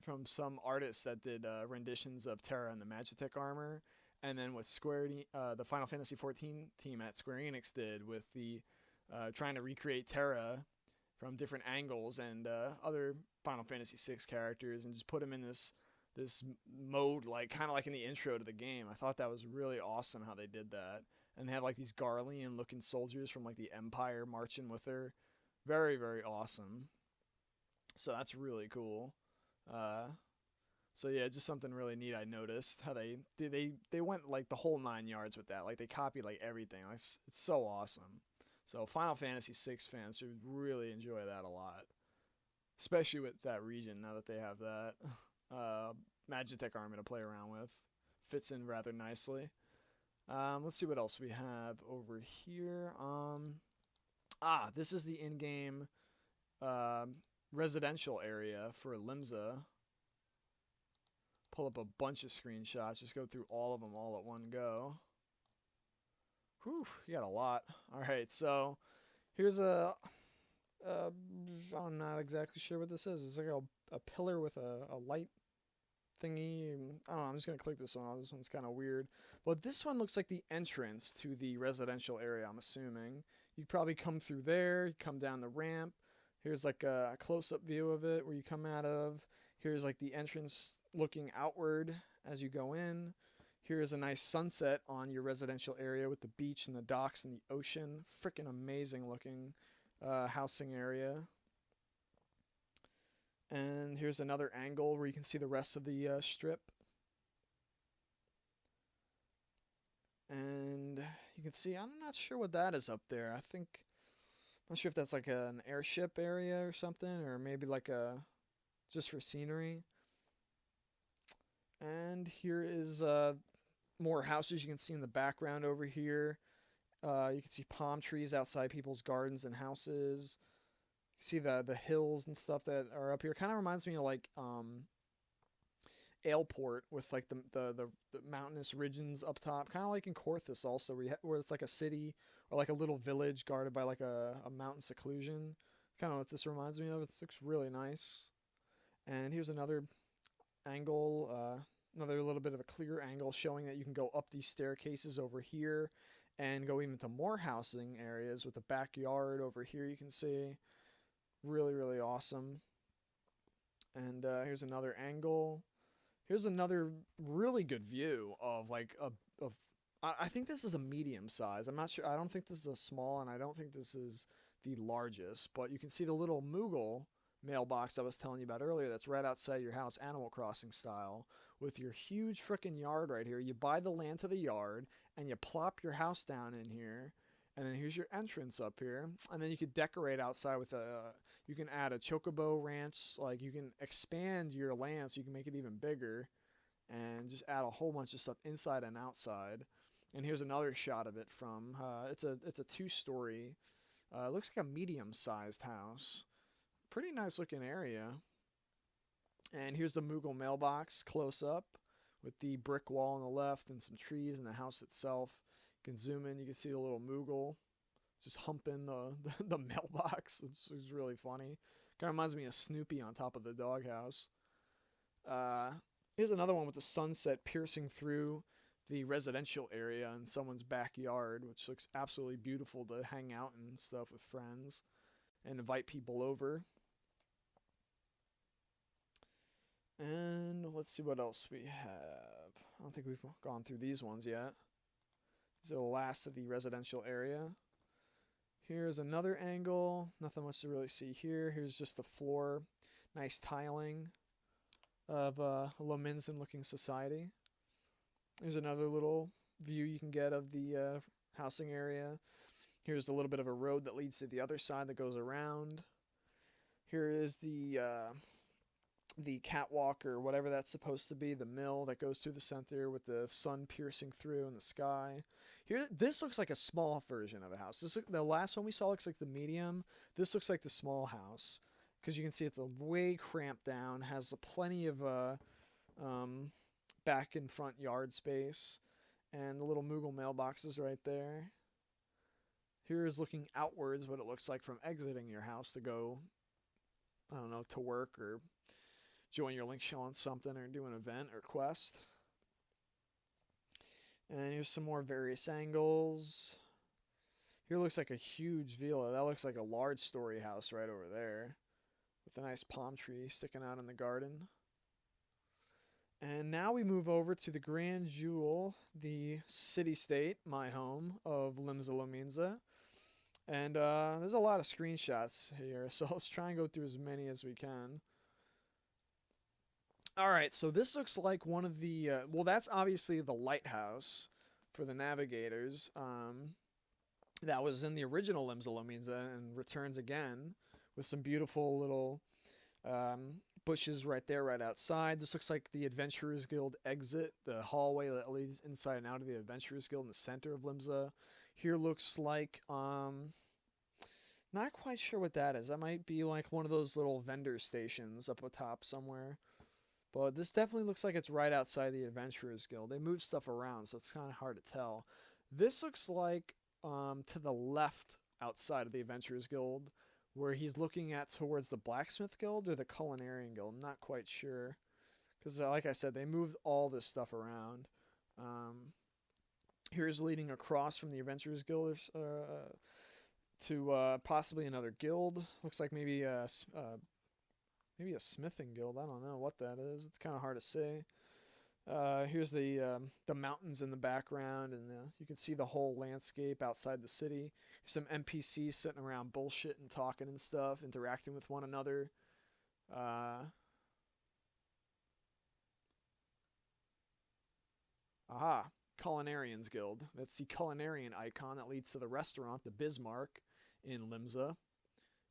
from some artists that did renditions of Terra and the Magitek armor, and then what the Final Fantasy XIV team at Square Enix did with the trying to recreate Terra from different angles and other Final Fantasy VI characters, and just put them in this mode, like kind of like in the intro to the game. I thought that was really awesome how they did that. And they had like these Garlean looking soldiers from like the Empire marching with her. Very, very awesome. So that's really cool. So yeah, just something really neat I noticed how they went like the whole 9 yards with that. Like they copied like everything. Like, it's so awesome. So Final Fantasy VI fans should really enjoy that a lot, especially with that region now that they have that Magitek armor to play around with. Fits in rather nicely. Let's see what else we have over here. This is the in-game residential area for Limsa. Pull up a bunch of screenshots. Just go through all of them all at one go. Whew, you got a lot. Alright, so here's I'm not exactly sure what this is. It's like a pillar with a light thingy. I don't know, I'm just going to click this one. This one's kind of weird. But this one looks like the entrance to the residential area, I'm assuming. You probably come through there, you come down the ramp. Here's like a close-up view of it where you come out of. Here's like the entrance looking outward as you go in. Here's a nice sunset on your residential area with the beach and the docks and the ocean. Freaking amazing looking housing area. And here's another angle where you can see the rest of the strip. And you can see, I'm not sure what that is up there. I'm not sure if that's like an airship area or something, or maybe like just for scenery. And here is more houses you can see in the background over here. You can see palm trees outside people's gardens and houses. See the hills and stuff that are up here. Kind of reminds me of like Aleport with like the mountainous regions up top. Kind of like in Korthus also, where it's like a city or like a little village guarded by like a mountain seclusion. Kind of what this reminds me of. It looks really nice. And here's another angle, another little bit of a clear angle showing that you can go up these staircases over here and go even to more housing areas with a backyard over here you can see. Really, really awesome. And here's another angle. Here's another really good view of like of I think this is a medium size. I'm not sure. I don't think this is a small, and I don't think this is the largest. But you can see the little Moogle mailbox I was telling you about earlier that's right outside your house, Animal Crossing style, with your huge frickin' yard right here. You buy the land to the yard, and you plop your house down in here, and then here's your entrance up here. And then you could decorate outside with you can add a chocobo ranch. Like, you can expand your land so you can make it even bigger, and just add a whole bunch of stuff inside and outside. And here's another shot of it from it's a two-story. It looks like a medium-sized house. Pretty nice looking area. And here's the Moogle mailbox close up with the brick wall on the left and some trees and the house itself. You can zoom in, you can see the little Moogle just humping the mailbox. It's really funny. Kind of reminds me of Snoopy on top of the doghouse. Here's another one with the sunset piercing through the residential area in someone's backyard, which looks absolutely beautiful to hang out and stuff with friends and invite people over. And let's see what else we have. I don't think we've gone through these ones yet. These are the last of the residential area. Here's another angle. Nothing much to really see here. Here's just the floor. Nice tiling of a Leonesaurus looking society. There's another little view you can get of the housing area. Here's a little bit of a road that leads to the other side that goes around. Here is the catwalk or whatever that's supposed to be, the mill that goes through the center with the sun piercing through in the sky. Here, this looks like a small version of a house. The last one we saw looks like the medium. This looks like the small house because you can see it's a way cramped down, has plenty of back and front yard space, and the little Moogle mailbox is right there. Here is looking outwards what it looks like from exiting your house to go, I don't know, to work or join your link show on something or do an event or quest. And here's some more various angles. Here looks like a huge villa. That looks like a large story house right over there with a nice palm tree sticking out in the garden. And now we move over to the grand jewel, the city-state, my home, of Leonesaurus. And there's a lot of screenshots here, so let's try and go through as many as we can. Alright, so this looks like one of the, well, that's obviously the lighthouse for the navigators. That was in the original Leonesaurus and returns again with some beautiful little bushes right there, right outside. This looks like the Adventurers Guild exit, the hallway that leads inside and out of the Adventurers Guild in the center of Leonesaurus. Here looks like, not quite sure what that is. That might be like one of those little vendor stations up atop somewhere. But this definitely looks like it's right outside the Adventurers Guild. They move stuff around, so it's kind of hard to tell. This looks like to the left outside of the Adventurers Guild, where he's looking at towards the Blacksmith Guild or the Culinarian Guild. I'm not quite sure. Because, like I said, they moved all this stuff around. Here's leading across from the Adventurers Guild to possibly another guild. Looks like maybe a smithing guild. I don't know what that is. It's kind of hard to say. Here's the mountains in the background, and you can see the whole landscape outside the city. Here's some NPCs sitting around bullshit and talking and stuff, interacting with one another. Aha, Culinarians Guild. That's the culinarian icon that leads to the restaurant, the Bismarck, in Leonesaurus.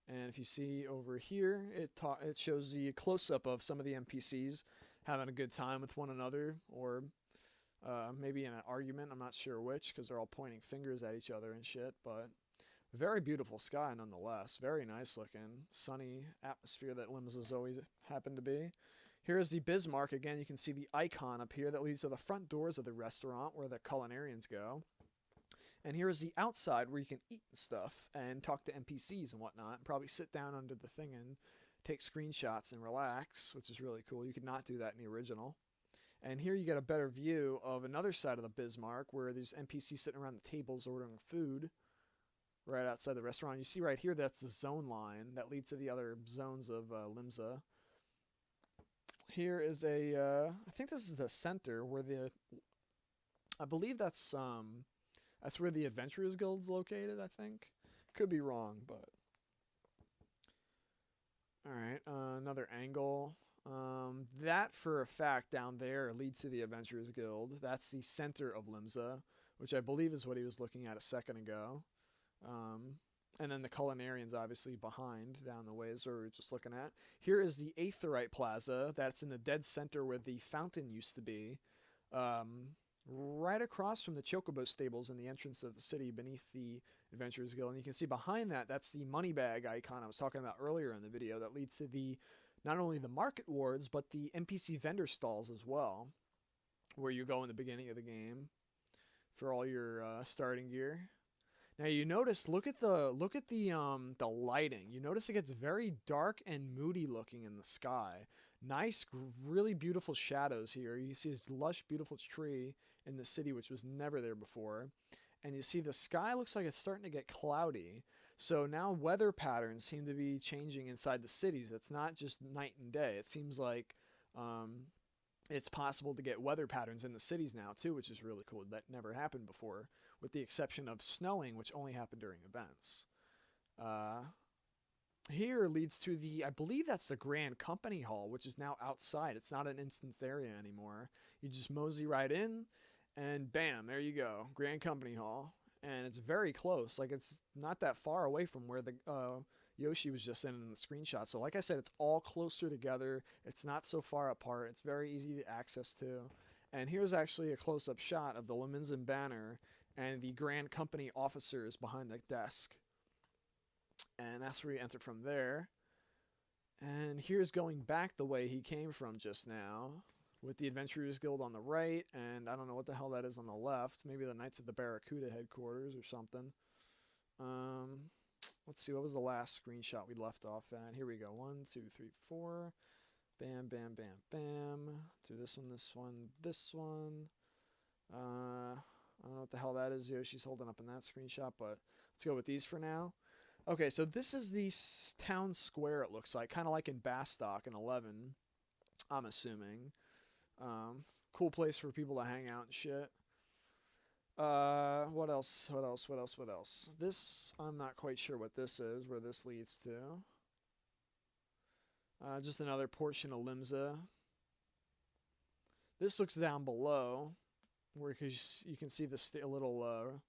And if you see over here, it shows the close-up of some of the NPCs having a good time with one another, or maybe in an argument. I'm not sure which, because they're all pointing fingers at each other and shit. But very beautiful sky nonetheless. Very nice looking, sunny atmosphere that Leonesaurus always happened to be. Here is the Bismarck. Again, you can see the icon up here that leads to the front doors of the restaurant where the culinarians go. And here is the outside where you can eat stuff and talk to NPCs and whatnot, and probably sit down under the thing and take screenshots and relax, which is really cool. You could not do that in the original. And here you get a better view of another side of the Bismarck where there's NPCs sitting around the tables ordering food right outside the restaurant. You see right here, that's the zone line that leads to the other zones of ul'dah. Here is I think this is the center where I believe that's where the Adventurers Guild's located, I think. Could be wrong, but... Alright, another angle. That, for a fact, down there leads to the Adventurers Guild. That's the center of ul'dah, which I believe is what he was looking at a second ago. And then the Culinarians, obviously, behind, down the ways where we were just looking at. Here is the Aetheryte Plaza. That's in the dead center where the fountain used to be. Right across from the Chocobo stables in the entrance of the city beneath the Adventurers Guild. And you can see behind that, that's the money bag icon I was talking about earlier in the video that leads to not only the market wards, but the NPC vendor stalls as well, where you go in the beginning of the game for all your starting gear. Now you notice, look at the lighting. You notice it gets very dark and moody looking in the sky. Nice, really beautiful shadows here. You see this lush, beautiful tree in the city, which was never there before. And you see the sky looks like it's starting to get cloudy. So now weather patterns seem to be changing inside the cities. It's not just night and day. It seems like it's possible to get weather patterns in the cities now too, which is really cool. That never happened before, with the exception of snowing, which only happened during events. Here leads to I believe that's the Grand Company Hall, which is now outside. It's not an instanced area anymore. You just mosey right in, and bam, there you go, Grand Company Hall. And it's very close. Like, it's not that far away from where the Yoshi was just in the screenshot. So like I said, it's all closer together. It's not so far apart. It's very easy to access to. And here's actually a close-up shot of the Leonesaurus banner and the Grand Company officers behind the desk. And that's where you enter from there. And here's going back the way he came from just now, with the Adventurers Guild on the right, and I don't know what the hell that is on the left. Maybe the Knights of the Barracuda headquarters or something. Let's see, what was the last screenshot we left off at? Here we go. 1, 2, 3, 4. Bam, bam, bam, bam. Do this one, this one, this one. I don't know what the hell that is Yoshi's holding up in that screenshot, but let's go with these for now. Okay, so this is the town square, it looks like. Kind of like in Bastock in 11, I'm assuming. Cool place for people to hang out and shit. What else? This, I'm not quite sure what this is, where this leads to. Just another portion of ul'dah. This looks down below, where you can see the little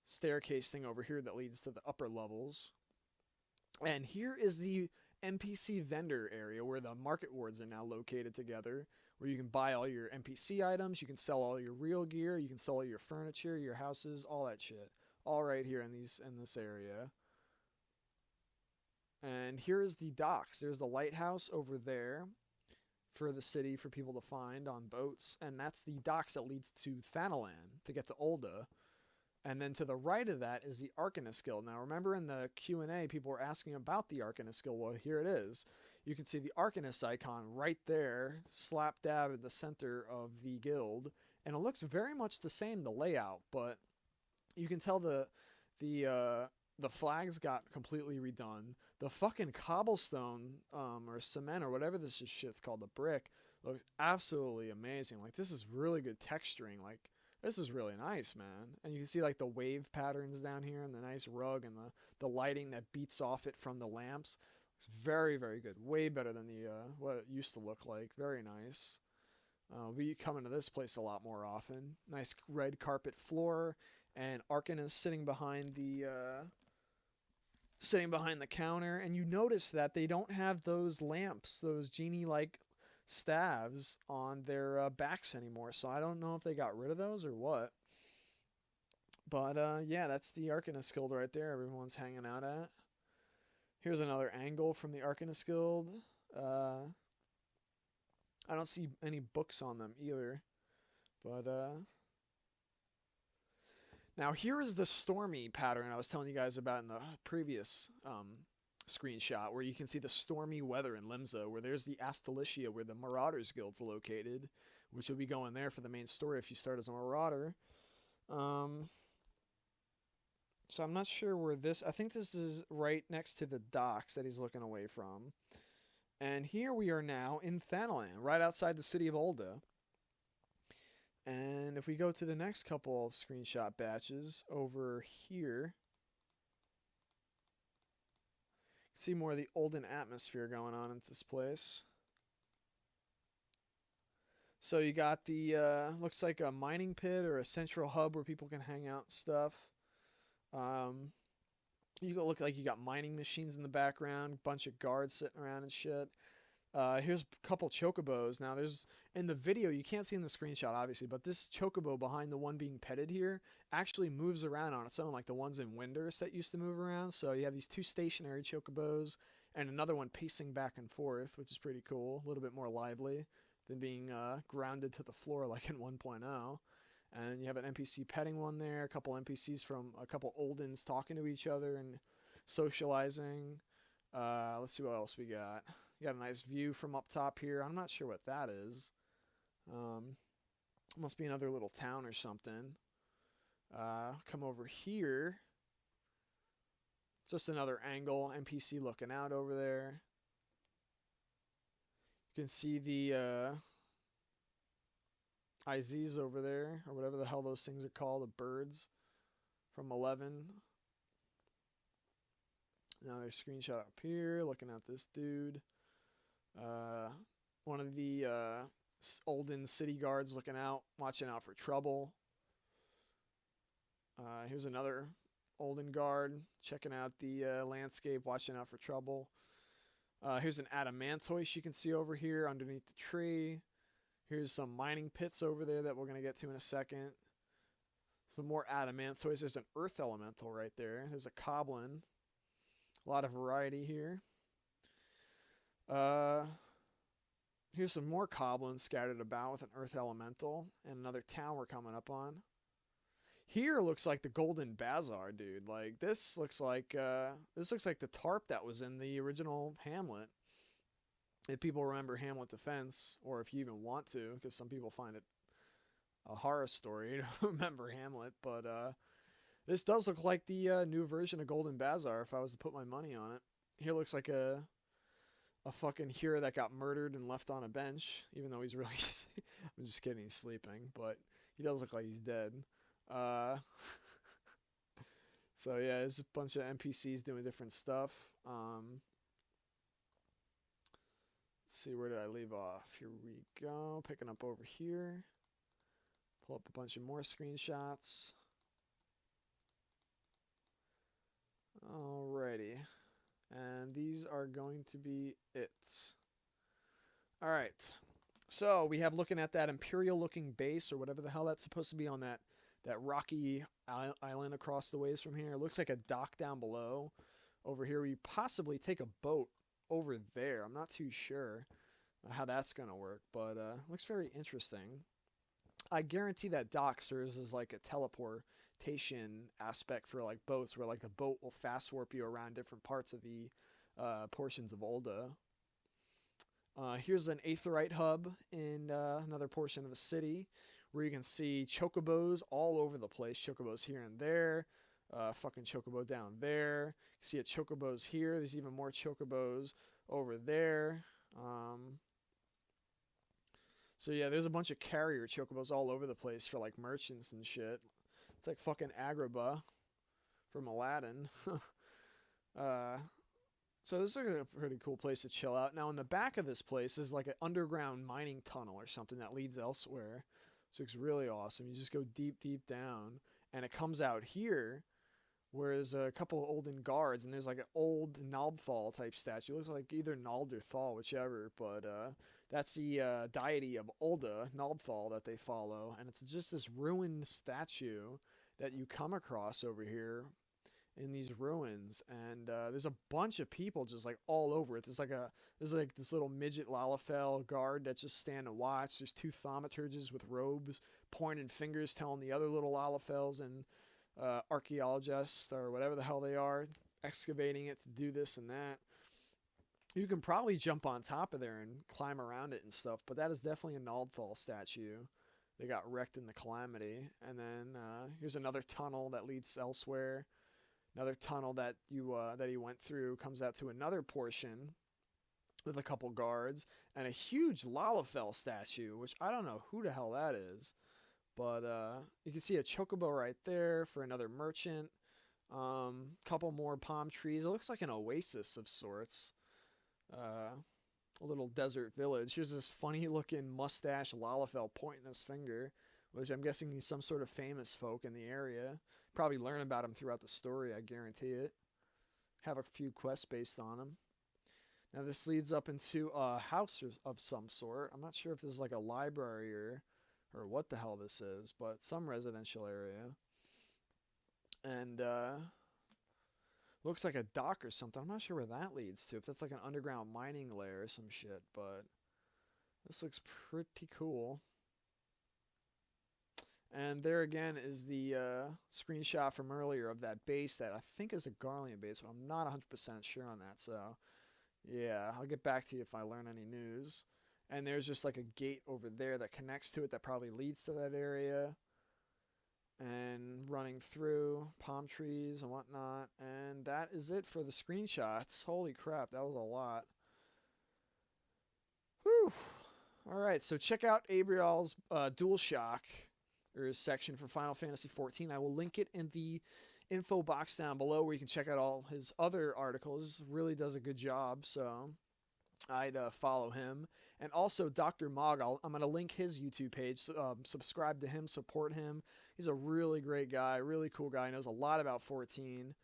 staircase thing over here that leads to the upper levels. And here is the NPC vendor area where the market wards are now located together, where you can buy all your NPC items, you can sell all your real gear, you can sell all your furniture, your houses, all that shit. All right here in this area. And here is the docks. There's the lighthouse over there for the city for people to find on boats, and that's the docks that leads to Thanalan to get to ul'dah. And then to the right of that is the Arcanist Guild. Now remember in the Q&A people were asking about the Arcanist Guild. Well, here it is. You can see the Arcanist icon right there, slap dab at the center of the guild. And it looks very much the same, the layout, but you can tell the flags got completely redone. The fucking cobblestone or cement or whatever this shit's called, the brick, looks absolutely amazing. Like, this is really good texturing. Like, this is really nice, man. And you can see like the wave patterns down here and the nice rug and the lighting that beats off it from the lamps. It's very, very good. Way better than what it used to look like. Very nice. We come into this place a lot more often. Nice red carpet floor, and Arcanist sitting behind the counter. And you notice that they don't have those lamps, those genie-like staves on their backs anymore, so I don't know if they got rid of those or what. But yeah, that's the Arcanist Guild right there. Everyone's hanging out at. Here's another angle from the Arcanist Guild. I don't see any books on them either, but now here is the stormy pattern I was telling you guys about in the previous screenshot where you can see the stormy weather in Limsa, where there's the Astalicia, where the Marauders Guild's located, which will be going there for the main story if you start as a Marauder. So I'm not sure where this... I think this is right next to the docks that he's looking away from. And here we are now in Thanalan, right outside the city of Ul'dah. And if we go to the next couple of screenshot batches over here, you can see more of the olden atmosphere going on in this place. So you got the, looks like a mining pit or a central hub where people can hang out and stuff. You look like you got mining machines in the background, bunch of guards sitting around and shit. Here's a couple chocobos. Now, there's in the video, you can't see in the screenshot, obviously, but this chocobo behind the one being petted here actually moves around on its own, like the ones in Winders that used to move around. So you have these two stationary chocobos and another one pacing back and forth, which is pretty cool. A little bit more lively than being grounded to the floor like in 1.0. And you have an NPC petting one there, a couple NPCs from a couple Oldens talking to each other and socializing. Let's see what else we got. You got a nice view from up top here. I'm not sure what that is. Must be another little town or something. Come over here. Just another angle. NPC looking out over there. You can see the IZs over there, or whatever the hell those things are called, the birds from 11. Another screenshot up here, looking at this dude. One of the Olden city guards looking out, watching out for trouble. Here's another Olden guard checking out the landscape, watching out for trouble. Here's an adamantoise you can see over here underneath the tree. Here's some mining pits over there that we're going to get to in a second. Some more adamantoise. There's an earth elemental right there. There's a coblin. A lot of variety here. Here's some more coblins scattered about with an earth elemental and another town we're coming up on. Here looks like the Golden Bazaar, dude. Like this looks like the tarp that was in the original Hamlet. If people remember Hamlet the Fence, or if you even want to, because some people find it a horror story to remember Hamlet, but this does look like the new version of Golden Bazaar if I was to put my money on it. Here looks like a fucking hero that got murdered and left on a bench, even though he's really... I'm just kidding, he's sleeping, but he does look like he's dead. So yeah, there's a bunch of NPCs doing different stuff. Let's see, where did I leave off? Here we go, picking up over here. Pull up a bunch of more screenshots. Alrighty. And these are going to be it. Alright. So, we have looking at that Imperial-looking base, or whatever the hell that's supposed to be on that rocky island across the ways from here. It looks like a dock down below. Over here, we possibly take a boat over there. I'm not too sure how that's going to work, but looks very interesting. I guarantee that dock serves as like a teleportation aspect for like boats, where like the boat will fast warp you around different parts of the portions of Ul'dah. Here's an aetheryte hub in another portion of a city, where you can see chocobos all over the place. Chocobos here and there. Fucking chocobo down there. You see a chocobos here. There's even more chocobos over there. So yeah, there's a bunch of carrier chocobos all over the place for like merchants and shit. It's like fucking Agrabah from Aladdin. So this is a pretty cool place to chill out. Now in the back of this place is like an underground mining tunnel or something that leads elsewhere. So it's really awesome. You just go deep, deep down, and it comes out here, where there's a couple of Olden guards, and there's like an old Naldthal type statue. It looks like either Nald or Thal, whichever, but that's the deity of Ul'dah, Naldthal, that they follow, and it's just this ruined statue that you come across over here in these ruins, and there's a bunch of people just like all over it. There's like this little midget Lalafell guard that's just standing to watch. There's two thaumaturges with robes pointing fingers telling the other little Lalafells and archaeologists or whatever the hell they are excavating it to do this and that. You can probably jump on top of there and climb around it and stuff, but that is definitely an ul'dah statue. They got wrecked in the calamity. And then here's another tunnel that leads elsewhere. Another tunnel that he went through comes out to another portion with a couple guards and a huge Lalafell statue, which I don't know who the hell that is. But you can see a chocobo right there for another merchant. Couple more palm trees. It looks like an oasis of sorts. A little desert village. Here's this funny looking mustache Lalafell pointing his finger, which I'm guessing he's some sort of famous folk in the area. Probably learn about him throughout the story, I guarantee it. Have a few quests based on him. Now this leads up into a house of some sort. I'm not sure if this is like a library or what the hell this is, but some residential area. And looks like a dock or something. I'm not sure where that leads to. If that's like an underground mining lair or some shit, but this looks pretty cool. And there again is the screenshot from earlier of that base that I think is a Garlean base, but I'm not 100% sure on that. So, yeah, I'll get back to you if I learn any news. And there's just like a gate over there that connects to it that probably leads to that area. And running through palm trees and whatnot. And that is it for the screenshots. Holy crap, that was a lot. Whew. Alright, so check out Abriel's DualShockers section for Final Fantasy XIV. I will link it in the info box down below where you can check out all his other articles. Really does a good job, so I'd follow him. And also Doctor Mog, I'm going to link his YouTube page. Subscribe to him, support him. He's a really great guy, really cool guy. He knows a lot about 14.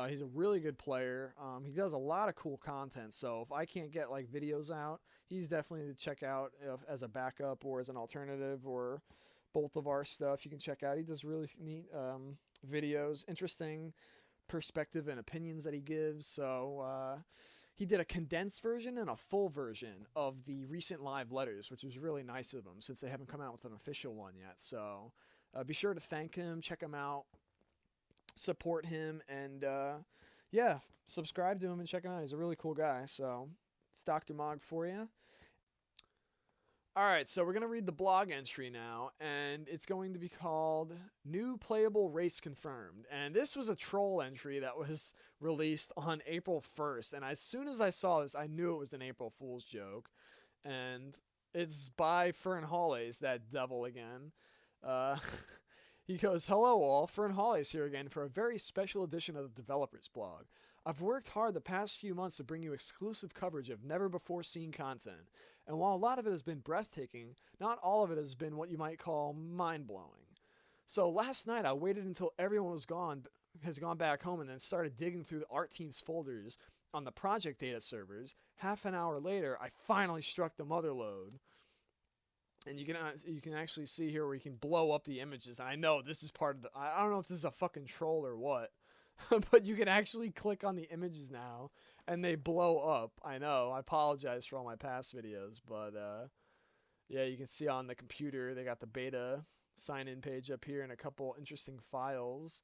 He's a really good player. He does a lot of cool content. So if I can't get like videos out, he's definitely to check out as a backup or as an alternative, or both of our stuff you can check out. He does really neat videos, interesting perspective and opinions that he gives. So he did a condensed version and a full version of the recent live letters, which was really nice of him since they haven't come out with an official one yet. So be sure to thank him, check him out, support him, and yeah, subscribe to him and check him out. He's a really cool guy. So it's Dr. Mog for you. Alright, so we're going to read the blog entry now, and it's going to be called New Playable Race Confirmed. And this was a troll entry that was released on April 1st, and as soon as I saw this, I knew it was an April Fool's joke. And it's by Fern Hollies, that devil again. He goes, "Hello all, Fern Hollies here again for a very special edition of the Developers Blog. I've worked hard the past few months to bring you exclusive coverage of never-before-seen content. And while a lot of it has been breathtaking, not all of it has been what you might call mind-blowing. So last night I waited until everyone has gone back home and then started digging through the art team's folders on the project data servers. Half an hour later, I finally struck the mother lode." And you can actually see here where you can blow up the images. And I know this is part of the... I don't know if this is a fucking troll or what. But you can actually click on the images now, and they blow up. I know. I apologize for all my past videos, but yeah, you can see on the computer they got the beta sign-in page up here and a couple interesting files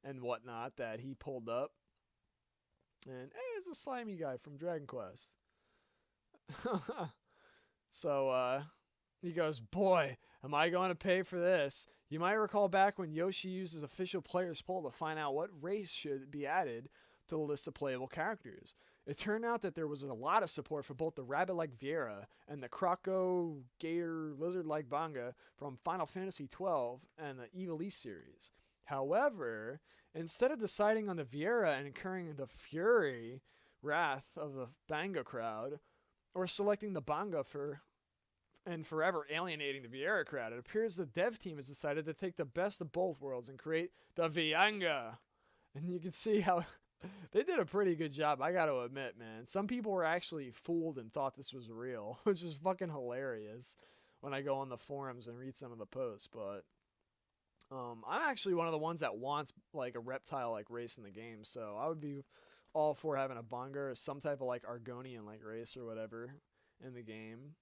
and whatnot that he pulled up. And hey, it's a slimy guy from Dragon Quest. So he goes, "Boy, am I going to pay for this. You might recall back when Yoshi used his official player's poll to find out what race should be added to the list of playable characters. It turned out that there was a lot of support for both the rabbit-like Viera and the Croco Gator Lizard-like Banga from Final Fantasy XII and the Evil East series. However, instead of deciding on the Viera and incurring the fury wrath of the Banga crowd, or selecting the Banga and forever alienating the Viera crowd, it appears the dev team has decided to take the best of both worlds and create the Vianga." And you can see how they did a pretty good job, I gotta admit, man. Some people were actually fooled and thought this was real, which is fucking hilarious when I go on the forums and read some of the posts. But I'm actually one of the ones that wants like a reptile-like race in the game, so I would be all for having a Banga or some type of like Argonian-like race or whatever in the game.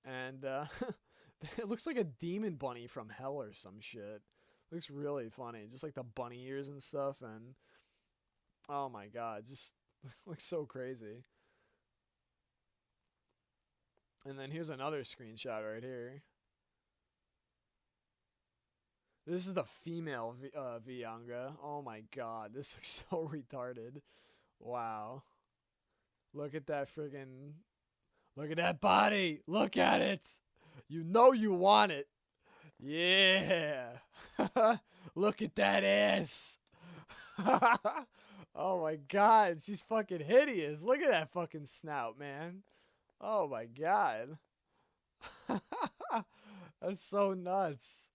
And it looks like a demon bunny from hell or some shit. Looks really funny, just like the bunny ears and stuff. And Oh my god, just looks so crazy. And then here's another screenshot right here. This is the female Vianga. Oh my god, this looks so retarded. Wow. Look at that friggin'... Look at that body! Look at it! You know you want it! Yeah! Look at that ass! Oh my god, she's fucking hideous. Look at that fucking snout, man. Oh my god. That's so nuts.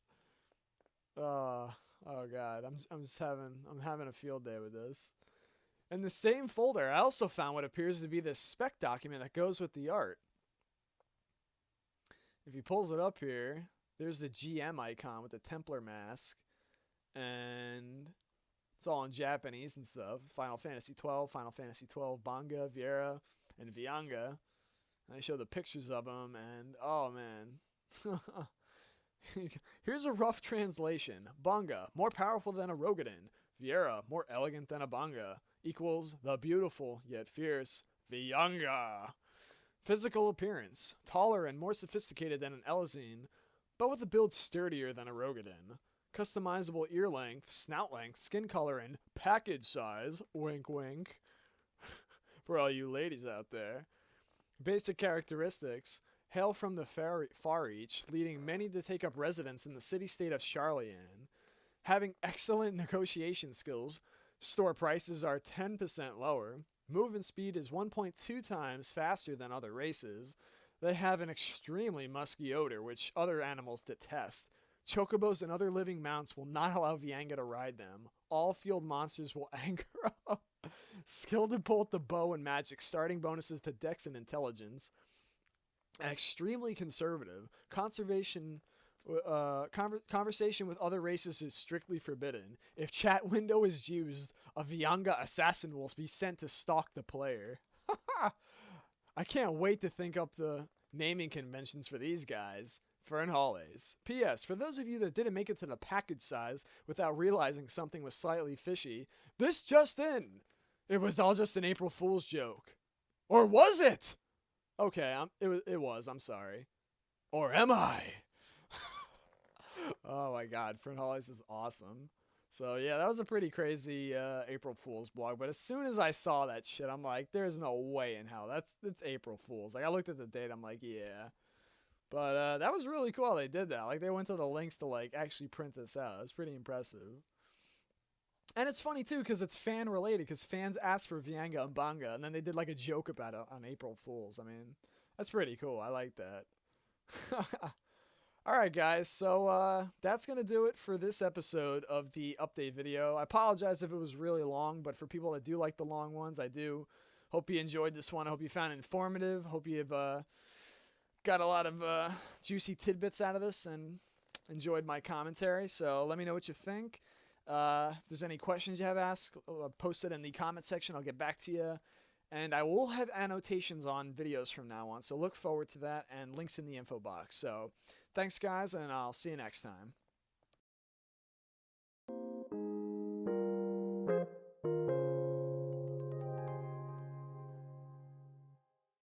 Oh god, I'm having a field day with this. In the same folder, I also found what appears to be this spec document that goes with the art. If he pulls it up here, there's the GM icon with the Templar mask, and it's all in Japanese and stuff. Final Fantasy XII, Final Fantasy XII, Banga, Viera, and Vianga. And I show the pictures of them, and oh man. Here's a rough translation. Banga, more powerful than a Rogadin. Viera, more elegant than a Banga. Equals the beautiful yet fierce Vianga. Physical appearance. Taller and more sophisticated than an Elazine, but with a build sturdier than a Rogadin. Customizable ear length, snout length, skin color, and package size. Wink wink. For all you ladies out there. Basic characteristics. Hail from the Far Reach, leading many to take up residence in the city-state of Charlian. Having excellent negotiation skills, store prices are 10% lower, movement speed is 1.2 times faster than other races, they have an extremely musky odor which other animals detest. Chocobos and other living mounts will not allow Vianga to ride them. All field monsters will anchor up. Skilled in both the bow and magic, starting bonuses to dex and intelligence. Extremely conservative. Conversation with other races is strictly forbidden. If chat window is used, a Vianga assassin will be sent to stalk the player. I can't wait to think up the naming conventions for these guys. Fernhales. P.S. For those of you that didn't make it to the package size without realizing something was slightly fishy, this just in. It was all just an April Fool's joke. Or was it? Okay, it was. I'm sorry. Or am I? Oh my god, Fernhales is awesome. So yeah, that was a pretty crazy April Fool's blog. But as soon as I saw that shit, I'm like, there's no way in hell. It's April Fool's. Like I looked at the date, I'm like, yeah. But that was really cool how they did that. Like they went to the links to like actually print this out. It was pretty impressive. And it's funny too because it's fan related because fans asked for Vianga and Banga and then they did like a joke about it on April Fool's. I mean, that's pretty cool. I like that. Alright guys, so that's going to do it for this episode of the update video. I apologize if it was really long, but for people that do like the long ones, I do hope you enjoyed this one. I hope you found it informative. Hope you've got a lot of juicy tidbits out of this and enjoyed my commentary. So let me know what you think. If there's any questions you have asked, post it in the comment section. I'll get back to you. And I will have annotations on videos from now on, so look forward to that, and links in the info box. So thanks, guys, and I'll see you next time.